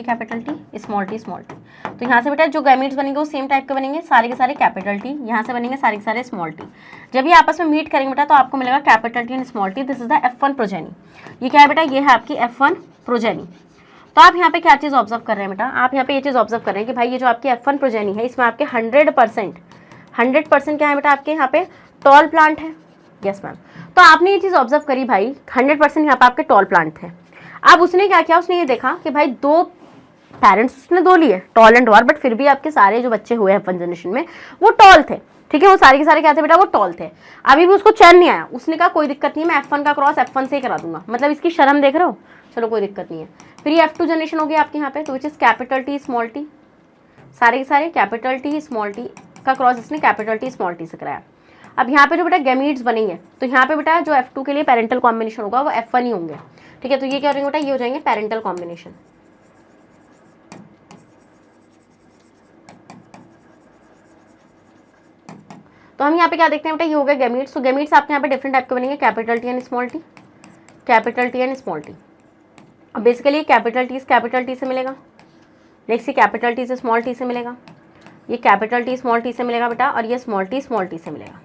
टी स्मॉल टी। तो यहाँ से बेटा जो गैमीट्स बनेंगे वो सेम टाइप के बनेंगे, सारे के सारे कैपिटल टी, यहाँ से बनेंगे सारे के सारे स्मॉल टी। जब ये आपस में मीट करेंगे बेटा तो आपको मिलेगा capital T and small T. This is the F1 progeny. ये क्या है बेटा, ये है आपकी F1 प्रोजेनी। तो आप यहाँ पे क्या चीज़ ऑब्जर्व कर रहे हैं बेटा, आप यहाँ पे ये चीज़ ऑब्जर्व कर रहे हैं कि भाई ये जो आपकी F1 प्रोजेनी है इसमें आपके 100% क्या है बेटा, आपके यहाँ पे टॉल प्लांट है। Yes ma'am. तो आपने ये चीज़ ऑब्जर्व करी भाई 100% यहाँ पे आपके टॉल प्लांट थे। अब उसने क्या किया, उसने ये देखा कि भाई दो पेरेंट्स उसने दो लिए, टॉल एंड डॉर्फ, बट फिर भी आपके सारे जो बच्चे हुए F1 जनरेशन में वो टॉल थे। ठीक है, वो सारे के सारे क्या थे बेटा, वो टॉल थे। अभी भी उसको चैन नहीं आया, उसने कहा कोई दिक्कत नहीं है, मैं F1 का क्रॉस F1 से ही करा दूंगा। मतलब इसकी शर्म देख रहे हो, चलो कोई दिक्कत नहीं है। फिर ये F2 जनरेशन हो गया आपके यहाँ पे, तो which is capital T small T, सारे के सारे कैपिटल टी स्मॉल टी का क्रॉस इसने कैपिटल टी स्मॉल टी से कराया। अब यहाँ पे जो बेटा गैमीट्स बनेंगे तो यहाँ पे बेटा जो F2 के लिए पेरेंटल कॉम्बिनेशन होगा वो F1 ही होंगे। ठीक है, तो ये क्या हो जाएंगे बेटा, ये हो जाएंगे पेरेंटल कॉम्बिनेशन। तो हम यहाँ पे क्या देखते हैं बेटा, ये हो गया गैमीट्स। तो गैमीट्स आपके यहाँ पे डिफरेंट टाइप के बनेंगे, capital T and small T, capital T and small T. अब बेसिकली कैपिटल टी से मिलेगा, नेक्स्ट ये कैपिटल टी से स्मॉल टी से मिलेगा, ये कैपिटल टी स्मॉल टी से मिलेगा बेटा, और ये स्मॉल टी से मिलेगा।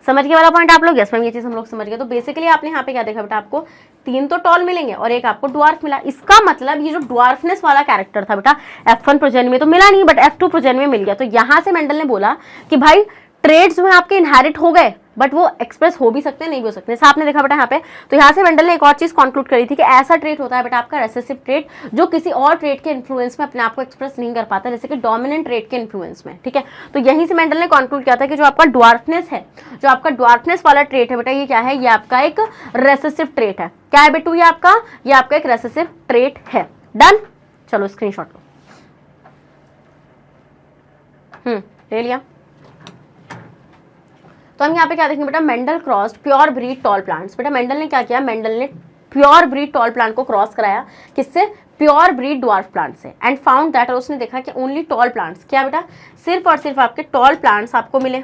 समझ गए वाला पॉइंट आप लोग? यस मैम, ये चीज़ हम लोग समझ गए। तो बेसिकली आपने यहाँ पे क्या देखा बेटा, आपको 3 तो टॉल मिलेंगे और एक आपको ड्वार्फ मिला। इसका मतलब ये जो ड्वार्फनेस वाला कैरेक्टर था बेटा F1 प्रोजेनी में तो मिला नहीं, बट F2 प्रोजेनी में मिल गया। तो यहाँ से मेंडल ने बोला कि भाई ट्रेड्स जो है आपके इनहेरिट हो गए, बट वो एक्सप्रेस हो भी सकते हैं, नहीं भी हो सकते। जैसे आपने देखा बेटा यहाँ पे, तो यहाँ से मेंडल ने एक और चीज कंक्लूड करी थी कि ऐसा ट्रेट होता है बेटा आपका रेसेसिव ट्रेट, जो किसी और ट्रेट के इन्फ्लुएंस में अपने आप को एक्सप्रेस नहीं कर पाता, जैसे कि डोमिनेंट ट्रेट के इन्फ्लुएंस में। ठीक है, तो यहीं से मेंडल ने कंक्लूड किया था कि जो आपका ड्वार्फनेस है, जो आपका ड्वार्फनेस वाला ट्रेट है बेटा, ये क्या है, ये आपका एक रेसेसिव ट्रेट है। क्या है बेटू, ये आपका एक रेसेसिव ट्रेट है। डन, चलो स्क्रीनशॉट लो। ले लिया। तो हम यहाँ पे क्या देखेंगे बेटा, Mendel crossed pure breed tall plants. बेटा मेंडल ने क्या किया, मेंडल ने प्योर ब्रीड टॉल प्लांट को क्रॉस कराया, किससे, प्योर ब्रीड ड्वार्फ प्लांट से, एंड फाउंड दैट, और उसने देखा कि ओनली टॉल प्लांट्स, क्या बेटा, सिर्फ और सिर्फ आपके टॉल प्लांट्स आपको मिले।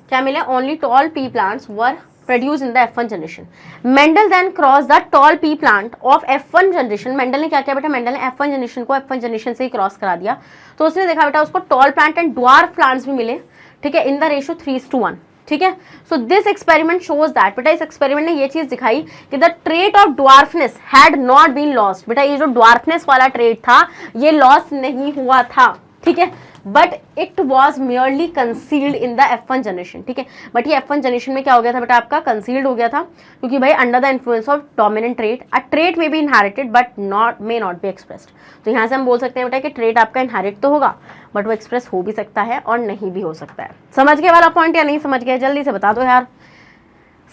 क्या मिले, only tall pea plants were produce in the F1 generation. Mendel then cross the tall pea plant of F1 generation. Mendel ने क्या किया बेटा, मेंडल ने F1 जनरेशन को F1 जनरेशन से ही क्रॉस करा दिया। तो उसने देखा बेटा उसको tall plant and dwarf plants भी मिले। ठीक है, इन द रेशियो 3:1। ठीक है, so this experiment shows that, बेटा इस एक्सपेरिमेंट ने ये चीज दिखाई कि the trait of dwarfness had not been lost. बेटा ये जो ड्वार्फनेस वाला ट्रेट था ये लॉस नहीं हुआ था। ठीक है, but it was merely concealed in the F1 generation. ठीक है, बट ये F1 जनरेशन में क्या हो गया था बेटा, आपका कंसील्ड हो गया था, क्योंकि भाई under the influence of dominant trait, a trait may be inherited but may not be expressed. तो यहाँ से हम बोल सकते हैं बेटा कि ट्रेट आपका इनहेरिट तो होगा, बट वो एक्सप्रेस हो भी सकता है और नहीं भी हो सकता है। समझ गए वाला पॉइंट या नहीं समझ गए, जल्दी से बता दो यार।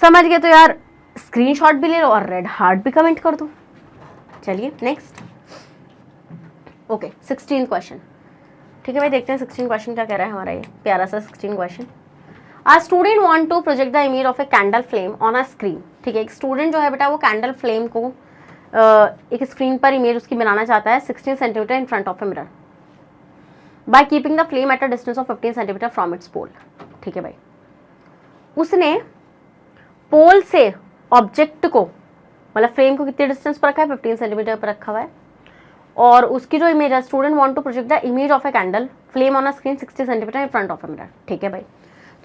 समझ गए तो यार स्क्रीनशॉट भी ले लो और रेड हार्ट भी कमेंट कर दो। चलिए नेक्स्ट, ओके 16 क्वेश्चन। ठीक है भाई, देखते हैं 16 क्वेश्चन क्या कह रहा है हमारा ये प्यारा सा 16 question. A student want to project the image of a candle flame on a screen. ठीक है, एक स्टूडेंट जो है बेटा वो कैंडल फ्लेम को एक स्क्रीन पर इमेज उसकी बनाना चाहता है 16 centimetre in front of a mirror, by keeping the flame at a distance of 15 centimetre from its pole. ठीक है भाई, उसने पोल से ऑब्जेक्ट को, मतलब फ्लेम को कितने डिस्टेंस पर रखा है, 15 सेंटीमीटर पर रखा हुआ है, और उसकी जो इमेज है, student want to project the image of a candle flame on a screen 60 centimetre in front of a mirror. ठीक है भाई,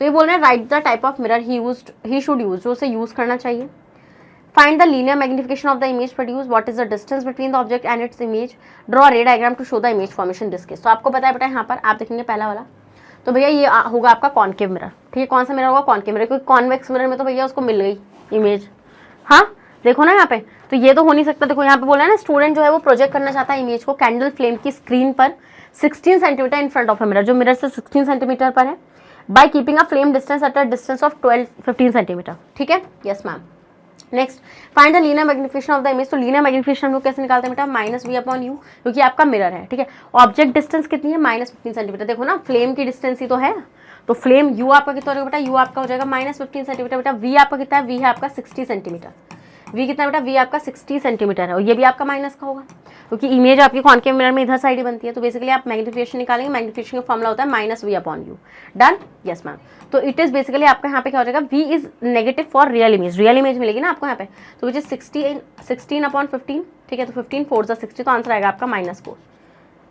तो ये बोल रहे हैं write the type of mirror he should use, जो उसे यूज करना चाहिए। Find the linear magnification of the image produce, what is the distance between the object and its image, draw ray diagram to show the image formation this case. तो आपको पता है बेटा यहाँ पर आप देखेंगे पहला वाला, तो भैया ये होगा आपका कॉनकेव मिरर। ठीक है, कौन सा मिरर होगा, कॉनकेव मिरर, क्योंकि कॉन्वेक्स मिरर में तो भैया उसको मिल गई इमेज। हाँ देखो ना यहाँ पे, तो ये तो हो नहीं सकता। देखो यहाँ पे बोला है ना, स्टूडेंट जो है वो प्रोजेक्ट करना चाहता है इमेज को कैंडल फ्लेम की स्क्रीन पर 16 centimetre in front of a mirror, जो मिरर से 16 सेंटीमीटर पर है, by keeping a flame distance eight a distance of 15 centimetre. ठीक है, yes ma'am. Next, find the linear magnification of the image. तो लीनियर मैग्निफिकेशन हम लोग कैसे निकालते हैं बेटा, -v/u, क्योंकि आपका मिरर है। ठीक है, ऑब्जेक्ट डिस्टेंस कितनी है, -15 सेंटीमीटर। देखो ना फ्लेम की डिस्टेंस ही तो है, तो फ्लेम u आपका कितना हो जाएगा बेटा, u आपका हो जाएगा -15 सेंटीमीटर। बेटा v आपका कितना है, v है आपका 60 सेंटीमीटर। वी कितना बेटा, वी आपका 60 सेंटीमीटर है और ये भी आपका माइनस का होगा क्योंकि इमेज आपकी कॉनकेव मिरर में इधर साइड ही बनती है। तो बेसिकली आप मैग्नीफिकेशन निकालेंगे, मैग्नीफिकेशन का फॉर्मूला होता है minus v upon u. Done, yes ma'am. तो इट इज बेसिकली आपका यहाँ पे क्या हो जाएगा, v is negative for real image, real image मिलेगी ना आपको यहाँ पे, तो विच इज 16 अपॉन 15, ठीक है। तो 15 4 सा 60, तो आंसर आएगा आपका -4।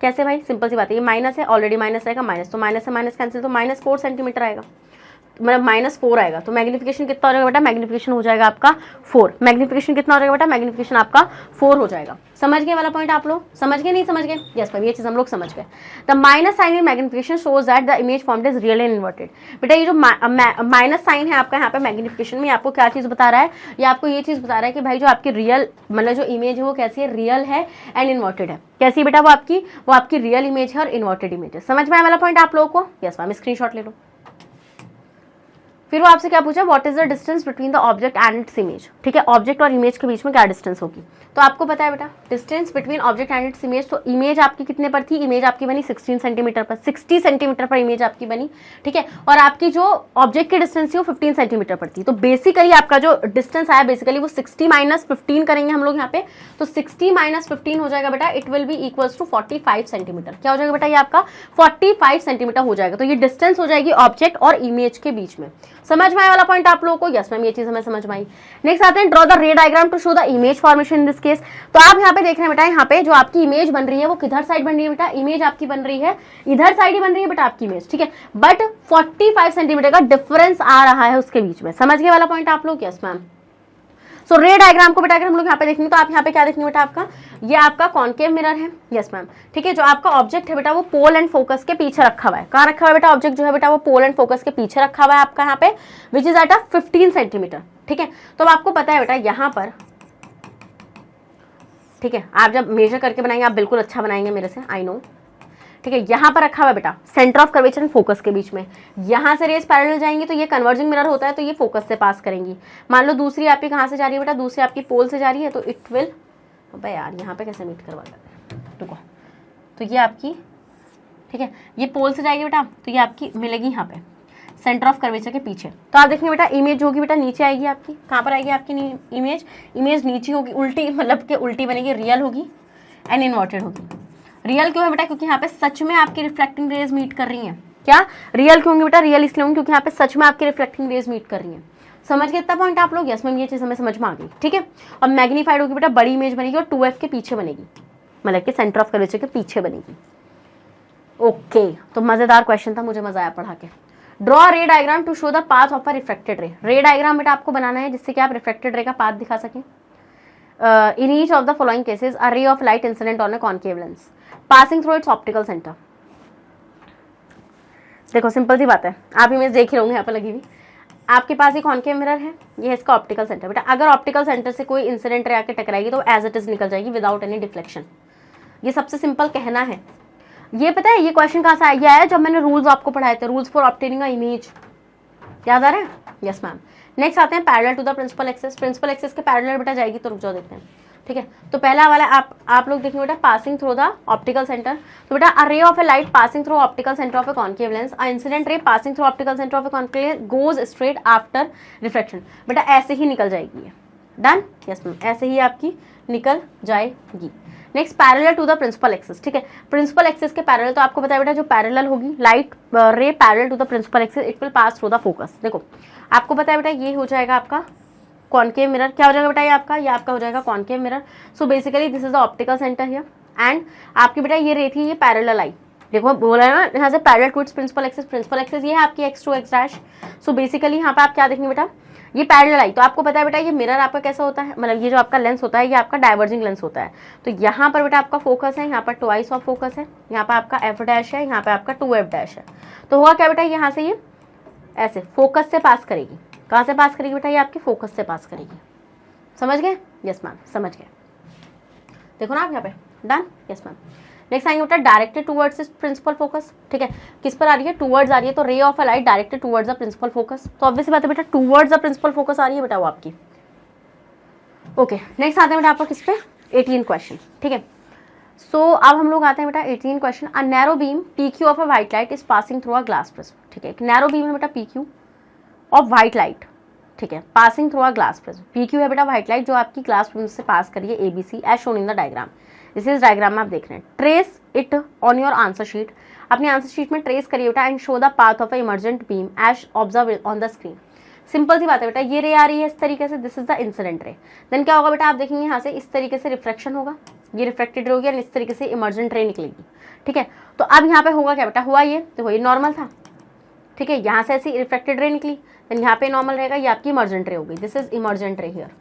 कैसे भाई, सिंपल सी बात है, ये माइनस है, ऑलरेडी माइनस रहेगा, माइनस तो माइनस से माइनस कैंसिल, तो -4 सेंटीमीटर आएगा, मतलब -4 आएगा। तो मैग्नीफिकेशन कितना हो जाएगा बेटा, मैग्नीफिकेशन हो जाएगा आपका 4। मैग्नीफिकेशन कितना हो जाएगा बेटा, मैग्नीफिकेशन आपका 4 हो जाएगा। समझ गए वाला पॉइंट आप लोग, समझ गए नहीं समझ गए, यस मैम, ये चीज हम लोग समझ गए। The minus sign in magnification shows that the image formed is real and inverted. बेटा ये जो माइनस साइन है आपका यहाँ पे मैग्नीफिकेशन में, आपको क्या चीज बता रहा है, ये आपको ये चीज बता रहा है कि भाई जो आपकी रियल मतलब जो इमेज है वो कैसी है, रियल है एंड इन्वर्टेड है। कैसी बेटा, वो आपकी रियल इमेज है और इन्वर्टेड इमेज है। समझ में आया वाला पॉइंट आप लोगों को, यस मैम, स्क्रीनशॉट ले लो। फिर वो आपसे क्या पूछा, what is the distance between the object and its image, ठीक है, ऑब्जेक्ट और इमेज के बीच में क्या डिस्टेंस होगी। तो आपको पता है बेटा distance between object and its image, तो इमेज आपकी कितने पर थी, इमेज आपकी बनी 16 सेंटीमीटर पर, 60 सेंटीमीटर पर इमेज आपकी बनी, ठीक है, और आपकी जो ऑब्जेक्ट की डिस्टेंस थी वो 15 सेंटीमीटर पर थी। तो बेसिकली आपका जो डिस्टेंस आया बेसिकली वो 60 माइनस 15 करेंगे हम लोग यहाँ पे, तो 60 माइनस 15 हो जाएगा बेटा, it will be equals to 45 centimetre. क्या हो जाएगा बेटा, ये आपका 45 सेंटीमीटर हो जाएगा। तो ये डिस्टेंस हो जाएगी ऑब्जेक्ट और इमेज के बीच में। समझ में आया वाला पॉइंट आप लोगों को, यस मैम, ये चीज हमें समझ में आई। नेक्स्ट आते हैं, draw the ray diagram to show the image formation in this case. तो आप यहाँ पे देख रहे हैं बेटा, यहाँ पे जो आपकी इमेज बन रही है वो किधर साइड बन रही है बेटा, इमेज आपकी बन रही है इधर साइड ही बन रही है बेटा आपकी इमेज, ठीक है, बट 45 सेंटीमीटर का डिफरेंस आ रहा है उसके बीच में। समझ गए वाला पॉइंट आप लोग, यस मैम। सो रे डायग्राम को बेटा अगर हम लोग यहाँ पे देखेंगे तो आप यहाँ पे क्या देखेंगे बेटा, आपका ये आपका कॉनकेव मिरर है, यस मैम, ठीक है। जो आपका ऑब्जेक्ट है बेटा वो पोल एंड फोकस के पीछे रखा हुआ है। कहाँ रखा हुआ है बेटा, ऑब्जेक्ट जो है बेटा वो पोल एंड फोकस के पीछे रखा हुआ है आपका यहाँ पे, विच इज एट 15 सेंटीमीटर, ठीक है। तो अब आपको पता है बेटा यहाँ पर, ठीक है, आप जब मेजर करके बनाएंगे आप बिल्कुल अच्छा बनाएंगे मेरे से, आई नो, ठीक है। यहाँ पर रखा हुआ है बेटा centre of curvature and focus के बीच में, यहाँ से रेस पैरेलल जाएंगी तो ये कन्वर्जिंग मिरर होता है, तो ये फोकस से पास करेंगी। मान लो दूसरी आपकी कहाँ से जा रही है बेटा, दूसरी आपकी पोल से जा रही है, तो इट विल, भाई यार यहाँ पे कैसे मीट करवा रुको, तो ये आपकी, ठीक है, ये पोल से जाएगी बेटा, तो ये आपकी मिलेगी यहाँ पे सेंटर ऑफ कर्वेचर के पीछे। तो आप देखेंगे बेटा इमेज होगी बेटा नीचे आएगी आपकी, कहाँ पर आएगी आपकी इमेज नीचे होगी, उल्टी मतलब कि उल्टी बनेगी, रियल होगी एंड इन्वर्टेड होगी। रियल क्यों है बेटा, क्योंकि यहाँ पे सच में आपकी रिफ्लेक्टिंग रेज मीट कर रही हैं। क्या रियल क्यों होंगी बेटा, रियल इसलिए होंगी क्योंकि यहाँ पे सच में आपकी रिफ्लेक्टिंग रेज मीट कर रही हैं। समझ गए इतना पॉइंट आप लोग, यस मैम, ये चीज हमें समझ में आ गई, ठीक है। और मैग्नीफाइड होगी बेटा, बड़ी इमेज बनेगी और 2f के पीछे बनेगी, मतलब कि सेंटर ऑफ कर्वेचर के पीछे बनेगी। ओके, तो मजेदार क्वेश्चन था, मुझे मजा आया पढ़ा के। Draw ray diagram to show the path of a reflected ray. Ray diagram बेटा आपको बनाना है जिससे कि आप रिफ्लेक्टेड रे का पाथ दिखा सकें। In each of the following cases a ray of light incident on a concave lens passing through it's optical centre. देखो सिंपल सी बात है, आप इमेज देख रहे होंगे यहाँ पर लगी हुई, आपके पास एक कॉनकेव मिरर है, ये है इसका ऑप्टिकल सेंटर। बेटा अगर ऑप्टिकल सेंटर से कोई इंसिडेंट रे आके टकराएगी तो एज इट इज निकल जाएगी विदाउट एनी डिफ्लेक्शन। ये सबसे सिंपल कहना है। ये पता है ये क्वेश्चन कहाँ से आया है, जब मैंने रूल्स आपको पढ़ाए थे, rules for obtaining a image, याद आ रहा है, यस मैम। नेक्स्ट आते हैं parallel to the principal axis. Principal axis के पैरेलल बेटा जाएगी, तो रुक जाओ देखते हैं, ठीक है। तो पहला वाला आप लोग देखेंगे बेटा passing through the optical centre. तो बेटा a ray of a light passing through optical centre of a concave lens, a incident ray passing through optical centre of a concave goes straight after reflection. बेटा ऐसे ही निकल जाएगी ये, डन, यस मैम, ऐसे ही आपकी निकल जाएगी। Next parallel to the principal axis, ठीक है। प्रिंसिपल एक्सिस के पैरेलल, तो आपको पता है बेटा जो पैरेलल होगी light ray parallel to the principal axis, it will pass through the focus. देखो आपको पता है बेटा ये हो जाएगा आपका कॉनकेव मिरर, क्या हो जाएगा बेटा ये आपका हो जाएगा concave mirror. So basically this is the optical centre here and आपकी बेटा ये रे थी, ये पैरेलल आई, देखो बोला है ना यहाँ से parallel to its principal axis. Principal axis ये है आपकी x to x dash. So basically यहाँ पे आप क्या देखेंगे बेटा, ये पैरेलल आई, तो आपको पता है बेटा ये मिरर आपका कैसा होता है, मतलब ये जो आपका लेंस होता है ये आपका डाइवर्जिंग लेंस होता है। तो यहाँ पर बेटा आपका फोकस है, यहाँ पर ट्वाइस ऑफ फोकस है, यहाँ पर आपका f डैश है, यहाँ पे आपका 2f डैश है। तो हुआ क्या बेटा, यहाँ से ये ऐसे फोकस से पास करेगी। कहाँ से पास करेगी बेटा, ये आपकी फोकस से पास करेगी। समझ गए, यस मैम, समझ गए। देखो ना आप यहाँ पे, डन, यस मैम। नेक्स्ट आएंगे बेटा डायरेक्टेड टूवर्ड्स प्रिंसिपल फोकस, ठीक है, किस पर आ रही है, टूवर्ड्स आ रही है, तो ray of a light directed towards the principal focus. तो ऑब्वियसली बात है बेटा टूवर्ड्स द प्रिंसिपल फोकस आ रही है बेटा वो आपकी। ओके, नेक्स्ट आते हैं बेटा आपका किस पे, 18 क्वेश्चन, ठीक है। सो अब हम लोग आते हैं बेटा 18 question. A narrow beam PQ of a white light is passing through a glass prism, ठीक है। एक नैरो बीम है बेटा PQ ऑफ व्हाइट लाइट, ठीक है, passing through a glass prism. PQ है बेटा व्हाइट लाइट जो आपकी ग्लास प्रिज्म से पास करिए ABC as shown in the diagram. इस डायग्राम में आप देख रहे हैं, trace it on your answer sheet, अपनी आंसर शीट में ट्रेस करिए बेटा and show the path of emergent beam as observe on the screen. Simple सी बात है बेटा, ये रे आ रही है इस तरीके से, this is the incident ray. देन क्या होगा बेटा, आप देखेंगे यहाँ से इस तरीके से रिफ्लेक्शन होगा, ये रिफ्लेक्टेड रे होगी और इस तरीके से इमर्जेंट रे निकलेगी। ठीक है, तो अब यहाँ पे होगा क्या बेटा, हुआ ये देखो, ये नॉर्मल था। ठीक है, यहाँ से ऐसी रिफ्लेक्टेड रे निकली, देन यहाँ पे नॉर्मल रहेगा, ये आपकी इमर्जेंट रे हो गई। This is emergent ray here,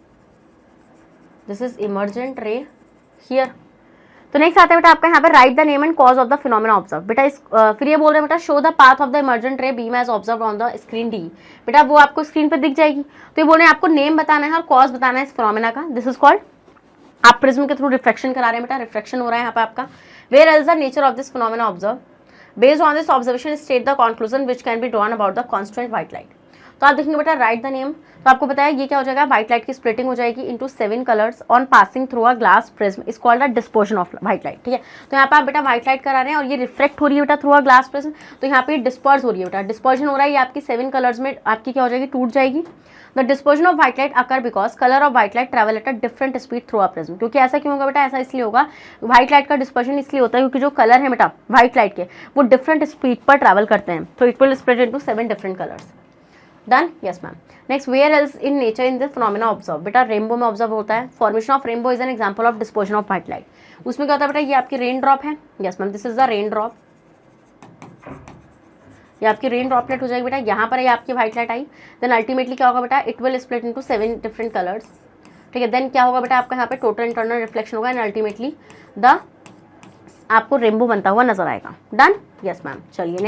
this is emergent ray here. तो नेक्स्ट आता है बेटा आपका यहाँ पे write the name and cause of the phenomena observe. बेटा इस फिर ये बोल रहे हैं बेटा show the path of the emergent ray beam as observe on the screen D. बेटा वो आपको स्क्रीन पे दिख जाएगी, तो ये बोल रहे हैं आपको नेम बताना है और कॉज बताना है इस फिनोमेना का। दिस इज कॉल्ड, आप प्रिज्म के थ्रू रिफ्लेक्शन करा रहे हैं बेटा, रिफ्लेक्शन हो रहा है यहाँ पे आपका। Where is the nature of this phenomena observe, based on this observation state the conclusion which can be drawn about the constant white light. तो आप देखेंगे बेटा राइट द नेम, तो आपको पता है ये क्या हो जाएगा, व्हाइट लाइट की स्प्लिटिंग हो जाएगी into 7 colours on passing through a glass prism is called the dispersion of white light. ठीक है, तो यहाँ पे आप बेटा व्हाइट लाइट करा रहे हैं और ये रिफ्लेक्ट हो रही है बेटा थ्रू अ ग्लास प्रिज्म, तो यहाँ पे डिस्पर्स हो रही है बेटा, डिस्पर्जन हो रहा है, ये आपकी 7 कलर्स में आपकी क्या हो जाएगी, टूट जाएगी। The dispersion of white light occur because colour of white light travel at a different speed through a prism. क्योंकि ऐसा क्यों होगा बेटा, ऐसा इसलिए होगा, व्हाइट लाइट का डिस्पर्जन इसलिए होता है क्योंकि जो कलर है बेटा व्हाइट लाइट के वो डिफरेंट स्पीड पर ट्रैवल करते हैं, तो it will split into 7 different colours. Done, yes ma'am. Next, where else in nature in this phenomena observe. बेटा रेनबो में ऑब्जर्व होता है, formation of rainbow is an example of dispersion of white light. उसमें क्या होता है बेटा, ये आपकी रेन ड्रॉप है, yes ma'am, this is the rain drop, ये आपकी रेन ड्रॉपलेट हो जाएगी बेटा, यहाँ पर ये आपकी व्हाइट लाइट आई, देन अल्टीमेटली क्या होगा बेटा, it will split into 7 different colours. ठीक है, देन क्या होगा बेटा आपका यहाँ पे टोटल इंटरनल रिफ्लेक्शन होगा एंड अल्टीमेटली द आपको रेनबो बनता हुआ नजर आएगा। Done, yes ma'am. चलिए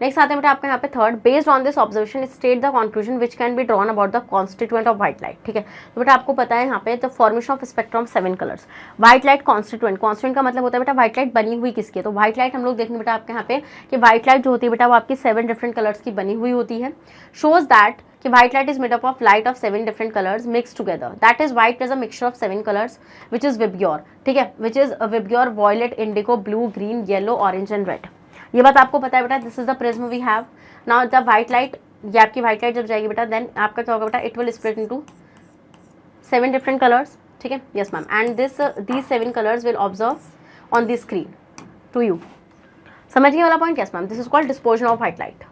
नेक्स्ट आते हैं बेटा आपका यहाँ पे third, based on this observation state the conclusion which can be drawn about the constituent of white light. ठीक है, तो बेटा आपको पता है यहाँ पे the formation of spectrum 7 colours, white light constituent, constituent का मतलब होता है बेटा व्हाइट लाइट बनी हुई किसकी है, तो व्हाइट लाइट हम लोग देखेंगे बेटा आपके यहाँ पे कि व्हाइट लाइट जो होती है बेटा वो आपकी 7 डिफरेंट कलर्स की बनी हुई होती है। शोज दैट कि white light is made up of light of 7 different colours mix together, that is white is a mixture of 7 colours which is VIBGYOR. ठीक है, which is VIBGYOR, violet, indigo, blue, green, yellow, orange and red. ये बात आपको पता है बेटा, this is the prism we have. Now जब व्हाइट लाइट, ये आपकी व्हाइट लाइट जब जाएगी बेटा, देन आपका क्या होगा बेटा, it will split into 7 different colours. ठीक है, yes ma'am, and these 7 colours will observe on the screen to you. समझिए वाला point, yes ma'am, this is called dispersion of white light.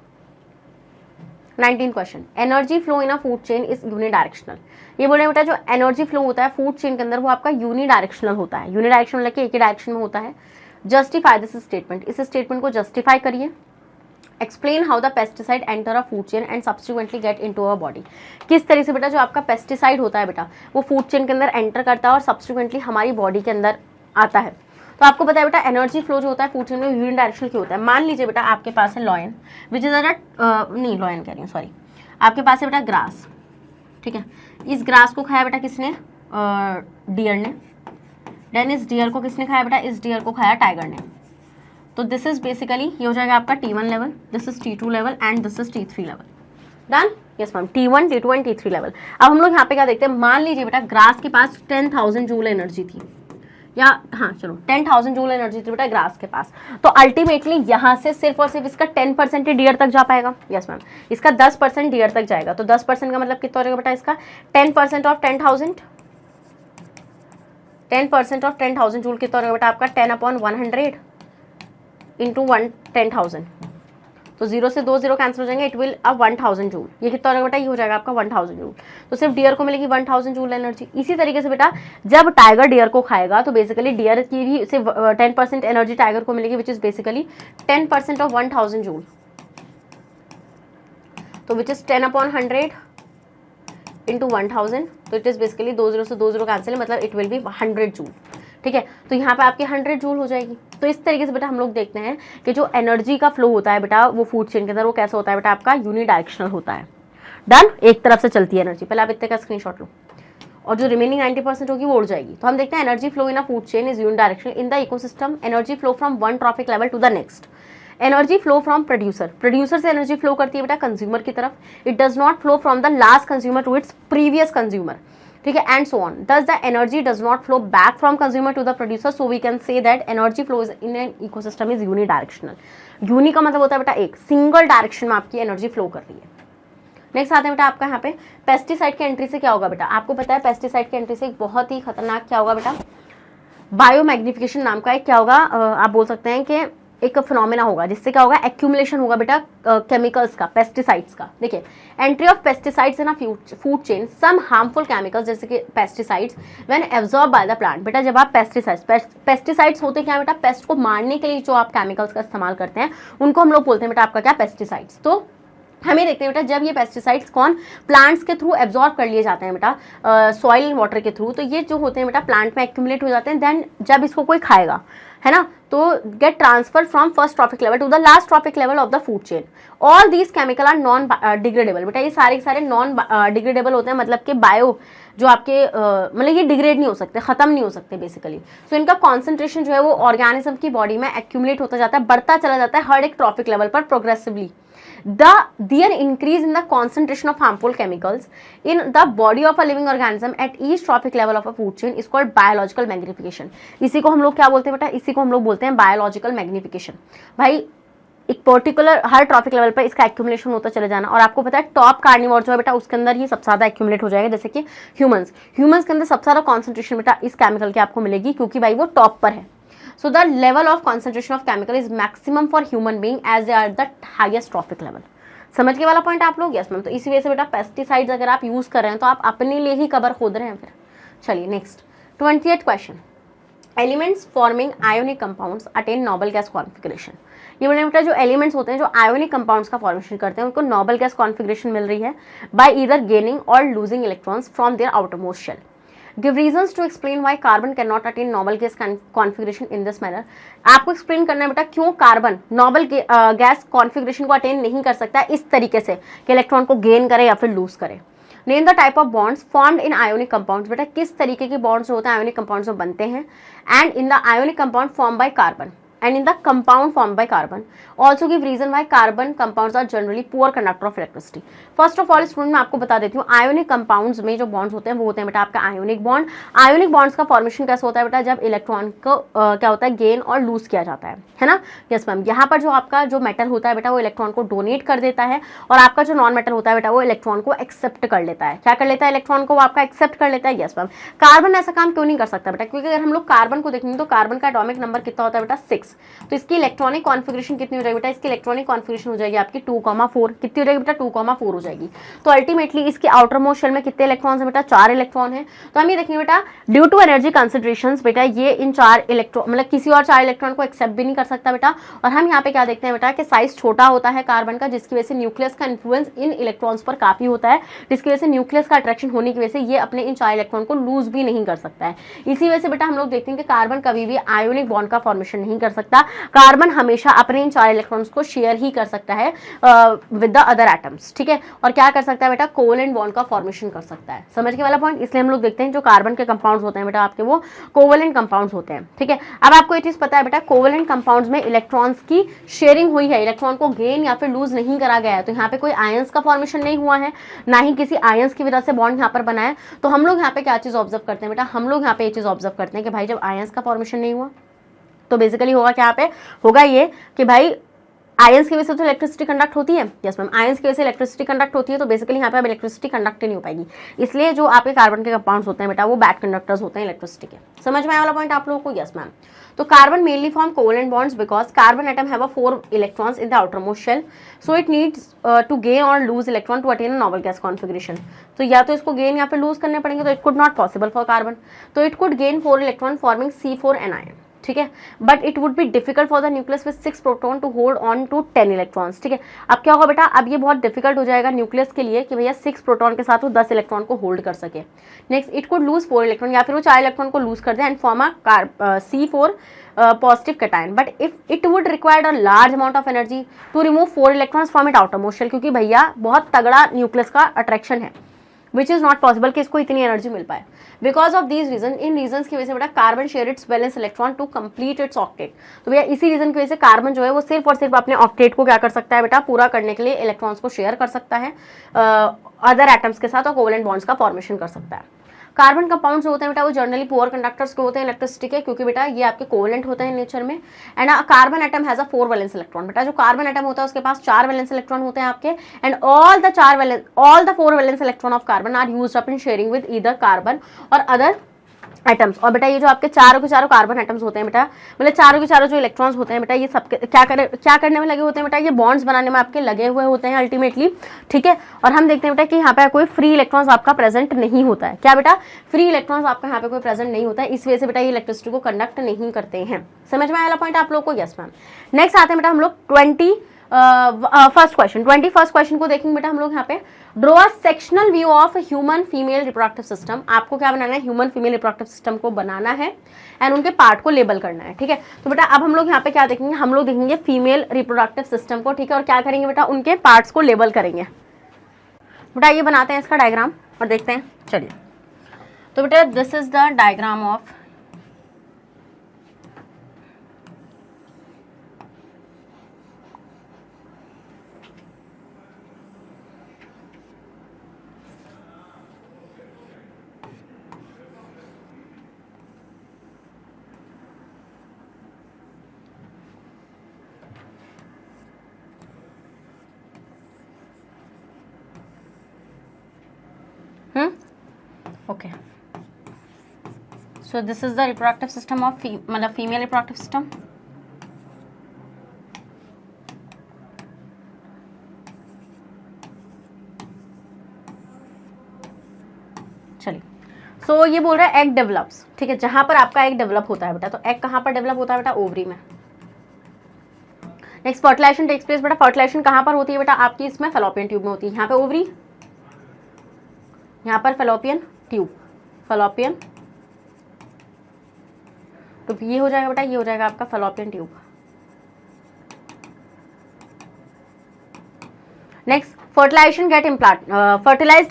19 question, energy flow in a food chain is unidirectional. ये बोले बेटा जो एनर्जी फ्लो होता है फूड चेन के अंदर वो आपका यूनिडायरेक्शनल होता है, यूनिडायरेक्शनल मतलब एक ही डायरेक्शन में होता है। जस्टिफाई दिस स्टेटमेंट, इस स्टेटमेंट को जस्टिफाई करिए। Explain how the pesticide enter a food chain and subsequently get into our body. किस तरह से बेटा जो आपका पेस्टिसाइड होता है बेटा वो फूड चेन के अंदर एंटर करता है और सब्सिक्वेंटली हमारी बॉडी के अंदर आता है। तो आपको पता है बेटा एनर्जी फ्लो जो होता है फूड चेन में यूनि डायरेक्शनल क्यों होता है। मान लीजिए बेटा आपके पास है लॉयन, विच इज नहीं लॉयन कह रही हूँ सॉरी, आपके पास है बेटा ग्रास। ठीक है, इस ग्रास को खाया बेटा किसने, डियर ने। देन इस डियर को किसने खाया बेटा, इस डियर को खाया टाइगर ने। तो दिस इज बेसिकली ये हो जाएगा आपका T1 level, this is T2 level and this is T3 level. Done, yes ma'am, T1, T2 and T3 level. अब हम लोग यहाँ पे क्या देखते हैं, मान लीजिए बेटा ग्रास के पास 10,000 जूल एनर्जी थी, या हाँ चलो 10,000 जूल एनर्जी थी बेटा ग्रास के पास, तो अल्टीमेटली यहाँ से सिर्फ और सिर्फ इसका 10% ही डियर तक जा पाएगा। यस मैम, इसका 10% डियर तक जाएगा, तो 10% का मतलब कितना हो जाएगा बेटा, इसका 10% ऑफ 10,000, 10% ऑफ 10,000 जूल कितना हो जाएगा बेटा आपका 10/100 इंटू 10,000। तो 0 से 2 0 कैंसिल हो जाएंगे, इट विल अब 1000 जूल। ये कितना हो जाएगा बेटा, ये हो जाएगा आपका 1000 जूल। तो सिर्फ डियर को मिलेगी 1000 जूल एनर्जी। इसी तरीके से बेटा जब टाइगर डियर को खाएगा तो बेसिकली डियर की भी सिर्फ 10% एनर्जी टाइगर को मिलेगी, which is basically 10% of 1000 joule, तो विच इज 10/100 इंटू 1000। तो इट इज बेसिकली 2 0 से 2 0 कैंसिल, मतलब इट विल बी 100 जूल। ठीक है, तो यहाँ पे आपकी 100 जूल हो जाएगी। तो इस तरीके से बेटा हम लोग देखते हैं कि जो एनर्जी का फ्लो होता है बेटा वो फूड चेन के अंदर वो कैसा होता है बेटा आपका यूनि डायरेक्शनल होता है। डन, एक तरफ से चलती है एनर्जी। पहले आप इतने का स्क्रीनशॉट लो और जो रिमेनिंग 90% होगी वो उड़ जाएगी। तो हम देखते हैं energy flow in a food chain is unidirectional in the ecosystem, energy flow from one trophic level to the next. Energy flow from producer, producer से एनर्जी फ्लो करती है बेटा कंज्यूमर की तरफ, it does not flow from the last consumer to its previous consumer. ठीक है, and so on. Thus the energy does not flow back from consumer to the producer, so we can say that energy flow in an ecosystem is unidirectional. Uni का मतलब होता है बेटा एक, सिंगल डायरेक्शन में आपकी एनर्जी फ्लो कर रही है। नेक्स्ट आते हैं बेटा आपका यहाँ पे पेस्टिसाइड की एंट्री से क्या होगा बेटा, आपको पता है पेस्टिसाइड की एंट्री से एक बहुत ही खतरनाक क्या होगा बेटा, बायोमैग्निफिकेशन नाम का एक क्या होगा, आप बोल सकते हैं कि एक फिनोमेना होगा जिससे क्या होगा, एक्यूमुलेशन होगा बेटा केमिकल्स का, पेस्टिसाइड्स का। देखिए entry of pesticides in a food chain, some harmful chemicals जैसे कि pesticides when absorb by the plant. बेटा जब आप पेस्टिसाइड्स होते क्या बेटा, पेस्ट को मारने के लिए जो आप केमिकल्स का इस्तेमाल करते हैं उनको हम लोग बोलते हैं बेटा आपका क्या, पेस्टिसाइड्स। तो हमें देखते हैं बेटा जब ये पेस्टिसाइड्स कौन, प्लांट्स के थ्रू एब्जॉर्ब कर लिए जाते हैं बेटा सॉइल एंड वाटर के थ्रू, तो ये जो होते हैं बेटा प्लांट में एक्यूमुलेट हो जाते हैं, देन जब इसको कोई खाएगा है ना, तो get transfer from first trophic level to the last trophic level of the food chain. All these chemical are non degradable. बेटा ये सारे के सारे नॉन डिग्रेडेबल होते हैं, मतलब कि बायो जो आपके मतलब ये डिग्रेड नहीं हो सकते, खत्म नहीं हो सकते बेसिकली। सो इनका कॉन्सेंट्रेशन जो है वो ऑर्गेनिज्म की बॉडी में एक्यूमुलेट होता जाता है, बढ़ता चला जाता है हर एक ट्रॉपिक लेवल पर progressively. Their increase in the concentration of harmful chemicals in the body of a living organism at each trophic level of a food chain is called biological magnification। इसी को हम लोग क्या बोलते हैं बेटा, इसी को हम लोग बोलते हैं बायोलॉजिकल मैग्निफिकेशन। भाई एक पर्टिकुलर हर ट्रॉपिक लेवल पर इसका एक्यूमुलेशन होता चले जाना, और आपको पता है टॉप कार्निवोर जो है बेटा उसके अंदर ही सबसे ज्यादा एक्यूमुलेट हो जाएगा, जैसे कि ह्यूमंस के अंदर सबसे ज्यादा कॉन्सेंट्रेशन बेटा इस केमिकल की आपको मिलेगी, क्योंकि भाई वो टॉप पर है। So the level of concentration of chemical is maximum for human being as they are the highest trophic level। समझ के वाला पॉइंट आप लोग, यस मैम। तो इसी वजह से बेटा पेस्टिसाइड्स अगर आप यूज कर रहे हैं तो आप अपने लिए ही कबर खोद रहे हैं फिर। चलिए next 28th question, elements forming ionic compounds attain Nobel gas configuration. ये बोले बेटा जो एलिमेंट्स होते हैं जो आयोनिक कंपाउंड्स का फॉर्मेशन करते हैं उनको नोबल गैस कॉन्फिगरेशन मिल रही है by either gaining or losing electrons from their outermost shell. Give reasons to explain why carbon cannot attain noble gas configuration in this manner। आपको एक्सप्लेन करना है बेटा क्यों कार्बन नोबल गैस कॉन्फ़िगरेशन को अटेन नहीं कर सकता है इस तरीके से कि इलेक्ट्रॉन को गेन करे या फिर लूज करे। Name the type of bonds formed in ionic compounds. बेटा किस तरीके के बॉन्ड्स होते हैं आयोनिक कंपाउंड्स में बनते हैं, and in the ionic compound form by carbon and in the compound formed by carbon। Also give reason why carbon compounds are generally poor conductor of electricity। First of all student मैं आपको बता देती हूँ आयोनिक कंपाउंड्स में जो बॉन्ड्स होते हैं वो होते हैं बेटा आपका आयोनिक बॉन्ड। आयोनिक बॉन्ड्स का फॉर्मेशन कैसे होता है बेटा, जब इलेक्ट्रॉन को क्या होता है गेन और लूज किया जाता है ना। यस मैम, यहाँ पर जो आपका जो मेटल होता है बेटा वो इलेक्ट्रॉन को डोनेट कर देता है, और आपका जो नॉन मेटल होता है बेटा वो इलेक्ट्रॉन को एक्सेप्ट कर लेता है। क्या कर लेता है, इलेक्ट्रॉन को वो आपका एक्सेप्ट कर लेता है। यस मैम, कार्बन ऐसा काम क्यों नहीं कर सकता बेटा, क्योंकि अगर हम लोग कार्बन को देखेंगे तो कार्बन का एटॉमिक नंबर कितना होता है बेटा 6, तो इसकी इलेक्ट्रॉनिक कॉन्फिगरेशन कितनी हो जाएगी बेटा, इसकी इलेक्ट्रॉनिक कॉन्फिगरेशन हो जाएगी आपकी 2,4। कितनी हो जाएगी बेटा 2,4 हो जाएगी। तो अल्टीमेटली इसके आउटर मोस्ट शेल में कितने इलेक्ट्रॉन है बेटा, 4 इलेक्ट्रॉन है। तो हम ये देखेंगे बेटा ड्यू टू एनर्जी कंसिडरेशंस बेटा ये इन 4 इलेक्ट्रॉन मतलब किसी और 4 इलेक्ट्रॉन को एक्सेप्ट भी नहीं कर सकता बेटा। और हम यहाँ पे क्या देखते हैं बेटा कि साइज छोटा होता है कार्बन का, जिसकी वजह से न्यूक्लियस का इन्फ्लुएंस इन इलेक्ट्रॉन्स पर काफी होता है, जिसकी वजह से न्यूक्लियस का अट्रैक्शन होने की वजह से ये अपने इन 4 इलेक्ट्रॉन को लूज भी नहीं कर सकता है। इसी वजह से बेटा हम लोग देखते हैं कि कार्बन कभी भी आयोनिक बॉन्ड का फॉर्मेशन नहीं कर सकता। कार्बन हमेशा अपने इन 4 इलेक्ट्रॉन्स को शेयर ही कर सकता है विद द अदर एटम्स, ठीक है। और क्या कर सकता है बेटा, कोवेलेंट बॉन्ड का फॉर्मेशन कर सकता है। समझ के वाला पॉइंट। इसलिए हम लोग देखते हैं जो कार्बन के कंपाउंड्स होते हैं बेटा आपके वो कोवेलेंट कंपाउंड्स होते हैं, ठीक है। अब आपको ये चीज पता है बेटा कोवेलेंट कंपाउंड्स में इलेक्ट्रॉन्स की शेयरिंग हुई है, इलेक्ट्रॉन को गेन या फिर लूज नहीं करा गया है। तो यहाँ पे कोई आयंस का फॉर्मेशन नहीं हुआ है, ना ही किसी आयंस की वजह से बॉन्ड यहाँ पर बना है। तो हम लोग यहाँ पे क्या चीज ऑब्जर्व करते हैं बेटा, हम लोग यहाँ पे ये चीज ऑब्जर्व करते हैं कि भाई जब आयंस का फॉर्मेशन नहीं हुआ तो बेसिकली होगा क्या, यहाँ पे होगा ये कि भाई आयंस की वजह से तो इलेक्ट्रिसिटी कंडक्ट होती है। यस मैम, आयंस की वजह से इलेक्ट्रिसिटी कंडक्ट होती है, तो बेसिकली यहाँ पे अब इलेक्ट्रिसिटी कंडक्ट ही नहीं हो पाएगी। इसलिए जो आपके कार्बन के कंपाउंड्स होते हैं बेटा वो बैड कंडक्टर्स होते हैं इलेक्ट्रिसिटी के। समझ में आया वाला पॉइंट आप लोगों को। Yes ma'am. तो carbon mainly form covalent bonds because carbon atom have 4 electrons in the outermost shell, so it needs to gain or lose electron to attain a noble gas configuration. तो या तो इसको गेन या फिर लूज करने पड़ेंगे, तो it could not possible for carbon. तो it could gain 4 electron forming C4 anion, ठीक है, but it would be difficult for the nucleus with 6 proton to hold on to 10 electrons, ठीक है। अब क्या होगा बेटा, अब ये बहुत डिफिकल्ट हो जाएगा न्यूक्लियस के लिए कि भैया 6 प्रोटॉन के साथ वो 10 इलेक्ट्रॉन को होल्ड कर सके। Next it could lose 4 electron, या फिर वो 4 इलेक्ट्रॉन को लूज कर दे and form a C4 positive cation, but if it would required a large amount of energy to remove 4 electrons from it outermost shell, क्योंकि भैया बहुत तगड़ा न्यूक्लियस का अट्रैक्शन है, विच इज नॉट पॉसिबल कि इसको इतनी एनर्जी मिल पाए। बिकॉज ऑफ दीज रीजन, इन रीजन की वजह से बेटा carbon share its valence electron to complete its octet. तो भैया इसी रीजन की वजह से कार्बन जो है वो सिर्फ और सिर्फ अपने ऑक्टेट को क्या कर सकता है बेटा, पूरा करने के लिए इलेक्ट्रॉन्स को शेयर कर सकता है अदर एटम्स के साथ और कोवेलेंट बॉन्ड्स का फॉर्मेशन कर सकता है। कार्बन कंपाउंड्स होते हैं बेटा वो जनरली पुअर कंडक्टर्स के होते हैं इलेक्ट्रिसिटी के, क्योंकि बेटा ये आपके कोवेलेंट होते हैं नेचर में। And carbon atom has a 4 valence electron. बेटा जो कार्बन एटम होता है उसके पास 4 वैलेंस इलेक्ट्रॉन होते हैं आपके, and all the 4 valence electron of carbon are used up in sharing with either carbon or other atoms. और बेटा ये जो आपके चारों के चारों कार्बन एटम्स होते हैं बेटा, मतलब चारों के चारों जो इलेक्ट्रॉन्स होते हैं बेटा, ये सब क्या करने में लगे होते हैं बेटा, ये बॉन्ड्स बनाने में आपके लगे हुए होते हैं अल्टीमेटली, ठीक है। और हम देखते हैं बेटा कि यहाँ पे कोई फ्री इलेक्ट्रॉन्स आपका प्रेजेंट नहीं होता है। क्या बेटा, फ्री इलेक्ट्रॉन्स आपका यहाँ पे कोई प्रेजेंट नहीं होता है, इस वजह से बेटा ये इलेक्ट्रिसिटी को कंडक्ट नहीं करते हैं। समझ में आया पॉइंट आप लोग को? Yes ma'am. नेक्स्ट आते हैं बेटा हम लोग 21st क्वेश्चन को देखेंगे बेटा हम लोग यहाँ पे। Draw a sectional view of human female reproductive system. आपको क्या बनाना है, ह्यूमन फीमेल रिप्रोडक्टिव सिस्टम को बनाना है एंड उनके पार्ट को लेबल करना है, ठीक है। तो बेटा अब हम लोग यहाँ पे क्या देखेंगे, हम लोग देखेंगे फीमेल रिप्रोडक्टिव सिस्टम को, ठीक है, और क्या करेंगे बेटा, उनके पार्ट्स को लेबल करेंगे। बेटा ये बनाते हैं इसका डायग्राम और देखते हैं, चलिए। तो बेटा this is the diagram of okay, so this is the reproductive system of मतलब female reproductive system। चलिए, सो ये बोल रहा है एग डेवलप्स, ठीक है, जहां पर आपका एग डेवलप होता है बेटा, तो एग कहां पर डेवलप होता है बेटा, ओवरी में। Next fertilisation takes place. बेटा फर्टिलाइजेशन कहां पर होती है बेटा, आपकी इसमें फैलोपियन ट्यूब में होती है। यहाँ पे ओवरी, यहाँ पर फैलोपियन ट्यूब, फैलोपियन तो ये हो जाएगा बेटा, ये हो जाएगा आपका Fallopian tube. Next fertilised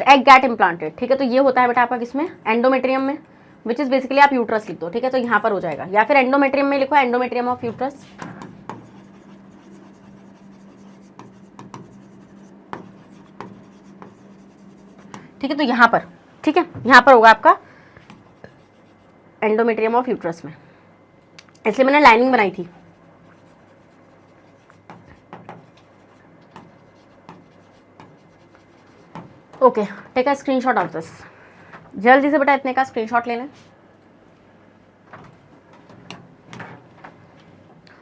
egg get implanted, ठीक है, तो ये होता है बेटा आपका किसमें, एंडोमेट्रियम में, विच इज बेसिकली आप यूट्रस लिख दो, ठीक है, तो यहाँ पर हो जाएगा, या फिर एंडोमेट्रियम में लिखो, एंडोमेट्रियम ऑफ यूट्रस। ठीक है, तो यहाँ पर, ठीक है, यहाँ पर होगा आपका एंडोमेट्रियम ऑफ यूट्रस में, इसलिए मैंने लाइनिंग बनाई थी। Okay, take a screenshot of this. जल्दी से बेटा इतने का स्क्रीनशॉट ले लें।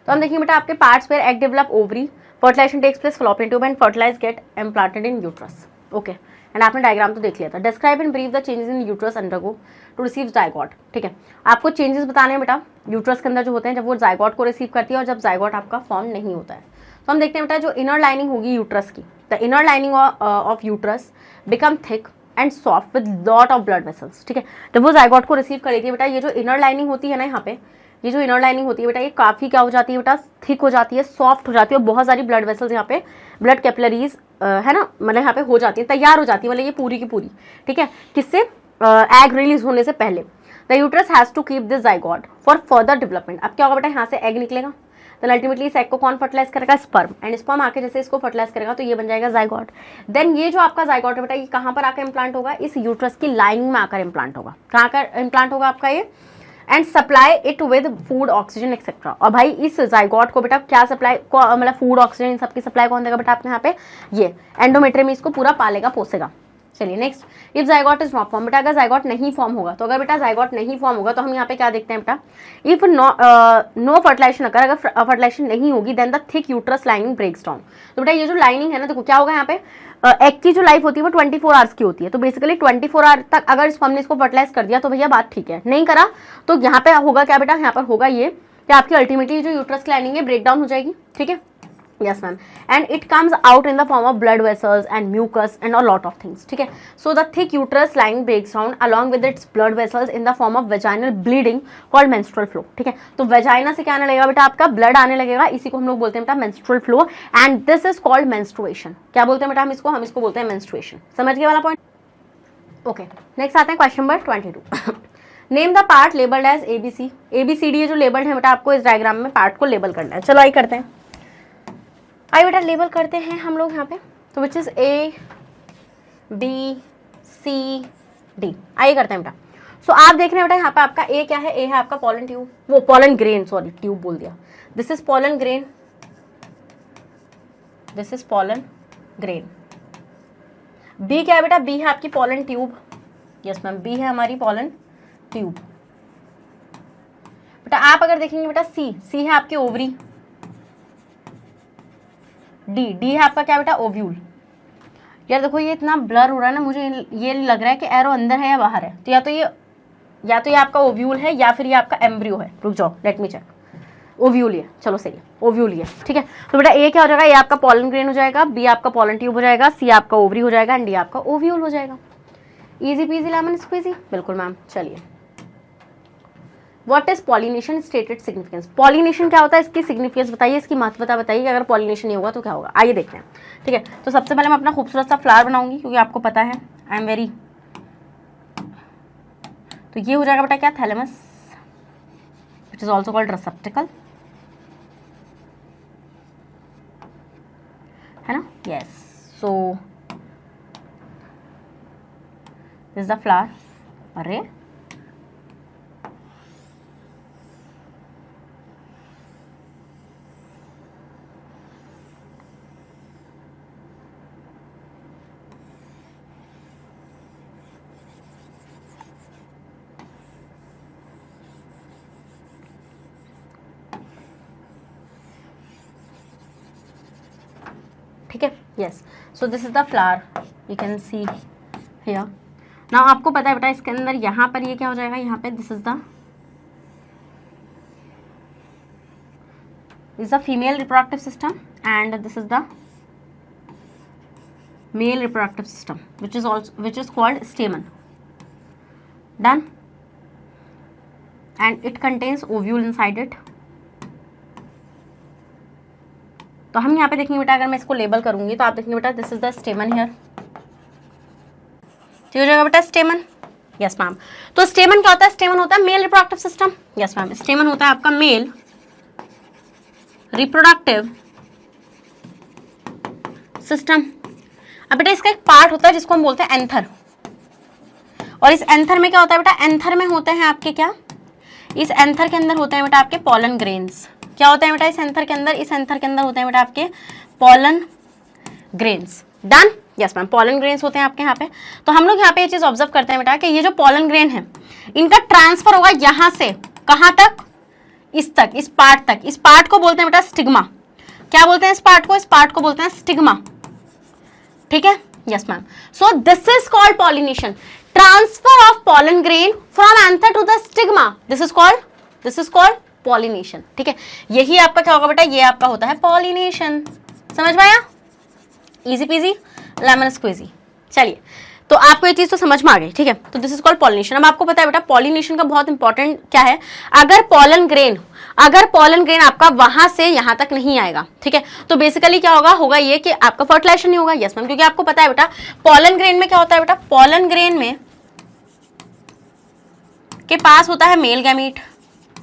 तो हम देखेंगे बेटा आपके पार्ट्स पर egg develop ovary, fertilisation takes place Fallopian tube and fertilise get implanted in uterus. Okay, and आपने डायग्राम तो देख लिया था। Describe in brief the changes in uterus undergo to receive zygote, ठीक है, आपको चेंजेस बताने हैं बेटा यूट्रस के अंदर जो होते हैं जब वो जायगॉट को रिसीव करती है और जब जायगॉट आपका फॉर्म नहीं होता है। तो हम देखते हैं बेटा जो इनर लाइनिंग होगी यूट्रस की, the inner lining of uterus become thick and soft with lot of blood vessels, ठीक है। जब वो जायगॉट को रिसीव करेगी बेटा, ये जो इनर लाइनिंग होती है ना, यहाँ पे ये जो इनर लाइनिंग होती है बेटा, ये काफ़ी क्या हो जाती है बेटा, थिक हो जाती है, सॉफ्ट हो जाती है, और बहुत सारी ब्लड वेसल्स यहाँ पे, ब्लड कैपिलरीज है ना, मतलब यहाँ पे हो जाती है, तैयार हो जाती है, मतलब ये पूरी की पूरी, ठीक है, किससे, एग रिलीज होने से पहले। The uterus has to keep this zygote for further development. अब क्या होगा बेटा, यहाँ से एग निकलेगा, तो अल्टीमेटली इस एग को कौन फर्टिलाइज करेगा, स्पर्म, एंड स्पर्म आके जैसे इसको फर्टिलाइज करेगा तो ये बन जाएगा जायगॉट। देन ये जो आपका जायगॉट है बेटा, ये कहाँ पर आकर इम्प्लांट होगा, इस यूट्रस की लाइनिंग में आकर इम्प्लांट होगा। कहाँ कर इम्प्लांट होगा आपका ये, and supply it with food, oxygen etcetera. और भाई इस जायगॉट को बेटा क्या सप्लाई, मतलब फूड, ऑक्सीजन, इन सबकी सप्लाई कौन देगा बेटा आपके यहाँ पे, ये एंडोमेट्रियम इसको पूरा पालेगा पोसेगा। चलिए next, if zygote is not form, बेटा अगर जायगॉट नहीं फॉर्म होगा, तो अगर बेटा जायगॉट नहीं फॉर्म होगा तो हम यहाँ पे क्या देखते हैं बेटा, इफ नो फर्टिलाइजेशन अगर फर्टिलाइजेशन नहीं होगी, then the thick uterus lining breaks down. तो बेटा ये जो लाइनिंग है ना, देखो क्या होगा यहाँ पे, एग की जो लाइफ होती है वो 24 आवर्स की होती है, तो बेसिकली 24 आवर तक अगर स्पर्म ने इसको फर्टिलाइज कर दिया तो भैया बात ठीक है, नहीं करा तो यहाँ पे होगा क्या बेटा, यहाँ पर होगा ये कि आपकी अल्टीमेटली जो यूट्रस की लाइनिंग है ब्रेक डाउन हो जाएगी, ठीक है, yes ma'am, and it comes out in the form of blood vessels and mucus and a lot of things, ठीक है। so the thick uterus lining breaks down along with its blood vessels in the form of vaginal bleeding called menstrual flow, ठीक है। तो वेजाइना से क्या आने लगेगा बेटा, आपका ब्लड आने लगेगा, इसी को हम लोग बोलते हैं बेटा menstrual flow, and this is called menstruation। क्या बोलते हैं बेटा हम इसको बोलते हैं menstruation। समझ गए वाला पॉइंट? ओके, नेक्स्ट आते हैं question number 22। Name the part labelled as ABC। ABCD ये जो लेबल्ड है बेटा, आपको इस डायग्राम में पार्ट को लेबल करना है। चलो आई करते हैं, आइए बेटा लेबल करते हैं हम लोग यहाँ पे, तो which is A B C D। आइए करते हैं बेटा। सो आप देख रहे हैं बेटा यहाँ पे आपका ए क्या है, ए है आपका पॉलन ट्यूब, वो पॉलन ग्रेन, सॉरी ट्यूब बोल दिया, this is pollen grain, this is pollen grain. B क्या है बेटा, बी है आपकी pollen tube, yes ma'am B है हमारी पॉलन ट्यूब। बेटा आप अगर देखेंगे बेटा सी, सी है आपकी ओवरी, डी, डी है आपका क्या बेटा ओव्यूल। यार देखो ये इतना ब्लर हो रहा है ना, मुझे ये लग रहा है कि एरो अंदर है या बाहर है, तो या तो ये आपका ओव्यूल है या फिर ये आपका एम्ब्रियो है। रुक जाओ लेट मी चेक, ओव्यूल है, चलो सही है ओव्यूल है, ठीक है। तो बेटा ए क्या हो जाएगा, ए आपका पॉलन ग्रेन हो जाएगा, बी आपका पॉलन ट्यूब हो जाएगा, सी आपका ओवरी हो जाएगा एंड डी आपका ओव्यूल हो जाएगा। इजी पीजी लेमन स्क्वीजी, बिल्कुल मैम। चलिए what is pollination stated significance, pollination क्या होता है, इसकी सिग्निफिकेंस बताइए, इसकी महत्वता बताइए कि अगर पॉलिनेशन नहीं होगा तो क्या होगा। आइए देखते हैं, ठीक है। तो सबसे पहले मैं अपना खूबसूरत सा फ्लावर बनाऊंगी, क्योंकि आपको पता है आई एम वेरी, तो ये हो जाएगा बेटा क्या, thalamus, it is also called रिसेप्टिकल, है ना, yes. So this is the flower, अरे ठीक है, yes. So this is the flower, you can see here. Now आपको पता है बेटा इसके अंदर यहाँ पर ये क्या हो जाएगा, यहाँ पे this is the female reproductive system and this is the male reproductive system which is called stamen. Done. And it contains ovule inside it. तो हम यहाँ पे देखेंगे बेटा, अगर मैं इसको लेबल करूंगी तो आप देखेंगे बेटा दिस इज द स्टेमन हियर, तो हो जाएगा बेटा स्टेमन, यस मैम। तो स्टेमन क्या होता है, स्टेमन होता है male reproductive system, yes ma'am. स्टेमन होता है आपका मेल रिप्रोडक्टिव सिस्टम। अब बेटा इसका एक पार्ट होता है जिसको हम बोलते हैं एंथर, और इस एंथर में क्या होता है बेटा, एंथर में होते हैं आपके क्या, इस एंथर के अंदर होते हैं बेटा आपके पॉलन ग्रेन्स। क्या होता है बेटा इस एंथर के अंदर, इस एंथर के अंदर होते हैं बेटा आपके pollen grains. Done, yes ma'am, pollen grains होते हैं आपके यहाँ पे। तो हम लोग यहाँ पे ये चीज ऑब्जर्व करते हैं बेटा कि ये जो पॉलन ग्रेन है इनका ट्रांसफर होगा यहाँ से कहाँ तक, इस तक, इस पार्ट तक। इस पार्ट को बोलते हैं बेटा स्टिग्मा। क्या बोलते हैं इस पार्ट को, इस पार्ट को बोलते हैं स्टिग्मा, ठीक है, yes ma'am. So this is called pollination, transfer of pollen grain from anther to the stigma, this is called pollination, ठीक है। यही आपका क्या होगा बेटा, ये आपका होता है पॉलिनेशन। समझ में आया, इजी पीजी लेमन स्क्वीजी। चलिए तो आपको ये चीज तो समझ में आ गई, ठीक है। तो दिस इज कॉल्ड पॉलिनेशन। अब आपको पता है बेटा पॉलिनेशन का बहुत इंपॉर्टेंट क्या है, अगर पॉलन ग्रेन आपका वहां से यहां तक नहीं आएगा, ठीक है, तो बेसिकली क्या होगा ये कि आपका फर्टिलाइजेशन नहीं होगा, यस मैम। क्योंकि आपको पता है बेटा पॉलन ग्रेन में क्या होता है बेटा, पॉलन ग्रेन में के पास होता है मेल गैमीट।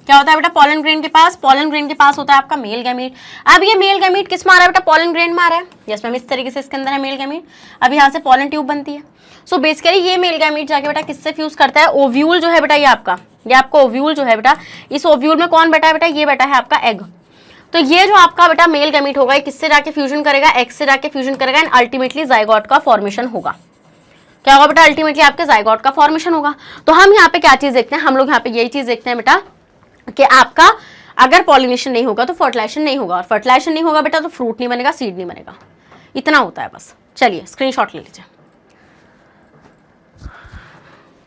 क्या होता है बेटा पॉलन ग्रेन के पास होता है आपका मेल गैमीट। अब ये मेल गैमीट किस में आ रहा है बेटा, पॉलन ग्रेन में आ रहा है, यस मैम। इस तरीके से इसके अंदर है मेल गैमीट, अब यहाँ से पॉलन ट्यूब बनती है। सो बेसिकली ये मेल गैमीट जाके बेटा किससे फ्यूज करता है, ओव्यूल जो है बेटा, ये आपका ओव्यूल जो है बेटा, इस ओव्यूल में कौन बैठा है बेटा, ये बैठा है आपका एग। तो ये जो आपका बेटा मेल गैमीट होगा, किससे जाके फ्यूजन करेगा, एग से जाके फ्यूजन करेगा एंड अल्टीमेटली जाइगोट का फॉर्मेशन होगा। क्या होगा बेटा, अल्टीमेटली आपके जाइगोट का फॉर्मेशन होगा। तो हम यहाँ पे क्या चीज देखते हैं, हम लोग यहाँ पे यही चीज देखते हैं बेटा कि आपका अगर पॉलिनेशन नहीं होगा तो फर्टिलाइजेशन नहीं होगा, और फर्टिलाइजेशन नहीं होगा बेटा तो फ्रूट नहीं बनेगा, सीड नहीं बनेगा। इतना होता है बस। चलिए स्क्रीनशॉट ले लीजिए।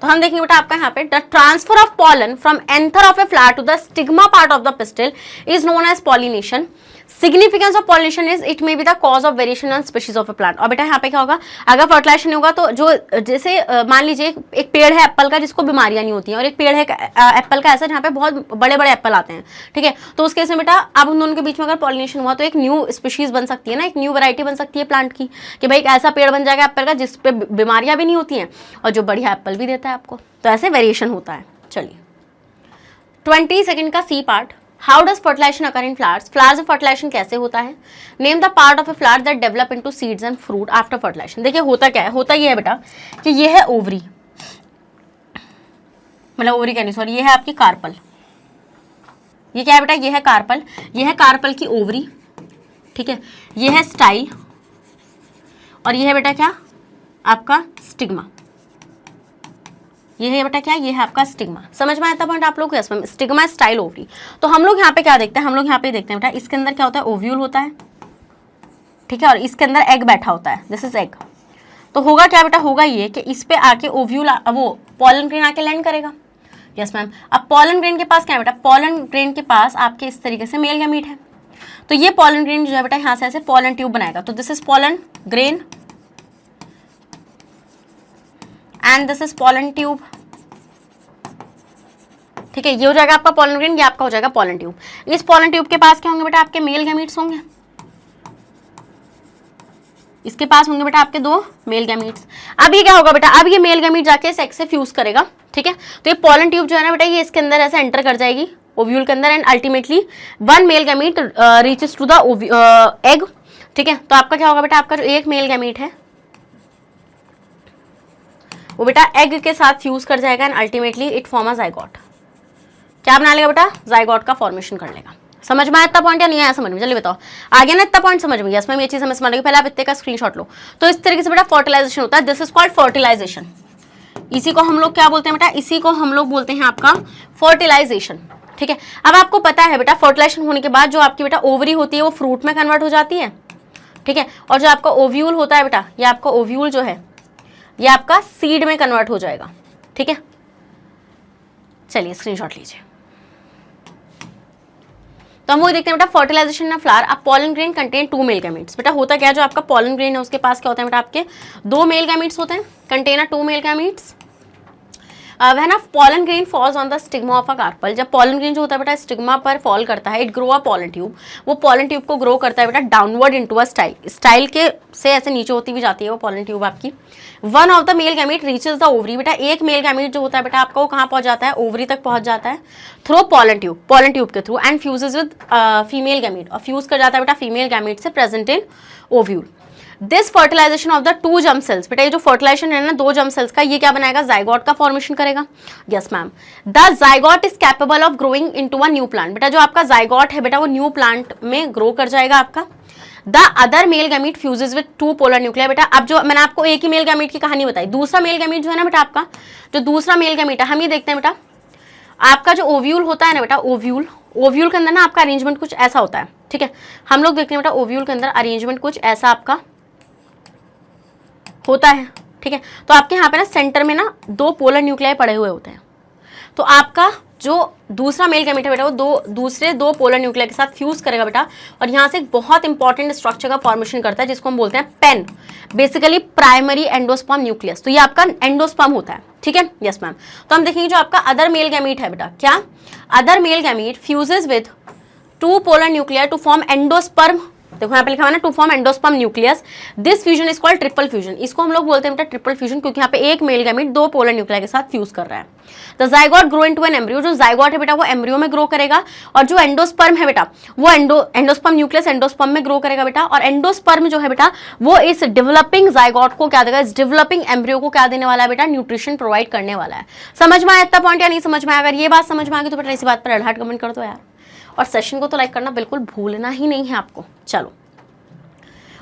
तो हम देखेंगे बेटा आपका यहाँ पे the transfer of pollen from anther of a flower to the stigma part of the pistil is known as pollination. Significance of pollination is it may be the cause of variation on species of a plant. और बेटा यहाँ पे क्या होगा, अगर फर्टिलाइजेशन नहीं होगा तो जो जैसे मान लीजिए एक पेड़ है एप्पल का जिसको बीमारियां नहीं होती हैं, और एक पेड़ है एप्पल का ऐसा जहाँ पे बहुत बड़े बड़े एप्पल आते हैं, ठीक है। तो उस केस में बेटा अब उन दोनों के बीच में अगर पॉलिनेशन हुआ तो एक न्यू स्पीशीज बन सकती है ना, एक न्यू वैरायटी बन सकती है प्लांट की, कि भाई एक ऐसा पेड़ बन जाएगा एप्पल का जिसपे बीमारियां भी नहीं होती हैं और जो बढ़िया एप्पल भी देता है आपको। तो ऐसे वेरिएशन होता है। चलिए 20 सेकंड का C part, how does fertilisation occur in flowers, flowers में फर्टिलाइजेशन कैसे होता है। Name the part of a flower that develop into seeds and fruit after fertilisation. देखिए होता क्या है, होता ये है बेटा कि ये है ओवरी, मतलब ओवरी कह रही सॉरी, ये है आपकी कार्पल। ये क्या है बेटा, ये है कार्पल, ये है कार्पल की ओवरी, ठीक है। ये है स्टाइल और ये है बेटा क्या आपका स्टिग्मा। ये है बेटा क्या, ये है आपका स्टिग्मा। समझ में आता पॉइंट आप लोग को? Yes ma'am, stigma style ovary. तो हम लोग यहाँ पे क्या देखते हैं, हम लोग यहाँ पे देखते हैं बेटा इसके अंदर क्या होता है, ओव्यूल होता है, ठीक है, और इसके अंदर एग बैठा होता है, दिस इज एग। तो होगा क्या बेटा, होगा ये कि इस पे आके ओव्यूल वो पॉलन ग्रेन आके लैंड करेगा। यस मैम, अब पॉलन ग्रेन के पास क्या है बेटा, पॉलन ग्रेन के पास आपके इस तरीके से मेल गैमीट है। तो ये पॉलन ग्रेन जो है बेटा यहाँ से ऐसे पॉलन ट्यूब बनाएगा। तो this is pollen grain and this is pollen tube, ठीक है। ये हो जाएगा आपका पॉलन ग्रेन, ये आपका हो जाएगा पॉलन ट्यूब। इस पॉलन ट्यूब के पास क्या होंगे बेटा, आपके मेल गैमीट्स होंगे। इसके पास होंगे बेटा आपके 2 मेल गैमीट्स। अब ये क्या होगा बेटा, अब ये मेल गैमीट जाके इस एग से फ्यूज करेगा, ठीक है। तो ये पॉलन ट्यूब जो है ना बेटा, ये इसके अंदर ऐसे एंटर कर जाएगी ओव्यूल के अंदर and ultimately 1 male gamete reaches to the egg, ठीक है। तो आपका क्या होगा बेटा, आपका जो एक मेल गैमीट है वो बेटा एग के साथ फ्यूज कर जाएगा and ultimately it form a zygote. क्या बना लेगा बेटा, जाइगोट का फॉर्मेशन कर लेगा। समझ में आया इतना पॉइंट या नहीं आया समझ में? चलिए बताओ, आगे ना इतना पॉइंट समझ में? यस मैम, ये चीज हमें समझ लगी। पहले आप इतने का स्क्रीनशॉट लो। तो इस तरीके से बेटा फर्टिलाइजेशन होता है, दिस इज कॉल्ड फर्टिलाइजेशन। इसी को हम लोग क्या बोलते हैं बेटा, इसी को हम लोग बोलते हैं आपका फर्टिलाइजेशन, ठीक है। अब आपको पता है बेटा फर्टिलाइजेशन होने के बाद जो आपकी बेटा ओवरी होती है वो फ्रूट में कन्वर्ट हो जाती है, ठीक है। और जो आपका ओव्यूल होता है बेटा, ये आपका ओव्यूल जो है ये आपका सीड में कन्वर्ट हो जाएगा, ठीक है। चलिए स्क्रीनशॉट लीजिए। तो हम वो देखते हैं बेटा फर्टिलाइजेशन ऑफ फ्लावर। अब pollen grain contain 2 male gametes. बेटा होता क्या है, जो आपका पॉलन ग्रेन है उसके पास क्या होता है बेटा, आपके 2 मेल गैमीट्स होते हैं, contain 2 male gametes. When a pollen grain falls on the stigma of a carpel, जब पॉलन ग्रेन जो होता है बेटा स्टिग्मा पर फॉल करता है, it grow a pollen tube, वो पॉलन ट्यूब को ग्रो करता है बेटा downward into a style, style के से ऐसे नीचे होती हुई जाती है वो पॉलन ट्यूब आपकी। One of the male gamete reaches the ovary, बेटा एक मेल गैमीट जो होता है बेटा आपका वो कहाँ पहुंच जाता है, ओवरी तक पहुंच जाता है थ्रू पॉलन ट्यूब के through and fuses with female gamete, और फ्यूज कर जाता है बेटा फीमेल गैमीट से present in ovule. This fertilisation of the 2 germ cells, बेटा ये जो फर्टिलाइजेशन है ना 2 जर्म सेल्स का, ये क्या बनाएगा, जाइगोट का फॉर्मेशन करेगा। Yes ma'am, the zygote is capable of growing into a new plant. बेटा जो आपका जाइगोट है बेटा वो न्यू प्लांट में ग्रो कर जाएगा आपका। The other male gamete fuses with 2 polar nuclei. बेटा अब जो मैंने आपको एक ही मेल गैमीट की कहानी बताई, दूसरा मेल गैमीट जो है ना बेटा आपका, जो दूसरा मेल गैमीट है, हम ये देखते हैं बेटा आपका जो ओव्यूल होता है ना बेटा, ओव्यूल के अंदर ना आपका अरेंजमेंट कुछ ऐसा होता है, ठीक है। हम लोग देखते हैं बेटा ओव्यूल के अंदर अरेंजमेंट कुछ ऐसा आपका होता है, ठीक है। तो आपके यहाँ पे ना सेंटर में ना 2 पोलर न्यूक्लियाई पड़े हुए होते हैं। तो आपका जो दूसरा मेल गैमीट है बेटा वो दूसरे 2 पोलर न्यूक्लियर के साथ फ्यूज करेगा बेटा, और यहाँ से एक बहुत इंपॉर्टेंट स्ट्रक्चर का फॉर्मेशन करता है जिसको हम बोलते हैं PEN, basically primary endosperm nucleus. तो ये आपका एंडोस्पर्म होता है, ठीक है। यस मैम, तो हम देखेंगे जो आपका अदर मेल गैमीट है बेटा, क्या other male gamete fuses with 2 polar nuclear to form endosperm. देखो यहाँ पे लिखा हुआ है ना, to form endosperm nucleus. This fusion is called triple fusion. इसको हम लोग बोलते हैं बेटा ट्रिपल फ्यूजन, क्योंकि यहाँ पे एक मेल गैमीट 2 पोलर न्यूक्लियर के साथ फ्यूज कर रहा है। The zygote grow into an embryo. जो जाइगोट है बेटा वो एम्ब्रियो में ग्रो करेगा, और जो एंडोस्पर्म है बेटा वो एंडोस्पर्म न्यूक्लियस एंडोस्पर्म में ग्रो करेगा बेटा। और एंडोस्पर्म जो है बेटा वो इस डेवलपिंग जाइगोट को क्या देगा, इस डेवलपिंग एम्ब्रियो को क्या देने वाला है बेटा, न्यूट्रिशन प्रोवाइड करने वाला है। समझ में आया इतना पॉइंट या नहीं समझ में आया? अगर ये बात समझ में आ गई तो बेटा इसी बात पर अड़हाट कमेंट कर दो यार, और सेशन को तो लाइक करना बिल्कुल भूलना ही नहीं है आपको। चलो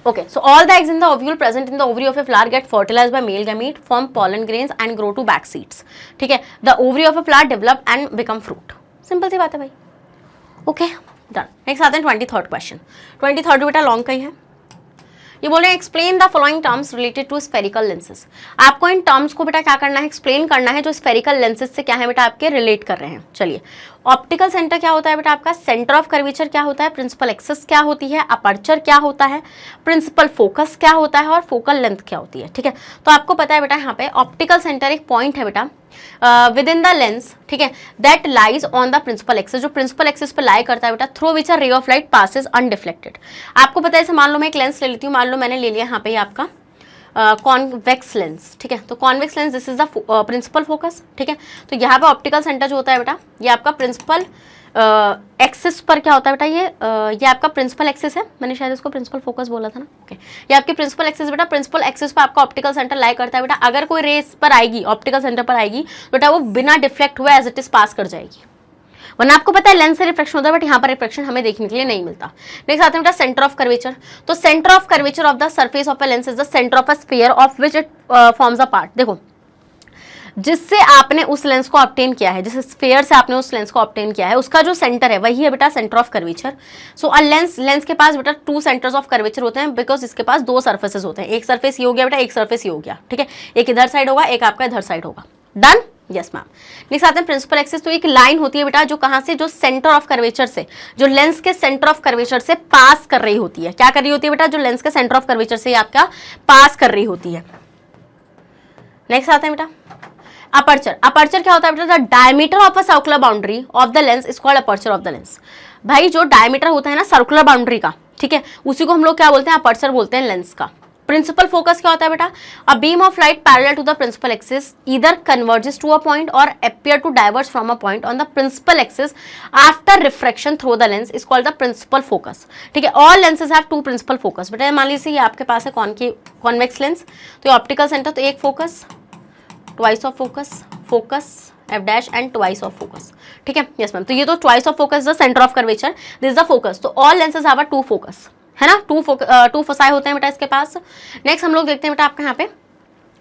okay, so all the eggs in the ovule present in the ovary of a flower get fertilized by male gamete, form pollen grains and grow to back seeds. ठीक है, the ovary of a flower develop and become fruit. Simple सी बात है भाई। Okay done. नेक्स्ट आते हैं 23rd क्वेश्चन। 23rd बेटा लॉन्ग का ही है। ये बोल रहे हैं explain the following terms related to spherical lenses. आपको इन टर्म्स को बेटा क्या करना है, एक्सप्लेन करना है जो स्फेरिकल लेंसेज से क्या है बेटा आपके रिलेट कर रहे हैं। चलिए, ऑप्टिकल सेंटर क्या होता है बेटा आपका, सेंटर ऑफ कर्वेचर क्या होता है, प्रिंसिपल एक्सिस क्या होती है, अपर्चर क्या होता है, प्रिंसिपल फोकस क्या होता है, और फोकल लेंथ क्या होती है। ठीक है, तो आपको पता है बेटा यहाँ पे ऑप्टिकल सेंटर एक पॉइंट है बेटा विद इन द लेंस, ठीक है, that lies on the principal axis, जो प्रिंसिपल एक्सिस पे लाई करता है बेटा, through which a ray of light passes undeflected. आपको पता है, जैसे मान लो मैं एक लेंस ले लेती हूँ, मान लो मैंने ले लिया यहाँ पे आपका कॉन्वेक्स लेंस, ठीक है, तो convex lens this is the principal focus. ठीक है, तो यहाँ पे ऑप्टिकल सेंटर जो होता है बेटा ये आपका प्रिंसिपल एक्सिस पर क्या होता है बेटा, ये आपका प्रिंसिपल एक्सिस है, मैंने शायद इसको प्रिंसिपल फोकस बोला था ना, ओके। ये आपकी प्रिंसिपल एक्सिस बेटा, प्रिंसिपल एक्सिस पर आपका ऑप्टिकल सेंटर लाई करता है बेटा। अगर कोई रेस पर आएगी, ऑप्टिकल सेंटर पर आएगी बेटा, वो बिना डिफ्लेक्ट हुए एज इट इज पास कर जाएगी, वरना आपको पता है लेंस से रिफ्लेक्शन होता है, बट यहाँ पर रिफ्लेक्शन हमें देखने के लिए नहीं मिलता। नेक्स्ट आते हैं बेटा सेंटर ऑफ कर्वेचर। तो centre of curvature of the surface of a lens is the centre of a sphere of which it forms a part. देखो, जिससे आपने उस लेंस को ऑब्टेन किया है, जिस स्फीयर से आपने उस लेंस को ऑब्टेन किया है, उसका जो सेंटर है वही है बेटा centre of curvature. So a lens के पास बेटा 2 सेंटर्स ऑफ कर्वेचर होते हैं, बिकॉज इसके पास 2 सर्फेसेस होते हैं। एक सर्फेस ये हो गया बेटा, एक सर्फेस ये हो गया, ठीक है। एक इधर साइड होगा, एक आपका इधर साइड होगा। Done, yes ma'am. नेक्स्ट आते हैं प्रिंसिपल एक्सिस। तो एक लाइन होती है बेटा जो कहां से, जो सेंटर ऑफ कर्वेचर से, जो लेंस के सेंटर ऑफ कर्वेचर से पास कर रही होती है। क्या कर रही होती है बेटा, जो लेंस के सेंटर ऑफ कर्वेचर से आपका पास कर रही होती है। नेक्स्ट आते हैं बेटा अपर्चर। अपर्चर क्या होता है बेटा, the diameter of a circular boundary of the lens is called aperture of the lens. भाई जो डायमीटर होता है ना सर्कुलर बाउंड्री का, ठीक है, उसी को हम लोग क्या बोलते हैं, अपर्चर बोलते हैं लेंस का। प्रिंसिपल फोकस क्या होता है बेटा, a beam of light parallel to the principal axis either converges to a point or appear to diverge from a point on the principal axis after refraction through the lens is called the principal focus, ठीक है। All lenses have 2 principal focus. बेटा मान लीजिए ये आपके पास है कॉन्वेक्स लेंस, तो ऑप्टिकल सेंटर, तो एक focus, twice of focus, focus F dash and twice of focus, ठीक है, यस मैम। तो ये तो twice of focus the centre of curvature, this the focus. तो all lenses have a 2 focus, है ना, 2 फोसाई होते हैं बेटा इसके पास। नेक्स्ट हम लोग देखते हैं बेटा आपके यहाँ पे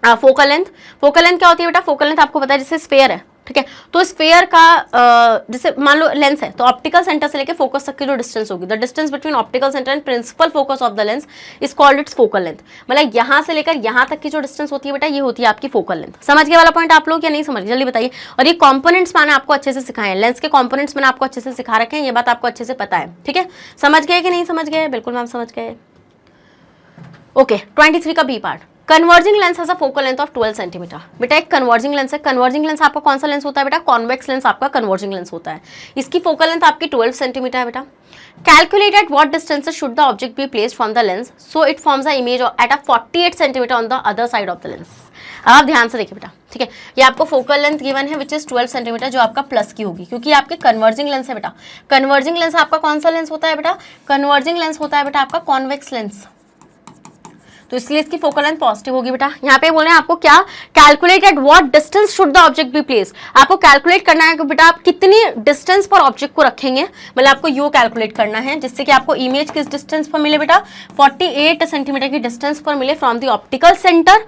फोकल लेंथ। फोकल लेंथ क्या होती है बेटा, फोकल लेंथ आपको पता है जैसे स्फीयर है, ठीक है। तो स्फीयर का जैसे मान लो लेंस है, तो ऑप्टिकल सेंटर से लेके फोकस तक की जो डिस्टेंस होगी, the distance between optical centre and principal focus of the lens is called its focal length. मतलब यहाँ से लेकर यहाँ तक की जो डिस्टेंस होती है बेटा, ये होती है आपकी फोकल लेंथ। समझ गए वाला पॉइंट आप लोग या नहीं समझ, जल्दी बताइए। और ये कंपोनेंट्स मैंने आपको अच्छे से सिखाए हैं, लेंस के कंपोनेंट्स मैंने आपको अच्छे से सिखा रखे हैं, ये बात आपको अच्छे से पता है, ठीक है। समझ गए कि नहीं समझ गए, बिल्कुल मैम समझ गए। ओके 23 का B part, converging lens has a focal length of 12 centimetre. बेटा एक कन्वर्जिंग लेंस है, कन्वर्जिंग लेंस आपका कौन सा लेंस होता है बेटा, कॉन्वेक्स लेंस आपका कन्वर्जिंग लेंस होता है। इसकी फोकल लेंथ आपकी 12 सेंटीमीटर है बेटा। Calculate at what distance should the object be placed from the lens so it forms a image at a 48 centimetre on the other side of the lens. अब आप ध्यान से देखिए बेटा, ठीक है, ये आपको फोकल लेंथ गिवन है विच इज 12 सेंटीमीटर, जो आपका प्लस की होगी क्योंकि आपके कन्वर्जिंग लेंस है बेटा। कन्वर्जिंग लेंस आपका कौन सा लेंस होता है बेटा, कन्वर्जिंग लेंस होता है बेटा आपका कॉन्वेक्स लेंस, तो इसलिए इसकी फोकल लेंथ पॉजिटिव होगी बेटा। यहाँ पे बोले आपको क्या, calculate at what distance should the object be place. आपको कैलकुलेट करना है कि बेटा आप कितनी डिस्टेंस पर ऑब्जेक्ट को रखेंगे, मतलब आपको यू कैलकुलेट करना है जिससे कि आपको इमेज किस डिस्टेंस पर मिले बेटा, 48 सेंटीमीटर की डिस्टेंस पर मिले from the optical centre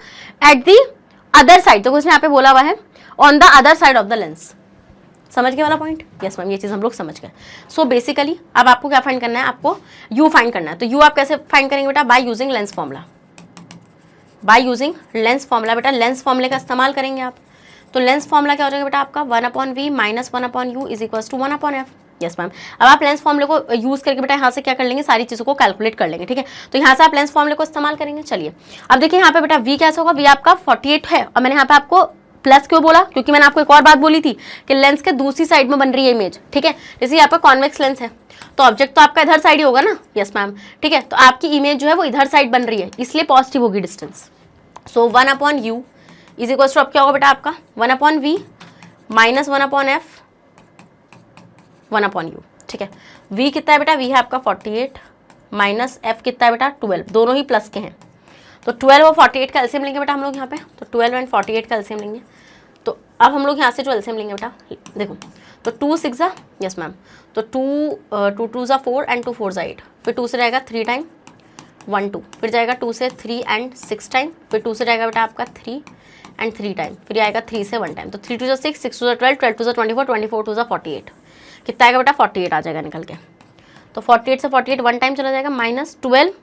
at the other side. तो कुछ यहाँ पे बोला हुआ है on the other side of the lens. समझ गए वाला पॉइंट, यस मैम, ये चीज हम लोग समझ गए। सो बेसिकली अब आपको क्या फाइंड करना है, आपको यू फाइंड करना है। तो यू आप कैसे फाइंड करेंगे बेटा, by using lens formula, by using lens formula. बेटा लेंस फॉर्मूले का इस्तेमाल करेंगे आप, तो लेंस फॉर्मूला क्या हो जाएगा बेटा आपका 1/v minus 1/u is equals to 1/f। Yes ma'am, अब आप लेंस फॉर्मूले को यूज करके बेटा यहाँ से क्या कर लेंगे, सारी चीजों को कैलकुलेट कर लेंगे, ठीक है। तो यहाँ से आप लेंस फॉर्मूले को इस्तेमाल करेंगे। चलिए अब देखिए यहाँ पे बेटा v कैसा होगा, v आपका 48 है, और मैंने यहाँ पे आपको प्लस क्यों बोला, क्योंकि मैंने आपको एक और बात बोली थी कि लेंस के दूसरी साइड में बन रही है इमेज, ठीक है। जैसे आपका कॉन्वेक्स लेंस है तो ऑब्जेक्ट तो आपका इधर साइड ही होगा ना, यस मैम, ठीक है। तो आपकी इमेज जो है वो इधर साइड बन रही है, इसलिए पॉजिटिव होगी distance. So 1/u is equal to अब क्या होगा बेटा आपका 1/v माइनस 1/f 1/u, ठीक है। v कितना है बेटा, v है आपका 48 माइनस f कितना है बेटा 12, दोनों ही प्लस के हैं। तो 12 और 48 का एलसीएम लेंगे बेटा हम लोग यहाँ पे, तो 12 एंड 48 का एलसीएम लेंगे। तो अब हम लोग यहाँ से जो एलसीएम लेंगे बेटा देखो, तो 2 6 यस मैम, तो 2 2 4 एंड 2 4 8, फिर 2 से रहेगा 3 टाइम 1 2, फिर जाएगा 2 से 3 एंड 6 टाइम, फिर 2 से रहेगा बेटा आपका 3 एंड 3 टाइम, फिर आएगा 3 से 1 टाइम। तो 3 2 6, 6 2 12, 12 2 24, 24 2 48, कितना आएगा बेटा 48 आ जाएगा निकल के। तो 48 से 48 1 टाइम चला जाएगा, माइनस 12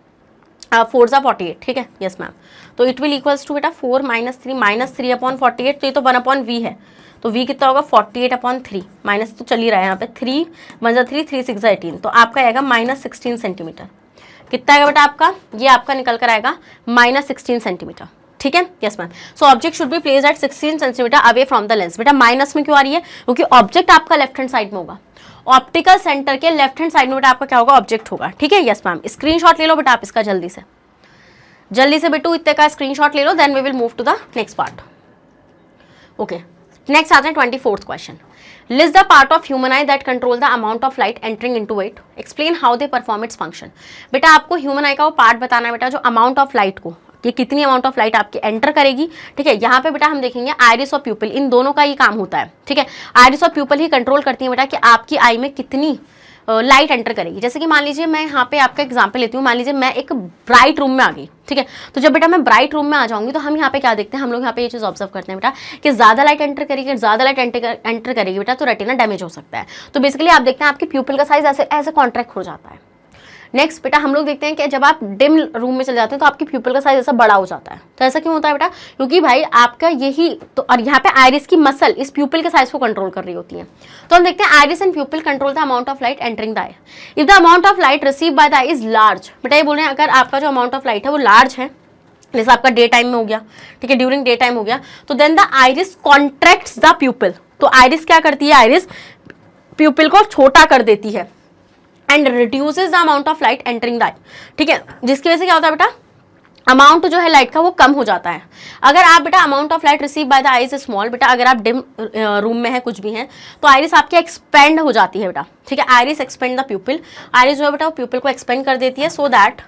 4 48, ठीक है, यस मैम। तो इट विल इक्वल्स टू बेटा 4 माइनस 3/48, तो ये तो 1/v है, तो v कितना होगा 48/3, माइनस तो चल ही रहा है यहाँ पे, 3 1 3 3 6 18, तो आपका आएगा माइनस 16 सेंटीमीटर। कितना आएगा बेटा आपका, ये आपका निकल कर आएगा माइनस 16 सेंटीमीटर, ठीक है, yes ma'am. So object should be placed at 16 centimetre away from the lens. बेटा माइनस में क्यों आ रही है, क्योंकि ऑब्जेक्ट आपका लेफ्ट हैंड साइड में होगा, ऑप्टिकल सेंटर के लेफ्ट हैंड साइड में बेटा आपका क्या होगा, ऑब्जेक्ट होगा, ठीक है, यस मैम। स्क्रीनशॉट ले लो बेटा आप इसका जल्दी से बेटू इतने का स्क्रीनशॉट ले लो, then we will move to the next part. Okay next आते हैं 24th question. List the part of human eye that control the amount of light entering into it. Explain how they perform its function. बेटा आपको ह्यूमन आई का वो पार्ट बताना है बेटा, जो अमाउंट ऑफ लाइट को, कि कितनी अमाउंट ऑफ लाइट आपकी एंटर करेगी। ठीक है, यहाँ पे बेटा हम देखेंगे आइरिस और प्यूपिल, इन दोनों का ये काम होता है। ठीक है, आइरिस और प्यूपिल ही कंट्रोल करती है बेटा कि आपकी आई में कितनी लाइट एंटर करेगी। जैसे कि मान लीजिए मैं यहाँ पे आपका एग्जांपल लेती हूँ, मान लीजिए मैं एक ब्राइट रूम में आ गई। ठीक है, तो जब बेटा मैं ब्राइट रूम में आ जाऊंगी तो हम यहाँ पे क्या देखते हैं, हम लोग यहाँ पे ये चीज़ ऑब्जर्व करते हैं बेटा कि ज़्यादा लाइट एंटर करेगी, ज़्यादा लाइट एंटर करेगी बेटा तो रेटिना डैमेज हो सकता है। तो बेसिकली आप देखते हैं आपकी प्यूपिल का साइज ऐसे ऐसे कॉन्ट्रैक्ट हो जाता है। नेक्स्ट बेटा हम लोग देखते हैं कि जब आप डिम रूम में चले जाते हैं तो आपकी प्यूपिल का साइज ऐसा बड़ा हो जाता है। तो ऐसा क्यों होता है बेटा, क्योंकि भाई आपका यही तो, और यहाँ पे आइरिस की मसल इस प्यूपिल के साइज को कंट्रोल कर रही होती है। तो हम देखते हैं iris and प्यूपिल control the amount of light entering the I. If the amount of light receive by the I is large, बेटा ये बोल रहे हैं अगर आपका जो अमाउंट ऑफ लाइट है वो लार्ज है, जैसे आपका डे टाइम में हो गया, ठीक है, ड्यूरिंग डे टाइम हो गया, तो then the iris contracts the pupil. तो आइरिस क्या करती है, आइरिस प्यूपिल को छोटा कर देती है and reduces the amount of light entering the eye. ठीक है, जिसकी वजह से क्या होता है बेटा, अमाउंट जो है लाइट का वो कम हो जाता है। अगर आप बेटा amount of light receive by the eyes small, बेटा अगर आप डिम रूम में है, कुछ भी है, तो आइरिस आपकी एक्सपेंड हो जाती है बेटा। ठीक है, आइरिस एक्सपेंड द प्यूपिल, आइरिस जो है बेटा वो प्यूपिल को एक्सपेंड कर देती है सो दैट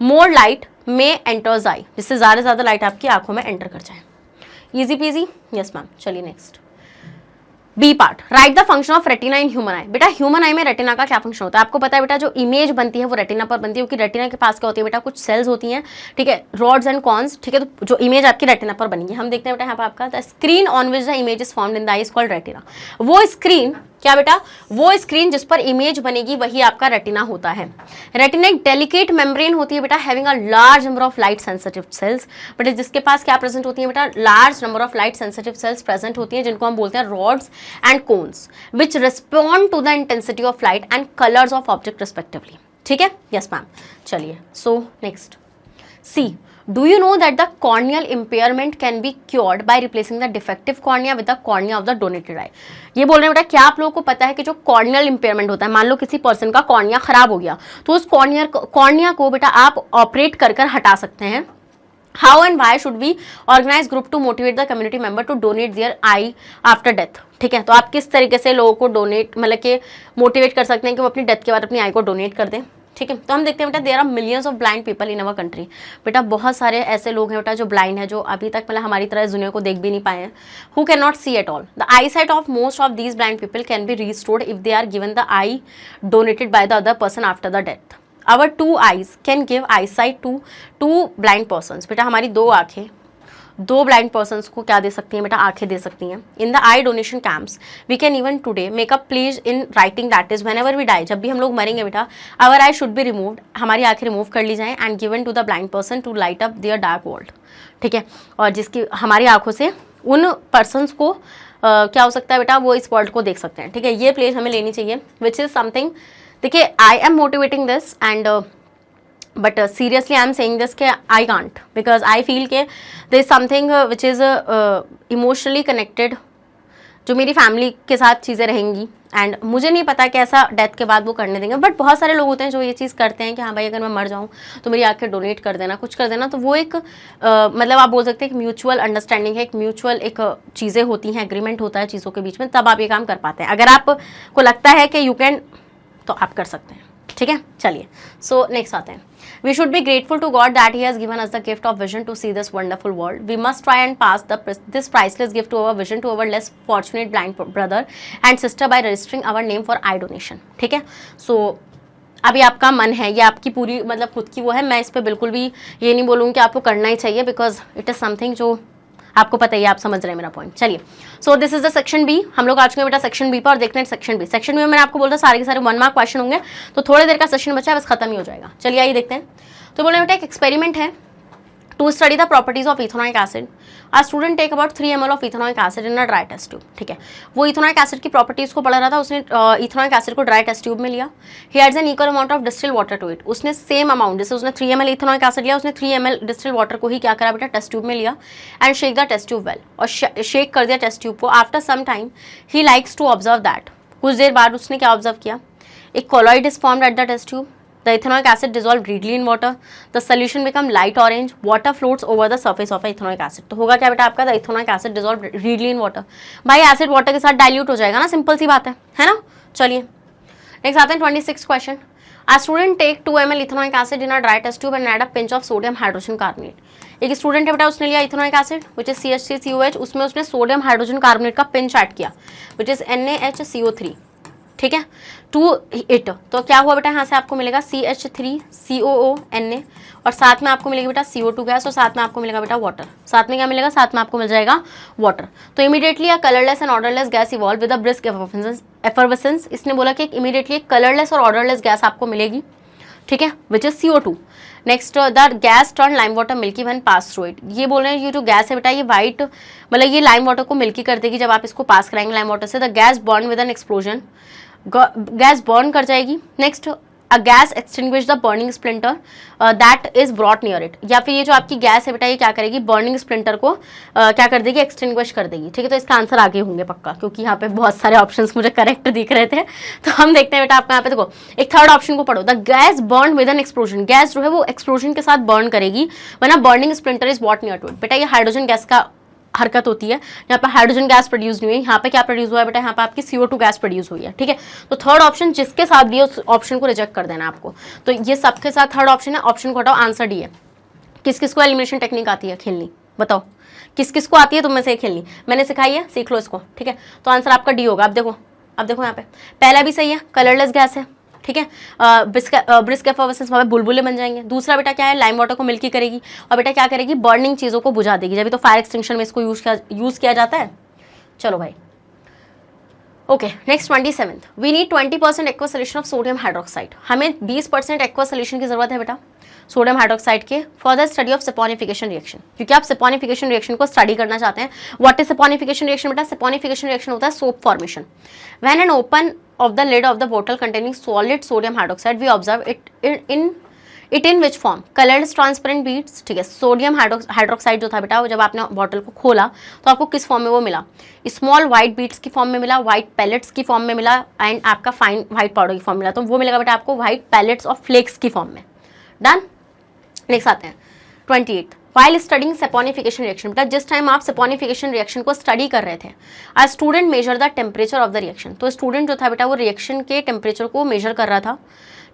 मोर लाइट में एंटर्स आई, जिससे ज़्यादा से ज़्यादा लाइट आपकी आंखों में एंटर कर जाए। Easy peasy, yes ma'am. चलिए next B part, write the function of retina in human eye. बेटा ह्यूमन आई में रेटिना का क्या फंक्शन होता है आपको पता है बेटा, जो इमेज बनती है वो रेटिना पर बनती है, क्योंकि रेटिना के पास क्या होती है बेटा, कुछ सेल्स होती हैं। ठीक है, रॉड्स एंड कॉन्स। ठीक है, तो जो इमेज आपकी रेटिना पर बनेगी, हम देखते हैं बेटा यहाँ पर आपका the screen on which the image is formed in the I is called retina. वो स्क्रीन क्या बेटा, वो स्क्रीन जिस पर इमेज बनेगी वही आपका रेटिना होता है। रेटिना एक डेलिकेट मेम्ब्रेन होती है बेटा, having a large number of light sensitive cells. बेटा जिसके पास क्या प्रेजेंट होती है बेटा, large number of light sensitive cells present होती हैं, जिनको हम बोलते हैं rods and cones, which respond to the intensity of light and colours of object respectively. ठीक है, यस मैम। चलिए so next C, do you know that the corneal impairment can be cured by replacing the defective cornea with the cornea of the donated eye? ये बोल रहे हैं बेटा, क्या आप लोगों को पता है कि जो कॉर्नियल इंपेयरमेंट होता है, मान लो किसी पर्सन का कॉर्निया खराब हो गया, तो उस कॉर्निया को बेटा आप ऑपरेट कर कर हटा सकते हैं। How and why should we organize group to motivate the community member to donate their eye after death? ठीक है, तो आप किस तरीके से लोगों को डोनेट मतलब कि मोटिवेट कर सकते हैं कि वो अपनी डेथ के बाद अपनी आई को डोनेट कर दें। ठीक है, तो हम देखते हैं बेटा there are millions of blind people in our country. बेटा बहुत सारे ऐसे लोग हैं बेटा जो ब्लाइंड है, जो अभी तक मतलब हमारी तरह इस दुनिया को देख भी नहीं पाए हैं, who can not see at all. The eyesight of most of these blind people can be restored if they are given the eye donated by the other person after the death. Our two eyes can give eyesight to two blind persons। बेटा हमारी दो आंखें दो ब्लाइंड पर्सन्स को क्या दे सकती हैं बेटा, आंखें दे सकती हैं। In the eye donation camps we can even today make a pledge in writing that is whenever we die, जब भी हम लोग मरेंगे बेटा our eye should be removed, हमारी आंखें रिमूव कर ली जाएं and given to the blind person to light up their dark world. ठीक है, और जिसकी हमारी आंखों से उन पर्सनस को क्या हो सकता है बेटा, वो इस वर्ल्ड को देख सकते हैं। ठीक है, ये प्लेस हमें लेनी चाहिए, विच इज समथिंग, देखिए I am motivating this and but seriously I am saying this के I can't, because I feel के there is something which is emotionally connected, जो मेरी फैमिली के साथ चीज़ें रहेंगी एंड मुझे नहीं पता कि ऐसा डेथ के बाद वो करने देंगे। बट बहुत सारे लोग होते हैं जो ये चीज़ करते हैं कि हाँ भाई अगर मैं मर जाऊँ तो मेरी आंखें डोनेट कर देना, कुछ कर देना। तो वो एक मतलब आप बोल सकते हैं कि म्यूचुअल अंडरस्टैंडिंग है, एक म्यूचुअल एक चीज़ें होती हैं, एग्रीमेंट होता है चीज़ों के बीच में, तब आप ये काम कर पाते हैं। अगर आपको लगता है कि यू कैन, तो आप कर सकते हैं। ठीक है, चलिए सो नेक्स्ट आते हैं। We should be grateful to God that He has given us the gift of vision to see this wonderful world. We must try and pass this priceless gift to our vision to our less fortunate blind brother and sister by registering our name for eye donation. ठीक है, so अभी आपका मन है, ये आपकी पूरी मतलब खुद की वो है, मैं इस पर बिल्कुल भी ये नहीं बोलूँगी कि आपको करना ही चाहिए, बिकॉज इट इज़ समथिंग जो आपको पता ही है, आप समझ रहे हैं मेरा पॉइंट। चलिए so this is the section B, हम लोग आ चुके हैं बेटा सेक्शन बी पर और देखते हैं सेक्शन बी। सेक्शन बी में मैंने आपको बोला सारे के सारे 1 मार्क क्वेश्चन होंगे, तो थोड़ी देर का सेशन बचा है, बस खत्म ही हो जाएगा। चलिए आइए देखते हैं। तो बोले बेटा एक एक्सपेरिमेंट है to study the properties of ethanoic acid. A student take about 3 ml of ethanoic acid in a dry test tube. ठीक है, वो इथेनॉइक एसिड की प्रॉपर्टीज को पढ़ रहा था, उसने इथेनॉइक एसिड को ड्राई टेस्ट ट्यूब में लिया। He adds an equal amount of distil water to it. उसने सेम अमाउंट, जैसे उसने 3 ml इथेनॉइक एसिड लिया, उसने 3 ml डिस्टिल वाटर को ही क्या करा बेटा, टेस्ट ट्यूब में लिया and shake the test tube well, और शेक कर दिया टेस्ट ट्यूब को। After some time he likes to observe that, कुछ देर बाद उसने क्या ऑब्जर्व किया, एक colloid is formed at the test tube. The ethanoic acid dissolve readily in water, the solution become light orange, water floats over the surface of ethanoic acid. तो होगा क्या बेटा आपका, the ethanoic acid dissolve readily in water. भाई एसिड वाटर के साथ डाइल्यूट हो जाएगा ना, सिंपल सी बात है ना। चलिए नेक्स्ट आते हैं 26 question. A student take 2 ml ethanoic acid in a dry test tube and add a pinch of sodium hydrogen carbonate। एक स्टूडेंट है बेटा, उसने लिया ethanoic acid which is CH3COH, उसमें उसने सोडियम हाइड्रोजन कार्बोनेट का पिंच ऐड किया विच इज NaHCO3, ठीक है, टू इट। तो क्या हुआ बेटा, यहाँ से आपको मिलेगा CH3COO Na और साथ में आपको मिलेगी बेटा CO2 गैस और साथ में आपको मिलेगा बेटा वाटर। साथ में क्या मिलेगा, साथ में आपको मिल जाएगा वाटर। तो immediately a colourless and odourless gas evolve with a brisk effervescence. इसने बोला कि इमीडिएटली एक कलरलेस और ऑर्डरलेस गैस आपको मिलेगी, ठीक है, which is CO2। Next the gas turn lime water milky when pass through it. ये बोल रहे हैं ये जो गैस है बेटा ये वाइट मतलब ये लाइम वाटर को मिल्की कर देगी जब आप इसको पास कराएंगे लाइम वाटर से। The gas burn with an explosion, gas burn कर जाएगी। Next a gas extinguish the burning splinter that is brought near it. या फिर ये जो आपकी गैस है बेटा ये क्या करेगी, बर्निंग स्प्लिंटर को क्या कर देगी, एक्सटिंग्विश कर देगी, ठीक है। तो इसका आंसर आगे होंगे पक्का, क्योंकि यहाँ पे बहुत सारे ऑप्शंस मुझे करेक्ट दिख रहे थे। तो हम देखते हैं बेटा आपका यहाँ पे देखो, एक थर्ड ऑप्शन को पढ़ो, the gas burn with an explosion. Gas जो है वो एक्सप्लोजन के साथ बर्न करेगी वरना burning splinter is brought near to it. बेटा ये हाइड्रोजन गैस का हरकत होती है, यहाँ पे हाइड्रोजन गैस प्रोड्यूस नहीं हुई, यहाँ पे क्या प्रोड्यूस हुआ है बेटा, यहाँ पे आपकी CO2 गैस प्रोड्यूस हुई है, ठीक है। तो थर्ड ऑप्शन जिसके साथ दिए उस ऑप्शन को रिजेक्ट कर देना आपको। तो ये सबके साथ थर्ड ऑप्शन है, ऑप्शन को हटाओ, आंसर डी है। किस किस को एलिमिनेशन टेक्निक आती है खेलनी, बताओ किस किस को आती है, तुम में से खेलनी, मैंने सिखाई है, सीख लो इसको, ठीक है। तो आंसर आपका डी होगा। अब देखो यहाँ पे पहला भी सही है, कलरलेस गैस है, ठीक है, ब्रिस्क एफर्वेसेंस वहाँ पे बुलबुले बन जाएंगे। दूसरा बेटा क्या है, लाइम वाटर को मिल्की करेगी और बेटा क्या करेगी, बर्निंग चीज़ों को बुझा देगी, जब तो फायर एक्सटिंक्शन में इसको यूज़ किया जाता है। चलो भाई okay next 27th, we need 20% aqua solution of sodium hydroxide. हमें 20% एक्वा सोल्यूशन की जरूरत है बेटा सोडियम हाइड्रोक्साइड के for the study of saponification reaction, क्योंकि आप सपोनिफिकेशन रिएक्शन को स्टडी करना चाहते हैं। व्हाट इज सपोनिफिकेशन रिएक्शन बेटा, सपोनिफिकेशन रिएक्शन होता है soap formation. When an open of the lid of the बोतल containing solid sodium hydroxide we observe it in which form, coloured transparent beads, ठीक है। सोडियम हाइड्रोक्साइड जो था बेटा वो जब आपने बॉटल को खोला तो आपको किस फॉर्म में वो मिला, स्मॉल व्हाइट बीड्स की फॉर्म में मिला, व्हाइट पैलेट्स की फॉर्म में मिला एंड आपका फाइन व्हाइट पाउडर की फॉर्म मिला। तो वो मिलेगा बेटा आपको व्हाइट पैलेट्स और फ्लेक्स की फॉर्म में। डन। नेक्स्ट आते हैं 28th, while studying saponification reaction. बेटा जिस टाइम आप सपोनिफिकेशन रिएक्शन को स्टडी कर रहे थे, a student measure the temperature of the reaction. तो स्टूडेंट जो था बेटा वो रिएक्शन के टेम्परेचर को मेजर कर रहा था,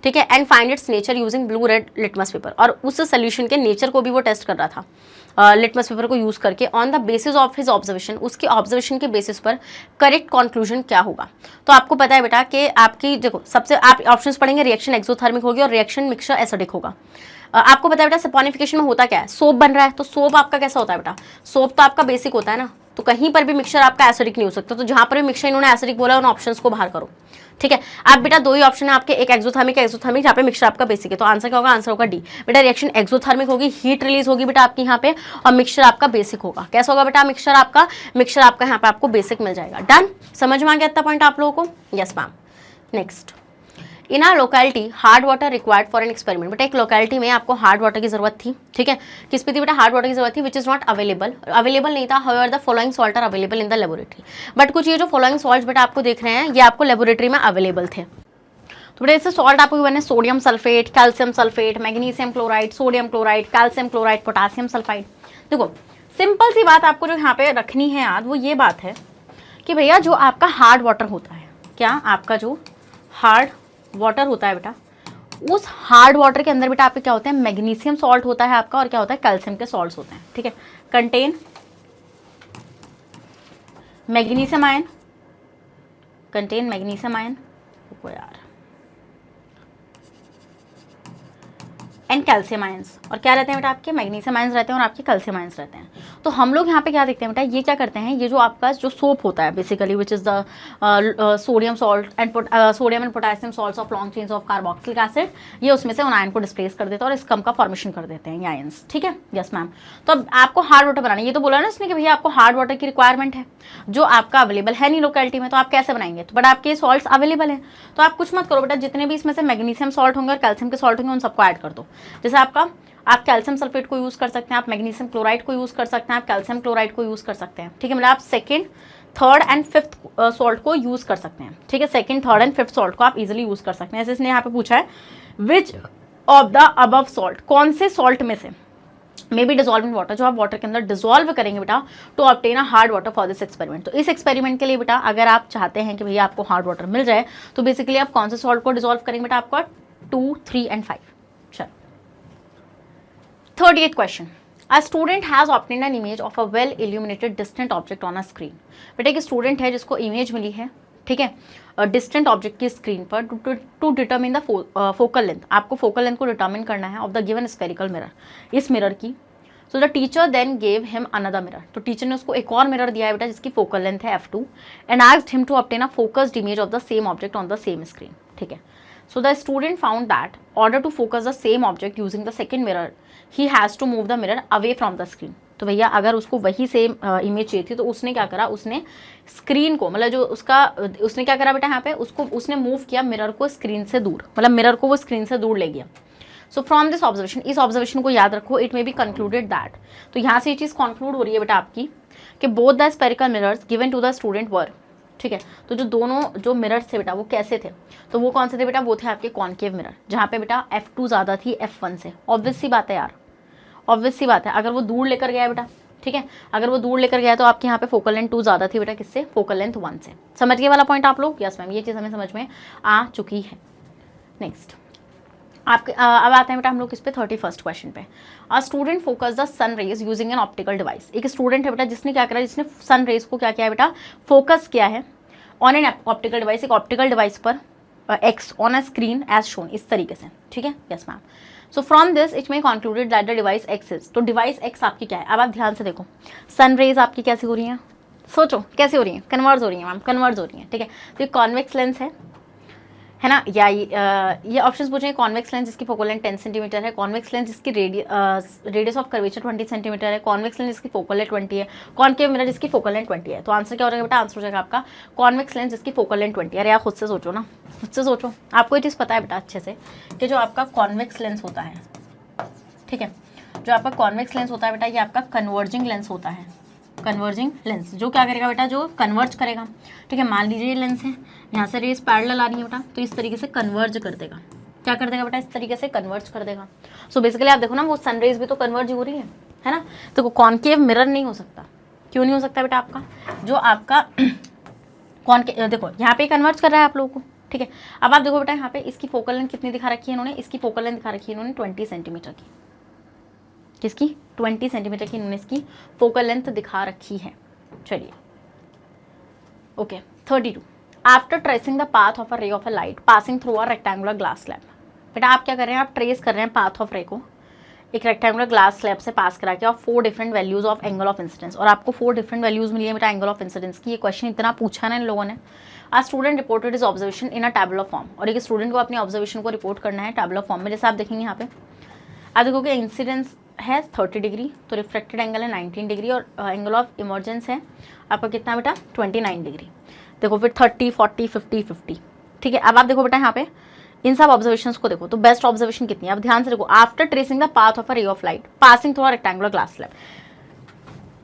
ठीक है, and find its nature using blue red litmus paper. और उस सोल्यूशन के नेचर को भी वो टेस्ट कर रहा था लिटमस पेपर को यूज करके। On the basis of his observation, उसके ऑब्जर्वेशन के बेसिस पर करेक्ट कंक्लूजन क्या होगा। तो आपको पता है बेटा कि आपकी देखो सबसे आप ऑप्शंस पढ़ेंगे, रिएक्शन एक्सोथर्मिक होगी और रिएक्शन मिक्सचर एसिडिक होगा। आपको पता है बेटा सपोनिफिकेशन में होता क्या है, सोप बन रहा है। तो सोप आपका कैसा होता है बेटा, सोप तो आपका बेसिक होता है ना, तो कहीं पर भी मिक्सचर आपका एसिडिक नहीं हो सकता। तो जहां पर भी मिक्सचर इन्होंने एसिडिक बोला उन ऑप्शंस को बाहर करो, ठीक है। आप बेटा दो ही ऑप्शन है आपके, एक एक्सोथर्मिक जहाँ पे मिक्सचर आपका बेसिक है। तो आंसर क्या होगा, आंसर होगा डी। बेटा रिएक्शन एक्सोथर्मिक होगी, हीट रिलीज होगी बेटा आपकी यहाँ पे, और मिक्सचर आपका बेसिक होगा। कैसा होगा बेटा, मिक्सचर आपका यहाँ पे आपको बेसिक मिल जाएगा। डन, समझ में आ गया इतना पॉइंट आप लोगों को, yes ma'am. Next, in are locality hard water required for an experiment. बेटा एक लोकेलिटी में आपको हार्ड वाटर की जरूरत थी, ठीक है। किस पे थी बेटा, हार्ड वाटर की जरूरत थी, विच इज नॉट अवेलेबल नहीं था। However the following salt are available in the laboratory. But कुछ ये जो फॉलोइंग सॉल्ट बेटा आपको देख रहे हैं ये आपको लेबोरेटरी में अवेलेबल थे। तो बेटा इससे सॉल्ट आपको बने sodium sulphate, calcium sulphate, magnesium chloride, sodium chloride, calcium chloride, potassium sulphide. देखो सिंपल सी बात आपको जो यहाँ पे रखनी है याद, वो ये बात है कि भैया जो आपका हार्ड वाटर होता है, क्या आपका जो हार्ड वाटर होता है बेटा, उस हार्ड वाटर के अंदर बेटा आपके क्या होते हैं, मैग्नीशियम सॉल्ट होता है आपका और क्या होता है, कैल्शियम के सॉल्ट्स होते हैं, ठीक है। Contain magnesium ion, contain magnesium ion यार एंड कैल्शियम आयंस। और क्या रहते हैं बेटा आपके, मैग्नीशियम आयंस रहते हैं और आपके कैल्शियम आयंस रहते हैं। तो हम लोग यहाँ पे क्या देखते हैं बेटा, ये क्या करते हैं, ये जो आपका जो सोप होता है basically which is the sodium salt and sodium and potassium salts of long chains of carboxylic acid, ये उसमें से उन आयन को डिस्प्लेस कर देता है और स्कम का फॉर्मेशन कर देते हैं ये आयंस, ठीक है। Yes ma'am. तो अब आपको हार्ड वाटर बनाना है, ये तो बोला ना इसने कि भैया आपको हार्ड वाटर की रिक्वायरमेंट है जो आपका अवेलेबल है नहीं लोकेलिटी में, तो आप कैसे बनाएंगे। तो बट आपके सॉल्ट्स अवेलेबल है, तो आप कुछ मत करो बेटा, जितने भी इसमें से मैग्नीशियम सॉल्ट होंगे और कैल्शियम के सॉल्ट होंगे उन सबको ऐड कर दो। जैसे आप कैल्शियम सल्फेट को यूज कर सकते हैं, आप मैग्नीशियम क्लोराइड को यूज कर सकते हैं, आप कैल्शियम क्लोराइड को यूज कर सकते हैं, ठीक है। मतलब आप second, third and fifth salt को यूज कर सकते हैं, ठीक है। Second, third and fifth salt को आप इजीली यूज कर सकते हैं। जैसे इसने यहाँ पे पूछा है which of the above salt, कौन से सॉल्ट में से, may be dissolve in water, जो आप वाटर के अंदर डिजॉल्व करेंगे बेटा to obtain a hard water for this experiment. तो इस एक्सपेरिमेंट के लिए बेटा अगर आप चाहते हैं कि भैया आपको हार्ड वाटर मिल जाए तो बेसिकली आप कौन से सॉल्ट को डिजॉल्व करेंगे बेटा, आपका 2, 3 एंड 5। चलो 38th question, a student has obtained an image of a well illuminated distant object on a screen. बेटा एक स्टूडेंट है जिसको इमेज मिली है, ठीक है, डिस्टेंट ऑब्जेक्ट की स्क्रीन पर, to determine the focal length, आपको फोकल लेंथ को डिटरमिन करना है of the given spherical mirror, इस मिरर की। So the teacher then gave him another mirror, तो टीचर ने उसको एक और मिरर दिया है बेटा जिसकी फोकल लेंथ है f2 and asked him to obtain a focused image of the same object on the same screen, ठीक है। So the student found that order to focus the same object using the second mirror he has to move the mirror away from the screen. तो भैया अगर उसको वही सेम इमेज चाहिए थी तो उसने क्या करा, उसने स्क्रीन को, मतलब जो उसका, उसने क्या करा बेटा यहाँ पे, उसको उसने मूव किया मिरर को स्क्रीन से दूर, मतलब मिरर को वो स्क्रीन से दूर ले गया। सो फ्रॉम दिस ऑब्जर्वेशन, इस ऑब्जर्वेशन को याद रखो, it may be concluded that, तो यहाँ से ये चीज़ कंक्लूड हो रही है बेटा आपकी कि both the spherical mirrors given to the student were, ठीक है। तो जो दोनों जो मिरर्स थे बेटा वो कैसे थे, तो वो कौन से थे बेटा, वो थे आपके कॉनकेव मिरर, जहाँ पे बेटा f2 ज़्यादा थी f1 से। ऑब्वियस सी बात है यार, ऑब्वियस सी बात है, अगर वो दूर लेकर गया बेटा, ठीक है, अगर वो दूर लेकर गया तो आपके यहाँ पे फोकल लेंथ 2 ज़्यादा थी बेटा किससे, फोकल लेंथ 1 से। समझ गए वाला पॉइंट आप लोग? यस मैम, ये चीज़ हमें समझ में आ चुकी है। नेक्स्ट आपके अब आते हैं बेटा हम लोग इस पे 31st क्वेश्चन पे। A student focus the sun rays using an optical device, एक स्टूडेंट है बेटा जिसने क्या करा, जिसने सन रेज को क्या किया है बेटा, फोकस किया है ऑन एन ऑप्टिकल डिवाइस, एक ऑप्टिकल डिवाइस पर X on a screen as shown, इस तरीके से, ठीक है। Yes ma'am. So from this it may concluded that the device X is, तो डिवाइस एक्स आपकी क्या है, अब आप ध्यान से देखो, सन रेज आपकी कैसी हो रही हैं, सोचो कैसे हो रही हैं, कन्वर्ज हो रही हैं मैम, कन्वर्ज हो रही हैं, ठीक है। तो ये कॉन्वेक्स लेंस है ना, या ये ऑप्शंस पूछे, कॉन्वेक्स लेंस जिसकी फोकल लेंथ 10 सेंटीमीटर है, कॉन्वेक्स लेंस जिसकी रेडियस ऑफ कर्वेचर 20 सेंटीमीटर है, कॉन्वेक्स लेंस जिसकी फोकल लेंथ 20 है, कॉनकेव मिरर जिसकी फोकल लेंथ 20 है। तो आंसर क्या हो जाएगा बेटा, आंसर हो जाएगा आपका कॉन्वेक्स लेंस जिसकी फोकल लेंथ 20 है। अरे यार खुद से सोचो ना, खुद से सोचो, आपको ये चीज़ पता है बेटा अच्छे से कि जो आपका कॉन्वेक्स लेंस होता है, ठीक है, जो आपका कॉन्वेक्स लेंस होता है बेटा, ये आपका कन्वर्जिंग लेंस होता है, कन्वर्जिंग लेंस जो क्या करेगा बेटा, जो कन्वर्ज करेगा, ठीक है। मान लीजिए ये लेंस है, यहाँ से रेस पैरेलल आ रही है बेटा, तो इस तरीके से कन्वर्ज कर देगा, क्या कर देगा बेटा, इस तरीके से कन्वर्ज कर देगा। सो बेसिकली आप देखो ना, वो सनरेज भी तो कन्वर्ज हो रही है ना। तो कॉनकेव मिरर नहीं हो सकता, क्यों नहीं हो सकता बेटा, आपका जो आपका देखो यहाँ पे कन्वर्ज कर रहा है आप लोगों को, ठीक है। अब आप देखो बेटा यहाँ पे इसकी फोकल लेंथ कितनी दिखा रखी है इन्होंने, इसकी फोकल लेंथ दिखा रखी है इन्होंने 20 सेंटीमीटर की, किसकी 20 सेंटीमीटर की इन्होंने इसकी फोकल लेंथ दिखा रखी है। चलिए okay 32, after tracing the path of a ray of a light passing through a rectangular glass slab. बेटा आप क्या कर रहे हैं, आप ट्रेस कर रहे हैं पाथ ऑफ रे को एक रेक्टेंगुलर ग्लास स्लैब से पास करा के और 4 different values of angle of incidence, और आपको 4 डिफरेंट वैल्यूज मिली है बेटा एंगल ऑफ इंसिडेंस की। ये क्वेश्चन इतना पूछा ना इन लोगों ने। A student reported is observation in a tabular form, और एक स्टूडेंट को अपनी ऑब्जर्वेशन को रिपोर्ट करना है टैबुलर फॉर्म में। जैसे आप देखेंगे यहाँ पे आप देखोगे इंसिडेंस है 30 डिग्री, तो रिफ्लेक्टेड एंगल है 19 डिग्री, और एंगल ऑफ इमर्जेंस है आपका कितना बेटा 29 डिग्री। देखो फिर 30, 40, 50, 50, ठीक है। अब आप देखो बेटा यहाँ पे इन सब ऑब्जर्वेशंस को देखो, तो बेस्ट ऑब्जर्वेशन कितनी है, अब ध्यान से देखो, after tracing the path of a ray of light passing through a rectangular glass slab,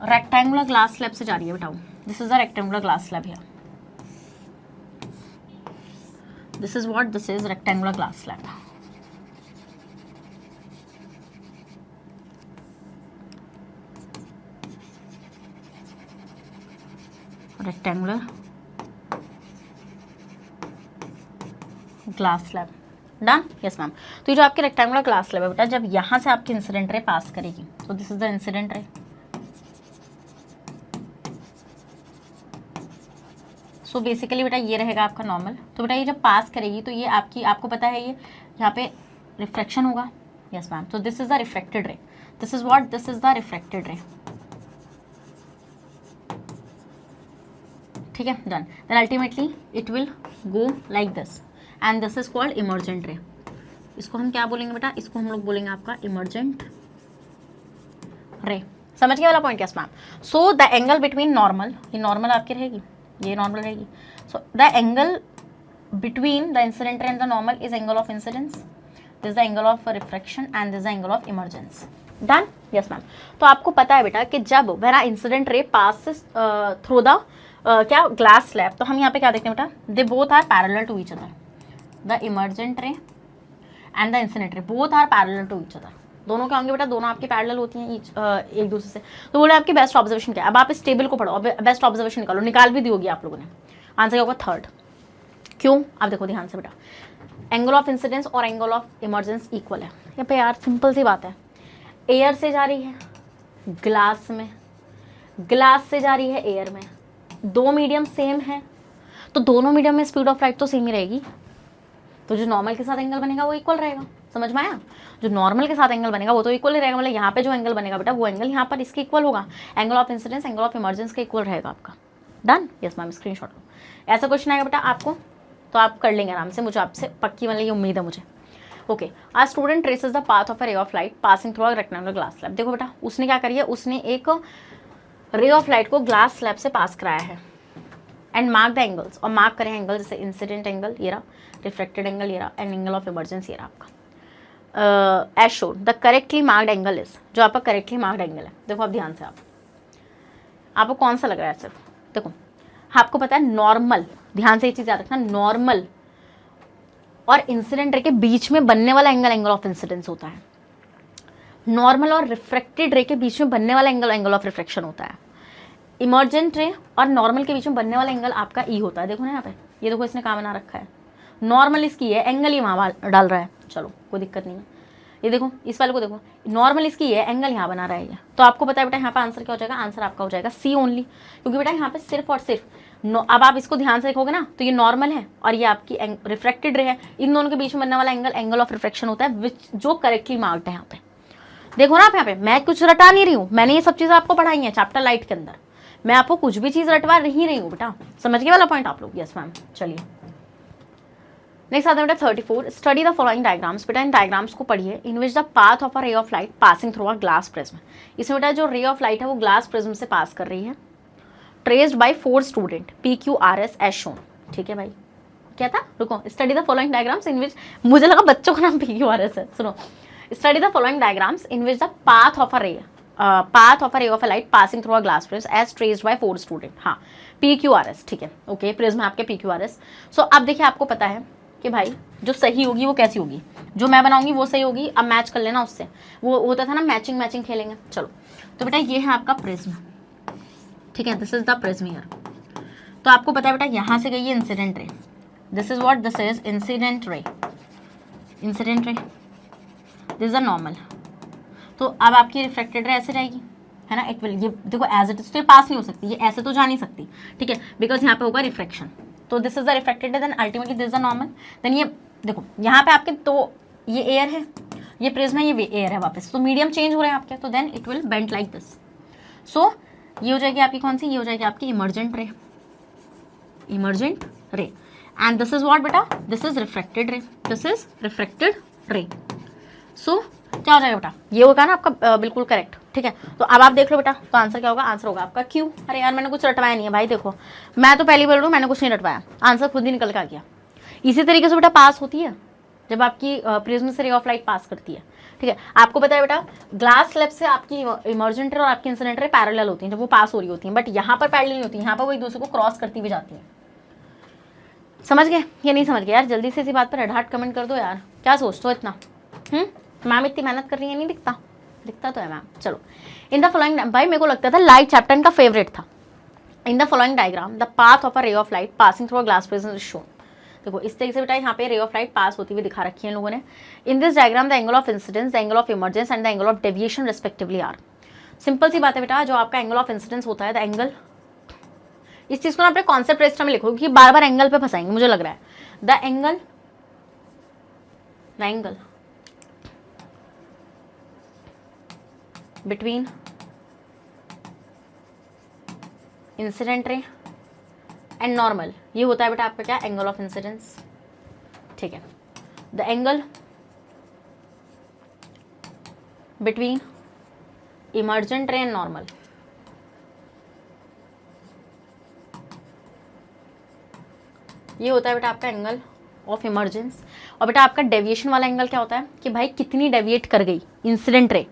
rectangular glass slab से जा रही है बेटा, this is the rectangular glass slab here, this is what, this is rectangular glass slab. Rectangular glass slab done, yes ma'am. तो ये जो आपके रेक्टेंगुलर ग्लास स्लैब है बेटा, जब यहाँ से आपकी इंसिडेंट रे पास करेगी, तो दिस इज द इंसिडेंट रे, सो बेसिकली बेटा ये रहेगा आपका नॉर्मल। तो बेटा ये जब पास करेगी तो ये आपको पता है ये यहाँ पे रिफ्लेक्शन होगा, यस मैम। तो this is the reflected ray, this is what, this is the reflected ray, ठीक है done. Then ultimately it will go like this and this is called emergent ray. इसको हम क्या बोलेंगे बेटा, इसको हम लोग बोलेंगे आपका इमर्जेंट रे। समझ गए वाला point? Yes ma'am. So the angle between normal, ये नॉर्मल आपकी रहेगी, ये नॉर्मल रहेगी। So the angle between the incident रे and the normal is angle of incidence, this the angle of reflection and this the angle of emergence. Done, yes ma'am. तो आपको पता है बेटा कि जब when incident ray passes through the क्या ग्लास स्लैब, तो हम यहाँ पे क्या देखते हैं बेटा, they both are parallel to each other, the emergent ray and the incident ray both are parallel to each other. दोनों क्या होंगे बेटा, दोनों आपके पैरेलल होती हैं एक दूसरे से। तो बोले आपकी बेस्ट ऑब्जर्वेशन क्या है। अब आप इस टेबल को पढ़ो, बेस्ट ऑब्जर्वेशन निकालो, निकाल भी दी होगी आप लोगों ने। आंसर क्या होगा, थर्ड। क्यों, आप देखो ध्यान से बेटा, एंगल ऑफ इंसिडेंस और एंगल ऑफ इमर्जेंस इक्वल है। यहाँ पे यार सिंपल सी बात है, एयर से जा रही है ग्लास में, ग्लास से जा रही है एयर में, दो मीडियम सेम है, तो दोनों मीडियम में स्पीड ऑफ लाइट तो सेम ही रहेगी। तो जो नॉर्मल के साथ एंगल बनेगा वो इक्वल रहेगा, समझ में आया। जो नॉर्मल के साथ एंगल बनेगा वो तो इक्वल ही रहेगा, मतलब यहाँ पे जो एंगल बनेगा बेटा वो एंगल यहाँ पर इसके इक्वल होगा। Angle of incidence angle of emergence के इक्वल रहेगा आपका। डन, यस मैम, स्क्रीनशॉट लो। ऐसा क्वेश्चन आएगा बेटा आपको तो आप कर लेंगे आराम से, मुझे आपसे पक्की वाली उम्मीद है मुझे। ओके, आज student traces the path of a ray of light passing through a rectangular glass slab. देखो बेटा उसने क्या करी है, उसने एक रे ऑफ लाइट को ग्लास स्लैब से पास कराया है एंड मार्क द एंगल्स, और मार्क करें एंगल जैसे इंसिडेंट एंगल ये रहा, रिफ्लेक्टेड एंगल ये रहा, एंड एंगल ऑफ इमर्जेंस ये रहा आपका। As shown the correctly marked angle is, जो आपका करेक्टली मार्क्ड एंगल है, देखो आप ध्यान से, आपको कौन सा लग रहा है सिर्फ देखो, आपको पता है नॉर्मल, ध्यान से ये चीज याद रखना, नॉर्मल और इंसिडेंट रे के बीच में बनने वाला एंगल एंगल ऑफ इंसिडेंस होता है। नॉर्मल और रिफ्रेक्टेड रे के बीच में बनने वाला एंगल एंगल ऑफ रिफ्लेक्शन होता है। इमर्जेंट रे और नॉर्मल के बीच में बनने वाला एंगल आपका ई होता है। देखो ना यहाँ पे, ये देखो इसने कहाँ बना रखा है, नॉर्मल इसकी है, एंगल ही वहाँ डाल रहा है, चलो कोई दिक्कत नहीं है। ये देखो इस वाले को देखो, नॉर्मल इसकी है, एंगल यहाँ बना रहा है ये। तो आपको पता है बेटा यहाँ पे आंसर क्या हो जाएगा, आंसर आपका हो जाएगा सी ओनली, क्योंकि बेटा यहाँ पे सिर्फ और सिर्फ अब आप इसको ध्यान से देखोगे ना तो ये नॉर्मल है और ये आपकी रिफ्रेक्टेड रे है, इन दोनों के बीच में बनने वाला एंगल एंगल ऑफ रिफ्लेक्शन होता है, विच जो करेक्टली मार्क्ड है यहाँ पे। देखो ना आप यहाँ पे, मैं कुछ रटा नहीं रही हूँ, मैंने ये सब चीजें आपको पढ़ाई है चैप्टर लाइट के अंदर, मैं आपको कुछ भी चीज रटवा नहीं रही हूँ बेटा, समझ गए वाला पॉइंट आप लोग। यस मैम, चलिए नेक्स्ट आता है बेटा 34, स्टडी द फॉलोइंग डायग्राम्स। बेटा इन डायग्राम्स को पढ़िए, in which the path of a ray of light passing through a glass prism. इसमें बेटा जो रे ऑफ लाइट है वो ग्लास प्रिज्म से पास कर रही है, traced by 4 student PQRS as shown. ठीक है भाई, क्या था, रुको, study the following diagrams in which, मुझे लगा बच्चों का नाम PQRS है, सुनो, study the following diagrams in which the path of a ray of a light passing through a glass prism as traced by 4 student. हाँ PQRS, ठीक है, ओके, प्रिज्म है आपके PQRS। सो अब देखिए आपको पता है कि भाई जो सही होगी वो कैसी होगी, जो मैं बनाऊंगी वो सही होगी, अब मैच कर लेना उससे, वो होता था ना मैचिंग मैचिंग खेलेंगे। चलो तो बेटा ये है आपका प्रिज्म, ठीक है, this is the prism here. तो आपको पता है बेटा यहाँ से गई है incident ray, this is what, this is incident ray, incident ray, this is a normal. तो अब आपकी रिफ्लेक्टेड रे ऐसे रहेगी, है ना, इट विल, ये देखो एज इट इज, तो ये पास नहीं हो सकती, ये ऐसे तो जा नहीं सकती, ठीक है, बिकॉज यहाँ पे होगा रिफ्लेक्शन। तो this is the reflected ray, then ultimately this is the normal. देन ये देखो यहाँ पे आपके, तो ये एयर है, ये प्रिज्म है, ये एयर है वापस, तो मीडियम चेंज हो रहे हैं आपके, तो then it will bend like this. So ये हो जाएगी आपकी कौन सी, ये हो जाएगी आपकी emergent ray, emergent ray, and this is what बेटा, this is reflected ray, this is reflected ray. So क्या हो जाएगा बेटा, ये होगा ना आपका बिल्कुल करेक्ट, ठीक है। तो अब आप देख लो बेटा, तो आंसर क्या होगा, आंसर होगा आपका क्यू। अरे यार मैंने कुछ रटवाया नहीं है भाई, देखो मैं तो पहले बोल रहा हूँ, मैंने कुछ नहीं रटवाया, आंसर खुद ही निकल के आ गया। इसी तरीके से बेटा पास होती है जब आपकी प्रिज्म से रे ऑफ लाइट पास करती है, ठीक है। आपको पता है बेटा ग्लास स्लैब से आपकी इमर्जेंट रे और आपकी इंसिडेंट रे पैरेलल होती हैं जब वो पास हो रही होती हैं, बट यहाँ पर पैरेलल नहीं होती, यहाँ पर वो एक दूसरे को क्रॉस करती भी जाती है। समझ गए या नहीं समझ गए यार, जल्दी से इसी बात पर रेड हार्ट कमेंट कर दो यार, क्या सोचते हो इतना, मैम इतनी मेहनत कर रही है, नहीं दिखता, दिखता तो है मैम। चलो इन द फॉलोइंग, भाई मेरे को लगता था लाइट चैप्टर इनका फेवरेट था। In the following diagram the path of a ray of light passing through a glass prism is shown. देखो इस तरीके से बेटा यहाँ पे रे ऑफ लाइट पास होती हुई दिखा रखी है लोगों ने। In this diagram the angle of incidence, the angle of emergence and the angle of deviation respectively are. Simple सी बात है बेटा, जो आपका एंगल ऑफ इंसिडेंस होता है, द एंगल, इस चीज को ना अपने कॉन्सेप्ट रजिस्टर में लिखो क्योंकि बार बार एंगल पे फंसाएंगे मुझे लग रहा है। The angle between incident ray and normal, ये होता है बेटा आपका क्या, एंगल ऑफ इंसिडेंस, ठीक है। The angle between emergent ray and normal, ये होता है बेटा आपका एंगल ऑफ इमर्जेंस। और बेटा आपका डेविएशन वाला एंगल क्या होता है कि भाई कितनी डेविएट कर गई इंसिडेंट रे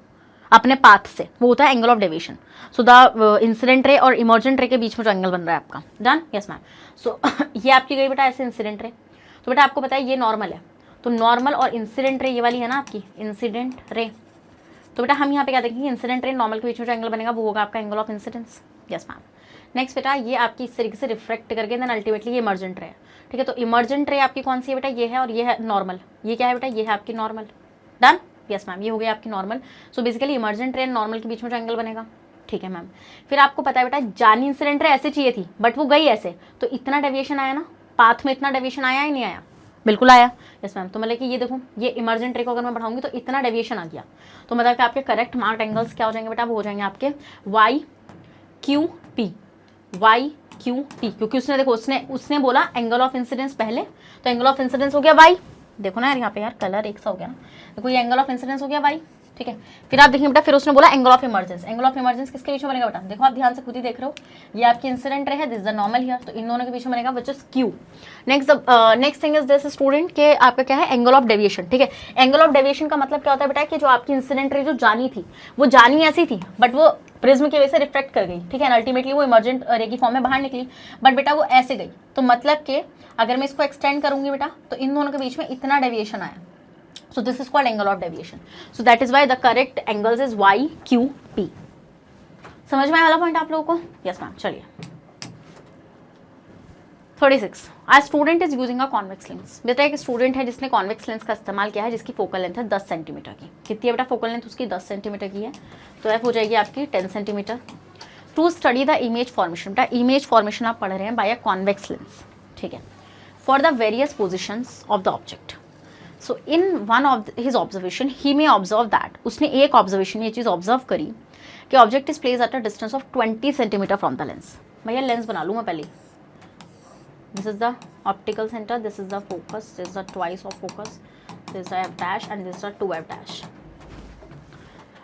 अपने पाथ से, वो होता है angle of deviation. So the incident रे और इमर्जेंट रे के बीच में जो एंगल बन रहा है आपका, डन, यस मैम। सो ये आपकी गई बेटा ऐसे इंसिडेंट रे, तो बेटा आपको पता है ये नॉर्मल है, तो नॉर्मल और इंसिडेंट रे ये वाली है ना आपकी इंसिडेंट रे, तो बेटा हम यहाँ पे क्या देखेंगे, इंसिडेंट रे नॉर्मल के बीच में जो एंगल बनेगा वो होगा आपका angle of incidence. Yes ma'am. Next बेटा ये आपकी इस तरीके से रिफ्रेक्ट करके देन अल्टीमेटली ये इमर्जेंट रे है, ठीक है। तो इमर्जेंट रे आपकी कौन सी है बेटा, ये है, और ये है नॉर्मल। ये क्या है बेटा, ये है आपकी नॉर्मल। डन। यस मैम, ये हो गया आपकी normal. So basically emergent ray and normal के बीच में जो एंगल बनेगा, ठीक है मैम। फिर आपको पता है बेटा जानी इंसिडेंट रे ऐसे चाहिए थी बट वो गई ऐसे, तो इतना डेविएशन आया ना, पाथ में इतना डेविएशन आया ही नहीं आया, बिल्कुल आया। Yes ma'am. तो मतलब कि ये देखो ये इमर्जेंट रे को अगर मैं बढ़ाऊंगी तो इतना डेविएशन आ गया, तो मतलब कि आपके करेक्ट मार्क्ड एंगल्स क्या हो जाएंगे बेटा, वो हो जाएंगे आपके Y Q P, Y Q P, क्योंकि उसने देखो उसने बोला एंगल ऑफ इंसिडेंस पहले, तो एंगल ऑफ इंसिडेंस हो गया वाई। देखो ना यार यहाँ पे यार कलर एक सा हो गया ना, देखो ये एंगल ऑफ इंसिडेंस हो गया वाई, ठीक है। फिर आप देखिए बेटा, फिर उसने बोला angle of emergence. Angle of emergence किसके बीच में बनेगा बेटा, देखो आप ध्यान से खुद ही देख रहे हो, ये आपकी इंसिडेंट रे है, this is the normal here, तो इन दोनों के बीच में बनेगा which is Q. Next thing is this student के आपका क्या है, एंगल ऑफ डेविएशन, ठीक है। एंगल ऑफ डेविएशन का मतलब क्या होता है बेटा, कि जो आपकी इंसिडेंट रे जो जानी थी वो जानी ऐसी थी बट वो प्रिज्म की वजह से रिफ्लेक्ट कर गई, ठीक है। अल्टीमेटली वो इमर्जेंट रे की फॉर्म में बाहर निकली, बट बेटा वो ऐसे गई, तो मतलब कि अगर मैं इसको एक्सटेंड करूंगी बेटा तो इन दोनों के बीच में इतना डेविएशन आया, so this is called angle of deviation, so that is why the correct angles is y q p। समझ में आया वाला पॉइंट आप लोगों को। Yes ma'am. चलिए 36, a student is using a convex lens। बेटा एक स्टूडेंट है जिसने कॉन्वेक्स लेंस का इस्तेमाल किया है, जिसकी फोकल लेंथ है 10 सेंटीमीटर की। कितनी है बेटा फोकल लेंथ उसकी, 10 सेंटीमीटर की है, तो एफ हो जाएगी आपकी 10 centimetre. To study the image formation, बेटा इमेज फॉर्मेशन आप पढ़ रहे हैं बाय अ कॉन्वेक्स लेंस, ठीक है, for the various positions of the object. So in one of his observation he may observe that, उसने एक ऑब्जर्वेशन ये चीज़ ऑब्जर्व करी कि object is place at a distance of 20 centimetre from the lens. भैया लेंस बना लूँ मैं पहले, this is the optical centre, this is the focus, this is the twice of focus, this is the F dash and this is the 2f dash.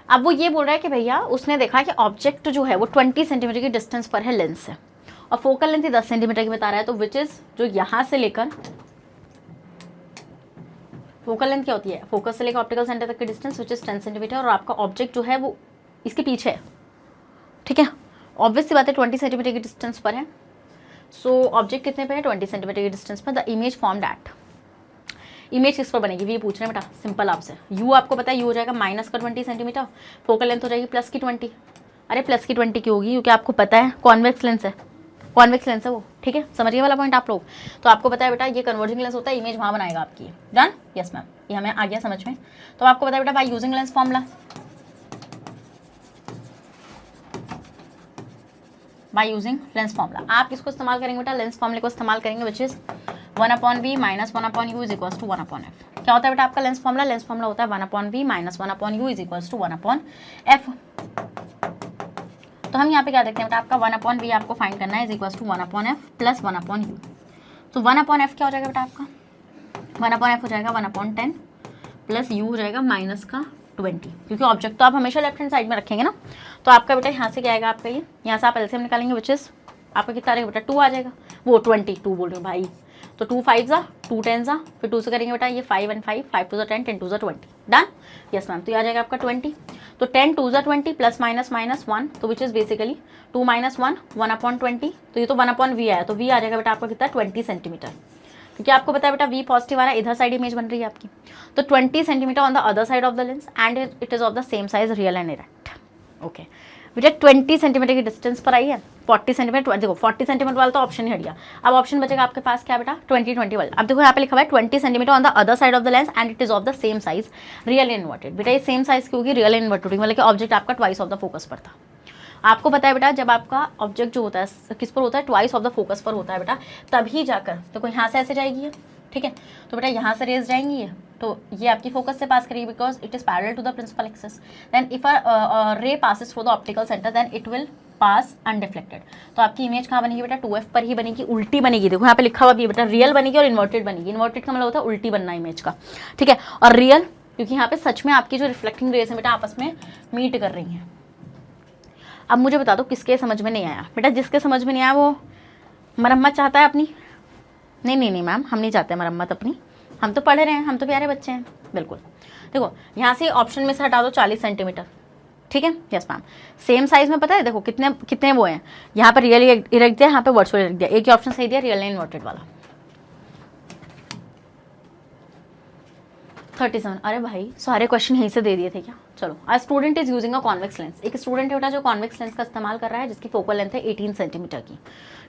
अब वो ये बोल रहा है कि भैया उसने देखा कि ऑब्जेक्ट जो है वो 20 सेंटीमीटर की डिस्टेंस पर है लेंस से, और फोकल लेंथ 10 सेंटीमीटर की बता रहा है, तो विच इज जो यहाँ से लेकर फोकल लेंथ क्या होती है, फोकस से लेकर ऑप्टिकल सेंटर तक की डिस्टेंस विच इज 10 सेंटीमीटर, और आपका ऑब्जेक्ट जो है वो इसके पीछे है, ठीक है। ऑब्वियस सी बात है 20 सेंटीमीटर की डिस्टेंस पर है, सो ऑब्जेक्ट कितने पे है, 20 सेंटीमीटर की डिस्टेंस पर। The image form that, image किस पर बनेगी ये पूछ रहे हैं बेटा, सिंपल आपसे। यू आपको पता है यू हो जाएगा माइनस का 20 सेंटीमीटर, फोकल लेंथ हो जाएगी प्लस की 20। अरे प्लस की 20 की होगी क्योंकि आपको पता है कॉन्वेक्स लेंस है, कॉन्वेक्स लेंस है वो, ठीक है। समझिए वाला पॉइंट आप लोग। तो आपको पता है बेटा ये कन्वर्जिंग लेंस होता है, इमेज वहाँ बनाएगा आपकी। डन। यस मैम, ये हमें आ गया समझ में। तो आपको पता है बेटा by using lens formula, by using lens formula आप किसको इस्तेमाल करेंगे बेटा, लेंस फॉर्मूले को इस्तेमाल करेंगे, which is 1/v minus 1/u is equals to 1/f। क्या होता है बेटा आपका लेंस फॉर्मूला, लेंस फॉर्मूला होता है 1/v minus 1/u is equals to 1/f। तो हम यहाँ पे क्या देखते हैं बेटा, आपका 1/v आपको फाइंड करना है is equals to 1/f plus 1/u। तो 1/f क्या हो जाएगा बेटा आपका, 1/f हो जाएगा 1/10 प्लस u हो जाएगा माइनस का 20, क्योंकि ऑब्जेक्ट तो आप हमेशा लेफ्ट हैंड साइड में रखेंगे ना। तो आपका बेटा यहाँ से क्या आएगा आपका, ये यहाँ से आप एलसीएम निकालेंगे विच इज आपका कितना रहेगा बेटा 2 आ जाएगा, वो 22 बोल रही हूँ भाई, तो 2 5 जा 2 10 जा, फिर 2 से करेंगे बेटा ये 5 and 5 5 2 10 10 2 20। डन। Yes ma'am. तो ये आ जाएगा आपका 20, तो 10 2 20 प्लस माइनस माइनस 1, तो विच इज बेसिकली 2 - 1 1/20, तो ये तो 1/v आया, तो v आ जाएगा बेटा आपका कितना 20 सेंटीमीटर, क्योंकि आपको पता है बेटा v पॉजिटिव आ रहा है, इधर साइड इमेज बन रही है आपकी, तो 20 centimetre on the other side of the lens and it is of the same size real and erect. Okay बेटा 20 सेंटीमीटर की डिस्टेंस पर आई है, 40 सेंटीमीटर, देखो 40 सेंटीमीटर वाला तो ऑप्शन ही हट गया, अब ऑप्शन बचेगा आपके पास क्या बेटा 20 20 वाला। अब देखो यहाँ पे लिखा हुआ है 20 centimetre on the other side of the lens and it is of the same size real and inverted. बेटा ये सेम साइज की होगी, रियल एंड इन्वर्टेड मतलब कि ऑब्जेक्ट आपका ट्वाइस ऑफ द फोकस पर था। आपको पता है बेटा जब आपका ऑब्जेक्ट जो होता है किस पर होता है, ट्वाइस ऑफ द फोकस पर होता है बेटा, तभी जाकर देखो यहाँ से ऐसे जाएगी है, ठीक है। तो बेटा यहाँ से रेज जाएंगी ये, तो ये आपकी फोकस से पास करेगी because it is parallel to the principal axis. Then if a ray passes through the optical centre then it will pass undeflected. तो आपकी इमेज कहाँ बनेगी बेटा 2f पर ही बनेगी, उल्टी बनेगी। देखो यहाँ पे लिखा हुआ भी है बेटा, रियल बनेगी और इन्वर्टेड बनेगी। इन्वर्टेड का मतलब होता है उल्टी बनना इमेज का, ठीक है, और रियल क्योंकि यहाँ पे सच में आपकी जो रिफ्लेक्टिंग रेज है बेटा आपस में मीट कर रही हैं। अब मुझे बता दो किसके समझ में नहीं आया बेटा, जिसके समझ में नहीं आया वो मरम्मत चाहता है अपनी। नहीं नहीं नहीं मैम, हम नहीं चाहते मरम्मत अपनी, हम तो पढ़ रहे हैं, हम तो प्यारे बच्चे हैं। बिल्कुल देखो यहाँ से ऑप्शन में से हटा दो 40 सेंटीमीटर, ठीक है। यस मैम, सेम साइज में पता है देखो कितने कितने वो हैं, यहाँ पर रियल रख दिया, यहाँ पे वर्चुअल रख दिया, एक ही ऑप्शन सही दिया रियल एंड इन्वर्टेड वाला। 37। अरे भाई सारे क्वेश्चन यहीं से दे दिए थे क्या? चलो, a student is using a convex lens. एक स्टूडेंट है बेटा जो कॉन्वेक्स लेंस का इस्तेमाल कर रहा है, जिसकी फोकल लेंथ है 18 सेंटीमीटर की,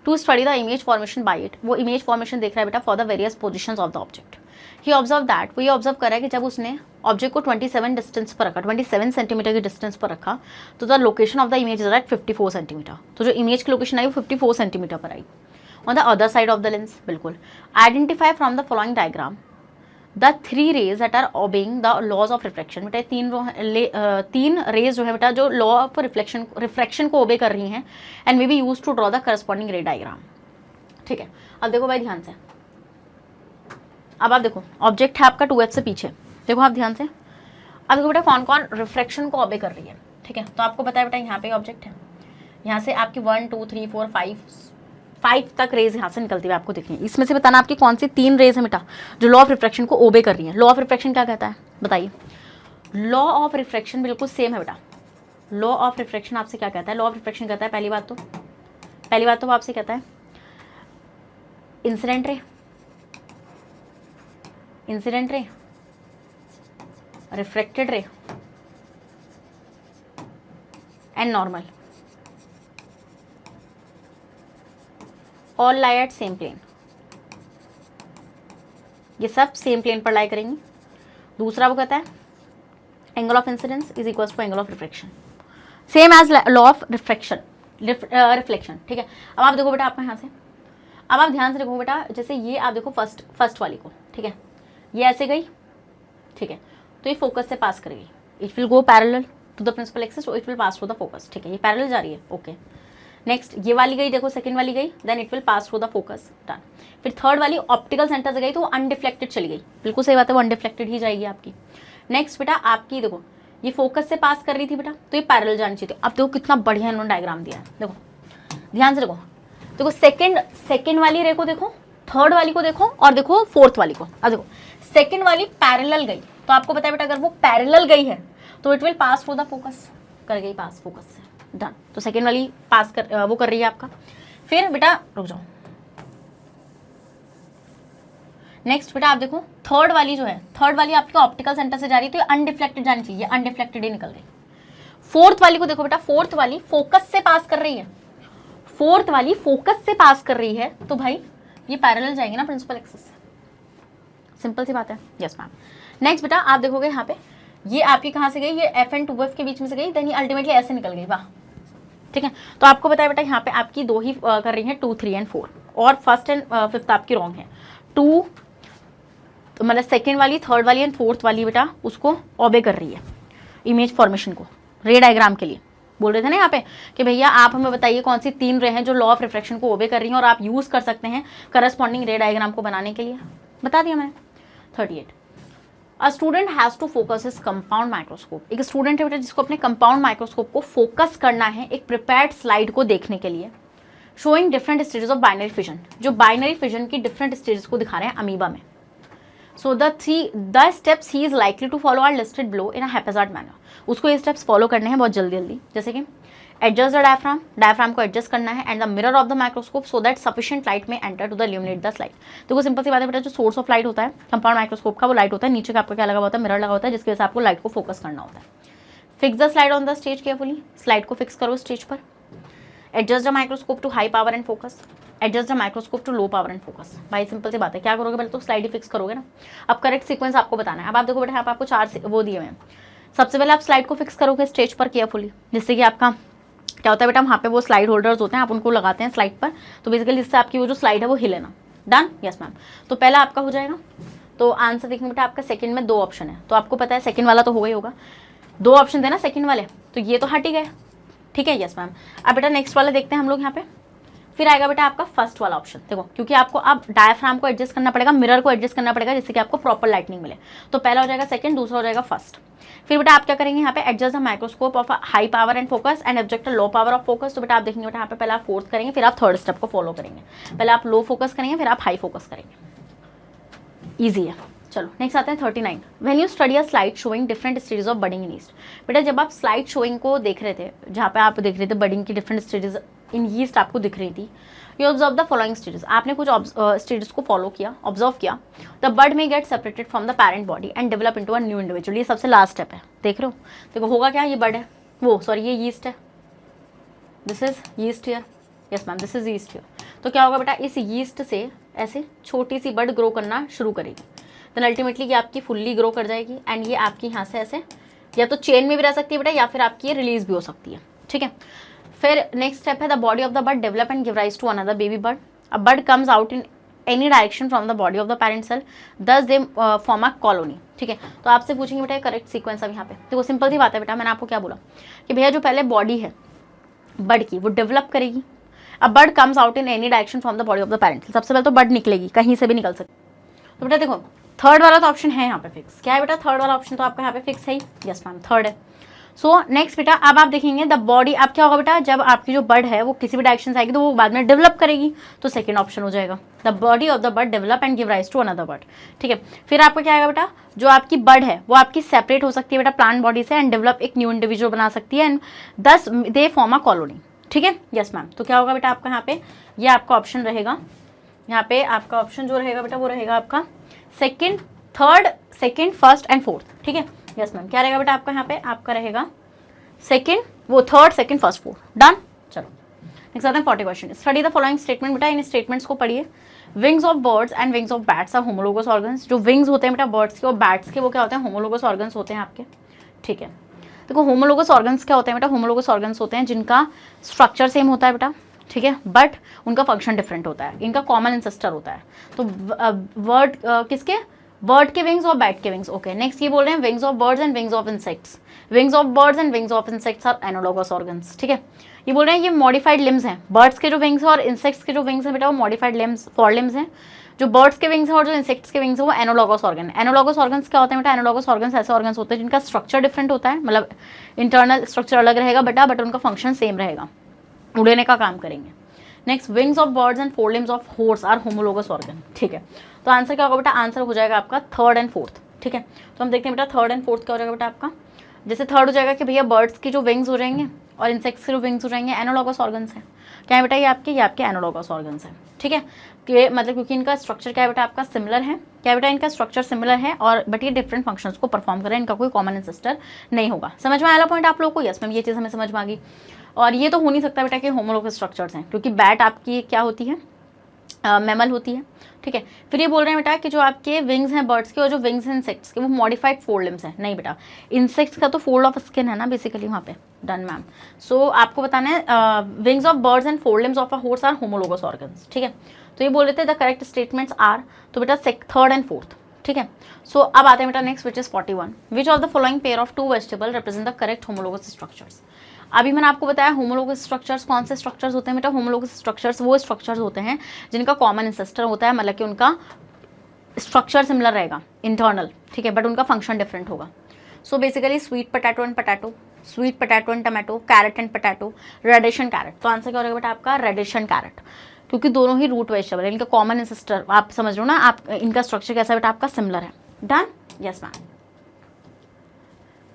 to study the image formation by it. वो इमेज फॉर्मेशन देख रहा है बेटा for the various position of the object. He observe that, वो ये ऑब्जर्व कर रहा है कि जब उसने ऑब्जेक्ट को 27 डिस्टेंस पर रखा, 27 सेंटीमीटर की डिस्टेंस पर रखा, तो the location of the image is at 54 centimetre. तो जो इमेज की लोकेशन आई वो 54 सेंटीमीटर पर आई। On the other side of the lens, बिल्कुल, identify from the following diagram the 3 rays that are obeying the laws of reflection. बेटा तीन रेज जो है बेटा जो लॉ ऑफ रिफ्लेक्शन को ओबे कर रही हैं, and may be use to draw the corresponding ray diagram. ठीक है, अब देखो भाई ध्यान से, अब आप देखो ऑब्जेक्ट है आपका 2h से पीछे, देखो आप ध्यान से, अब देखो बेटा कौन कौन रिफ्लेक्शन को ओबे कर रही है। ठीक है, तो आपको पता है बेटा यहाँ पे ऑब्जेक्ट है, यहाँ से आपकी 1 2 3 4 5 तक रेज यहाँ से निकलती हुई आपको दिख रही है। इसमें से बताना आपकी कौन सी 3 रेज है बेटा जो लॉ ऑफ रिफ्रैक्शन को ओबे कर रही है। लॉ ऑफ रिफ्रैक्शन क्या कहता है बताइए? लॉ ऑफ रिफ्रैक्शन बिल्कुल सेम है बेटा। लॉ ऑफ रिफ्रैक्शन आपसे क्या कहता है? लॉ ऑफ रिफ्रैक्शन कहता है पहली बात तो वो आपसे कहता है incident ray, refracted ray and normal, all lie at same plane. ये सब सेम प्लेन पर लाई करेंगी। दूसरा वो कहता है angle of incidence is equals to angle of reflection, same as law of reflection. ठीक है, अब आप देखो बेटा आपका यहाँ से, अब आप ध्यान से देखो बेटा, जैसे ये आप देखो फर्स्ट वाली को, ठीक है, ये ऐसे गई, ठीक है, तो ये फोकस से पास करेगी, it will go parallel to the principal axis, it will pass through the focus. ठीक है, ये पैरेलल जा रही है, ओके। नेक्स्ट ये वाली गई, देखो सेकंड वाली गई, then it will pass through the focus, done. फिर थर्ड वाली ऑप्टिकल सेंटर से गई तो वो अनडिफ्लेक्टेड चली गई, बिल्कुल सही बात है, वो अनडिफ्लेक्टेड ही जाएगी आपकी। नेक्स्ट बेटा आपकी देखो ये फोकस से पास कर रही थी बेटा, तो ये पैरेलल जानी चाहिए थी। अब देखो कितना बढ़िया इन्होंने डायग्राम दिया है, देखो ध्यान से देखो सेकंड वाली रे को देखो, थर्ड वाली को देखो, और देखो फोर्थ वाली को। अब देखो सेकंड वाली पैरेलल गई, तो आपको पता है बेटा अगर वो पैरेलल गई है तो it will pass through the focus, कर गई पास फोकस से, डन। तो सेकंड वाली पास कर वो कर रही है आपका। फिर बेटा रुक जाओ, नेक्स्ट बेटा आप देखो थर्ड वाली जो है, थर्ड वाली आपके ऑप्टिकल सेंटर से जा रही है तो ये अनडिफ्लेक्टेड जानी चाहिए, अनडिफ्लेक्टेड ही निकल गई। फोर्थ वाली को देखो बेटा, फोर्थ वाली फोकस से पास कर रही है, फोर्थ वाली फोकस से पास कर रही है, तो भाई ये पैरेलल जाएगी ना प्रिंसिपल एक्सिस से, सिंपल सी बात है। Yes ma'am. नेक्स्ट बेटा आप देखोगे यहाँ पे ये आपकी कहाँ से गई, ये एफ एंड 2F के बीच में से गई, देन ये अल्टीमेटली ऐसे निकल गई, वाह। ठीक है, तो आपको पता है बेटा यहाँ पे आपकी दो ही कर रही है, 2 3 एंड 4, और फर्स्ट एंड फिफ्थ आपकी रॉन्ग है। 2 तो मतलब सेकेंड वाली, थर्ड वाली एंड फोर्थ वाली बेटा उसको ओबे कर रही है इमेज फॉर्मेशन को, रे डायग्राम के लिए बोल रहे थे ना यहाँ पे कि भैया आप हमें बताइए कौन सी 3 रे हैं जो लॉ ऑफ रिफ्रैक्शन को ओबे कर रही हैं और आप यूज कर सकते हैं करस्पॉन्डिंग रे डायग्राम को बनाने के लिए, बता दिया मैंने। 38 a student has to focus his compound microscope. एक स्टूडेंट है बेटा जिसको अपने कंपाउंड माइक्रोस्कोप को फोकस करना है एक प्रिपेयर्ड स्लाइड को देखने के लिए, showing different stages of binary fission, जो बाइनरी फिजन की डिफरेंट स्टेजेस को दिखा रहे हैं अमीबा में। So the steps he is likely to follow are listed below in a haphazard manner. उसको ये स्टेप्स फॉलो करने हैं बहुत जल्दी जल्दी, जैसे कि एडजस्ट द डायफ्राम को एडजस्ट करना है, and the mirror of the microscope so that sufficient light में enter to the illuminate the slide. देखो सिंपल सी बात है बेटा, जो सोर्स ऑफ लाइट होता है कंपाउंड माइक्रोस्कोप का वो लाइट होता है, नीचे का आपका क्या लगा होता है, मिरर लगा होता है, जिसकी वजह से आपको लाइट को फोकस करना होता है। Fix the slide on the stage carefully, slide को फिक्स करो स्टेज पर। Adjust the microscope to high power and focus, adjust the microscope to low power and focus. भाई सिंपल सी बात है, क्या करोगे पहले तो स्लाइड ही फिक्स करोगे ना। अब करेक्ट सीक्वेंस आपको बताना है। अब आप देखो बेटा यहाँ पे आपको 4 वो दिए हुए हैं। सबसे पहले आप स्लाइड को फिक्स करोगे स्टेज पर केयरफुली, जिससे कि आपका क्या होता है बेटा, वहाँ पे वो स्लाइड होल्डर्स होते हैं, आप उनको लगाते हैं स्लाइड पर, तो बेसिकली इससे आपकी वो जो स्लाइड है वो हिले ना। Done, yes ma'am. तो पहला आपका हो जाएगा, तो आंसर देखिए बेटा आपका सेकंड में 2 ऑप्शन है, तो आपको पता है सेकंड वाला तो हो गई होगा, 2 ऑप्शन थे ना सेकंड वाले, तो ये तो हट ही गए। ठीक है, यस मैम। अब बेटा नेक्स्ट वाला देखते हैं हम लोग यहाँ पे। फिर आएगा बेटा आपका फर्स्ट वाला ऑप्शन, देखो क्योंकि आपको अब डायफ्राम को एडजस्ट करना पड़ेगा, मिरर को एडजस्ट करना पड़ेगा, जिससे कि आपको प्रॉपर लाइटनिंग मिले। तो पहला हो जाएगा सेकंड, दूसरा हो जाएगा फर्स्ट। फिर बेटा आप क्या करेंगे यहाँ पे, adjust the microscope of high power and focus and object low power of focus. तो बेटा आप देखेंगे बेटा यहाँ पे पहले आप फोर्थ करेंगे, फिर आप थर्ड स्टेप को फॉलो करेंगे, पहले आप लो फोकस करेंगे, फिर आप हाई फोकस करेंगे। ईजी है। चलो नेक्स्ट आते हैं 39। When you study a slide showing different stages of budding in yeast. बेटा जब आप स्लाइड शोइंग को देख रहे थे, जहाँ पे आप देख रहे थे बडिंग की डिफरेंट स्टेजेस इन यीस्ट आपको दिख रही थी, you observe the following stages. आपने कुछ स्टेजेस को फॉलो किया, ऑब्जर्व किया। द बड में get separated from the parent body and develop into a new individual. ये सबसे लास्ट स्टेप है, देख रहे हो। देखो होगा क्या, ये बड है, वो सॉरी ये यीस्ट है, this is yeast here, yes ma'am this is yeast here. तो क्या होगा बेटा, इस यीस्ट से ऐसे छोटी सी बड ग्रो करना शुरू करेगी, देन अल्टीमेटली ये आपकी फुल्ली ग्रो कर जाएगी एंड ये आपकी यहाँ से ऐसे या तो चेन में भी रह सकती है बेटा, या फिर आपकी ये रिलीज भी हो सकती है, ठीक है। फिर नेक्स्ट स्टेप है the body of the bird develop and give rise to another baby bird. A bird comes out in any direction from the body of the parent cell, thus they form a colony, ठीक है। तो आपसे पूछेंगे बेटा करेक्ट सीक्वेंस। अब यहाँ पे देखो सिंपल सी बात है बेटा, मैंने आपको क्या बोला कि भैया जो पहले बॉडी है बर्ड की वो डेवलप करेगी। अब bird comes out in any direction from the body of the parent cell, सबसे पहले तो बर्ड निकलेगी, कहीं से भी निकल सकती। तो बेटा देखो थर्ड वाला तो ऑप्शन है यहाँ पे फिक्स। क्या है बेटा, थर्ड वाला ऑप्शन तो आपका यहाँ पे फिक्स है ही, यस मैम थर्ड है। सो नेक्स्ट बेटा अब आप देखेंगे द बॉडी, अब क्या होगा बेटा, जब आपकी जो बर्ड है वो किसी भी डायरेक्शन से आएगी तो वो बाद में डेवलप करेगी, तो सेकंड ऑप्शन हो जाएगा the body of the bird develop and give rise to another bird, ठीक है। फिर आपका क्या आएगा बेटा, जो आपकी बर्ड है वो आपकी सेपरेट हो सकती है बेटा प्लांट बॉडी से एंड डेवलप एक न्यू इंडिविजुअल बना सकती है एंड दस दे फॉर्म अ कॉलोनी, ठीक है, यस मैम। तो क्या होगा बेटा आपका यहाँ पे, ये आपका ऑप्शन रहेगा, यहाँ पे आपका ऑप्शन जो रहेगा बेटा वो रहेगा आपका second, third, second, first and fourth, ठीक है, यस मैम। क्या रहेगा बेटा आपका यहाँ पे, आपका रहेगा सेकंड, वो third, second, first, fourth, done. चलो नेक्स्ट आते हैं 40 question. Study the following statement. बेटा इन स्टेटमेंट्स को पढ़िए। Wings of birds and wings of bats are homologous organs. जो विंग्स होते हैं बेटा बर्ड्स के और बैट्स के वो क्या होते हैं, होमोलोगस ऑर्गन्स होते हैं आपके, ठीक है। देखो होमोलोगस ऑर्गन्स क्या होते हैं बेटा, होमोलोगस ऑर्गन्स होते हैं जिनका स्ट्रक्चर सेम होता है बेटा, ठीक है, बट उनका फंक्शन डिफरेंट होता है, इनका कॉमन इंसेस्टर होता है। तो वर्ड किसके, बर्ड के विंग्स और बैट के विंग्स, ओके। नेक्स्ट ये बोल रहे हैं wings of birds and wings of insects. Wings of birds and wings of insects are analogous organs, ठीक है। ये बोल रहे हैं ये मॉडिफाइड लिम्स हैं, बर्ड्स के जो विंग्स हैं और इंसेक्ट्स के जो विंग्स हैं बेटा वो मॉडिफाइड लिम्स, फॉर लिम्स हैं। जो बर्ड्स के विंग्स हैं और जो इंसेक्ट्स के विंग्स हैं वो एनालॉगस ऑर्गन है। एनालॉगस ऑर्गन्स क्या होते हैं बेटा, एनालॉगस ऑर्गन्स ऐसे ऑर्गन्स होते हैं जिनका स्ट्रक्चर डिफरेंट होता है, मतलब इंटरनल स्ट्रक्चर अलग रहेगा बेटा, बट उनका फंक्शन सेम रहेगा, उड़ने का काम करेंगे। Next wings of birds and fore limbs of horse are homologous organ, ठीक है। तो आंसर क्या होगा बेटा, आंसर हो जाएगा आपका थर्ड एंड फोर्थ, ठीक है। तो हम देखते हैं बेटा थर्ड एंड फोर्थ क्या हो जाएगा बेटा आपका। जैसे थर्ड हो जाएगा कि भैया बर्ड्स की जो विंग्स हो जाएंगे और इंसेक्ट्स के जो विंग्स हो जाएंगे एनालॉगस ऑर्गन्स हैं। क्या है बेटा, ये आपके एनालॉगस ऑर्गन्स हैं, ठीक है। कि मतलब क्योंकि इनका स्ट्रक्चर क्या है बेटा आपका सिमिलर है, क्या बेटा इनका स्ट्रक्चर सिमिलर है और बट ये डिफरेंट फंक्शंस को परफॉर्म कर रहे हैं, इनका कोई कॉमन इंसेस्टर नहीं होगा। समझ में आया पॉइंट आप लोगों को, यस मैम ये चीज़ हमें समझ में आ गई। और ये तो हो नहीं सकता बेटा कि होमोलोगस स्ट्रक्चर्स हैं, क्योंकि बैट आपकी क्या होती है, मैमल होती है, ठीक है। फिर ये बोल रहे हैं बेटा कि जो आपके विंग्स हैं बर्ड्स के और जो विंग्स हैं इंसेक्ट्स के वो मॉडिफाइड फोर लिम्स हैं। नहीं बेटा, इंसेक्ट्स का तो फोल्ड ऑफ स्किन है ना बेसिकली वहाँ पे, डन मैम। सो आपको बताना है wings of birds and fore limbs of a horse are homologous organs, ठीक है। तो ये बोल रहे थे द करेक्ट स्टेटमेंट्स आर, तो बेटा थर्ड एंड फोर्थ, ठीक है। सो अब आते हैं बेटा next which is 41। Which of the following pair of two vegetable represent the correct homologous structures. अभी मैंने आपको बताया होमोलोगस स्ट्रक्चर्स कौन से स्ट्रक्चर्स होते हैं बेटा, होमोलोगस स्ट्रक्चर्स वो स्ट्रक्चर्स होते हैं जिनका कॉमन इंसेस्टर होता है, मतलब कि उनका स्ट्रक्चर सिमिलर रहेगा इंटरनल, ठीक है, बट उनका फंक्शन डिफरेंट होगा। So basically sweet potato and potato, sweet potato and tomato, carrot and potato, radish and carrot. तो आंसर क्या हो बेटा आपका रेडिश एंड कैरेट, क्योंकि दोनों ही रूट वेजिटेबल है, इनका कॉमन इंसेस्टर आप समझ रहे हो ना, आप इनका स्ट्रक्चर कैसा बेटा आपका सिमिलर है, डन, यस मैम।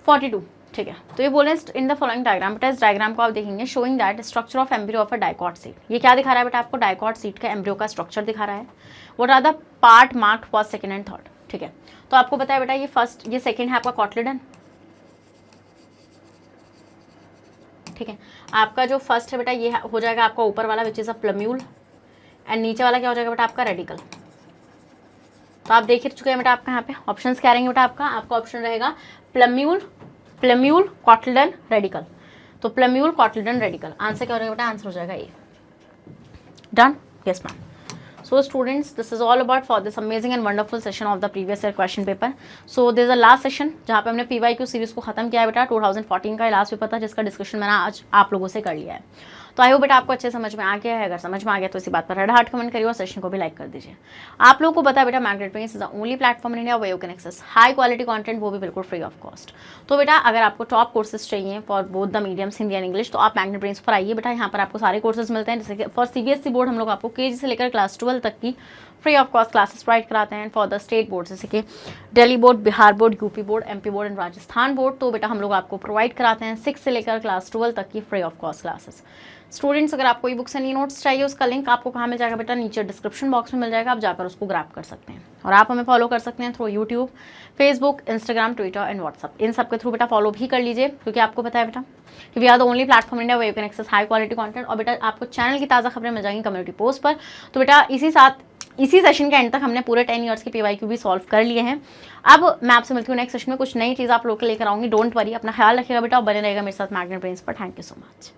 42, ठीक है। तो ये बोले इन द फॉलोइंग डायग्राम, बेटा इस डायग्राम को आप देखेंगे showing that structure of embryo of a dicot seed. ये क्या दिखा रहा है बेटा आपको, डाइकॉट सीड का एम्ब्रियो का स्ट्रक्चर दिखा रहा है। What are the part marked first, second and third, ठीक है। तो आपको बताया बेटा ये फर्स्ट, ये सेकंड है आपका कॉटलिडन, ठीक है। आपका जो फर्स्ट है बेटा ये हो जाएगा आपका ऊपर वाला which is a plumule, and नीचे वाला क्या हो जाएगा बेटा आपका रेडिकल। तो आप देख चुके हैं बेटा आपका यहाँ पे ऑप्शंस क्या रहेंगे बेटा आपका ऑप्शन रहेगा प्लम्यूल कॉटलिडन रेडिकल। तो प्लम्यूल कॉटलिडन रेडिकल, आंसर क्या हो जाएगा बेटा, आंसर हो जाएगा A, done, yes ma'am. So students, this is all about for this amazing and wonderful session of the previous year question paper. So there is a last session जहाँ पे हमने PYQ सीरीज को खत्म किया है बेटा। 2014 का लास्ट पेपर था जिसका डिस्कशन मैंने आज आप लोगों से कर लिया है। तो आई होप बेटा आपको अच्छे समझ में आ गया है। अगर समझ में आ गया तो इसी बात पर रेड हार्ट कमेंट करिए और सेशन को भी लाइक कर दीजिए। आप लोगों को पता है बेटा Magnet Pens is the only platform in India way you can access high quality content, वो भी बिल्कुल फ्री ऑफ कॉस्ट। तो बेटा अगर आपको टॉप कोर्सेज चाहिए for both the mediums Hindi and English तो आप मैग्नेट पेंस पर आइए बेटा। यहाँ पर आपको सारे कोर्सेज मिलते हैं, जैसे कि फॉर CBSE बोर्ड हम लोग आपको KG से लेकर क्लास 12 तक की free of cost classes provide कराते हैं फॉर द स्टेट बोर्ड, जैसे कि Delhi board, Bihar board, UP board, MP board and Rajasthan board. तो बेटा हम लोग आपको प्रोवाइड कराते हैं 6 से लेकर क्लास 12 तक की free of cost classes. Students, अगर आपको e books and e notes चाहिए, उसका लिंक आपको कहाँ मिल जाएगा बेटा, नीचे डिस्क्रिप्शन बॉक्स में मिल जाएगा, आप जाकर उसको ग्रैब कर सकते हैं। और आप हमें फॉलो कर सकते हैं through YouTube, Facebook, Instagram, Twitter and WhatsApp. इन सब के थ्रू बेटा फॉलो भी कर लीजिए, क्योंकि आपको पता है बेटा कि we are the only platform India where you can access high quality content. और बेटा आपको चैनल की ताज़ा खबरें मिल जाएंगी कम्युनिटी पोस्ट पर। तो बेटा इसी सेशन के एंड तक हमने पूरे 10 ईयर्स के PYQ भी सॉल्व कर लिए हैं। अब मैं आपसे मिलती हूँ नेक्स्ट सेशन में, कुछ नई चीज़ आप लोग लेकर आऊंगी। डोंट वरी, अपना ख्याल रखिएगा बेटा और बने रहेगा मेरे साथ मैग्नेट ब्रेन्स पर। Thank you so much.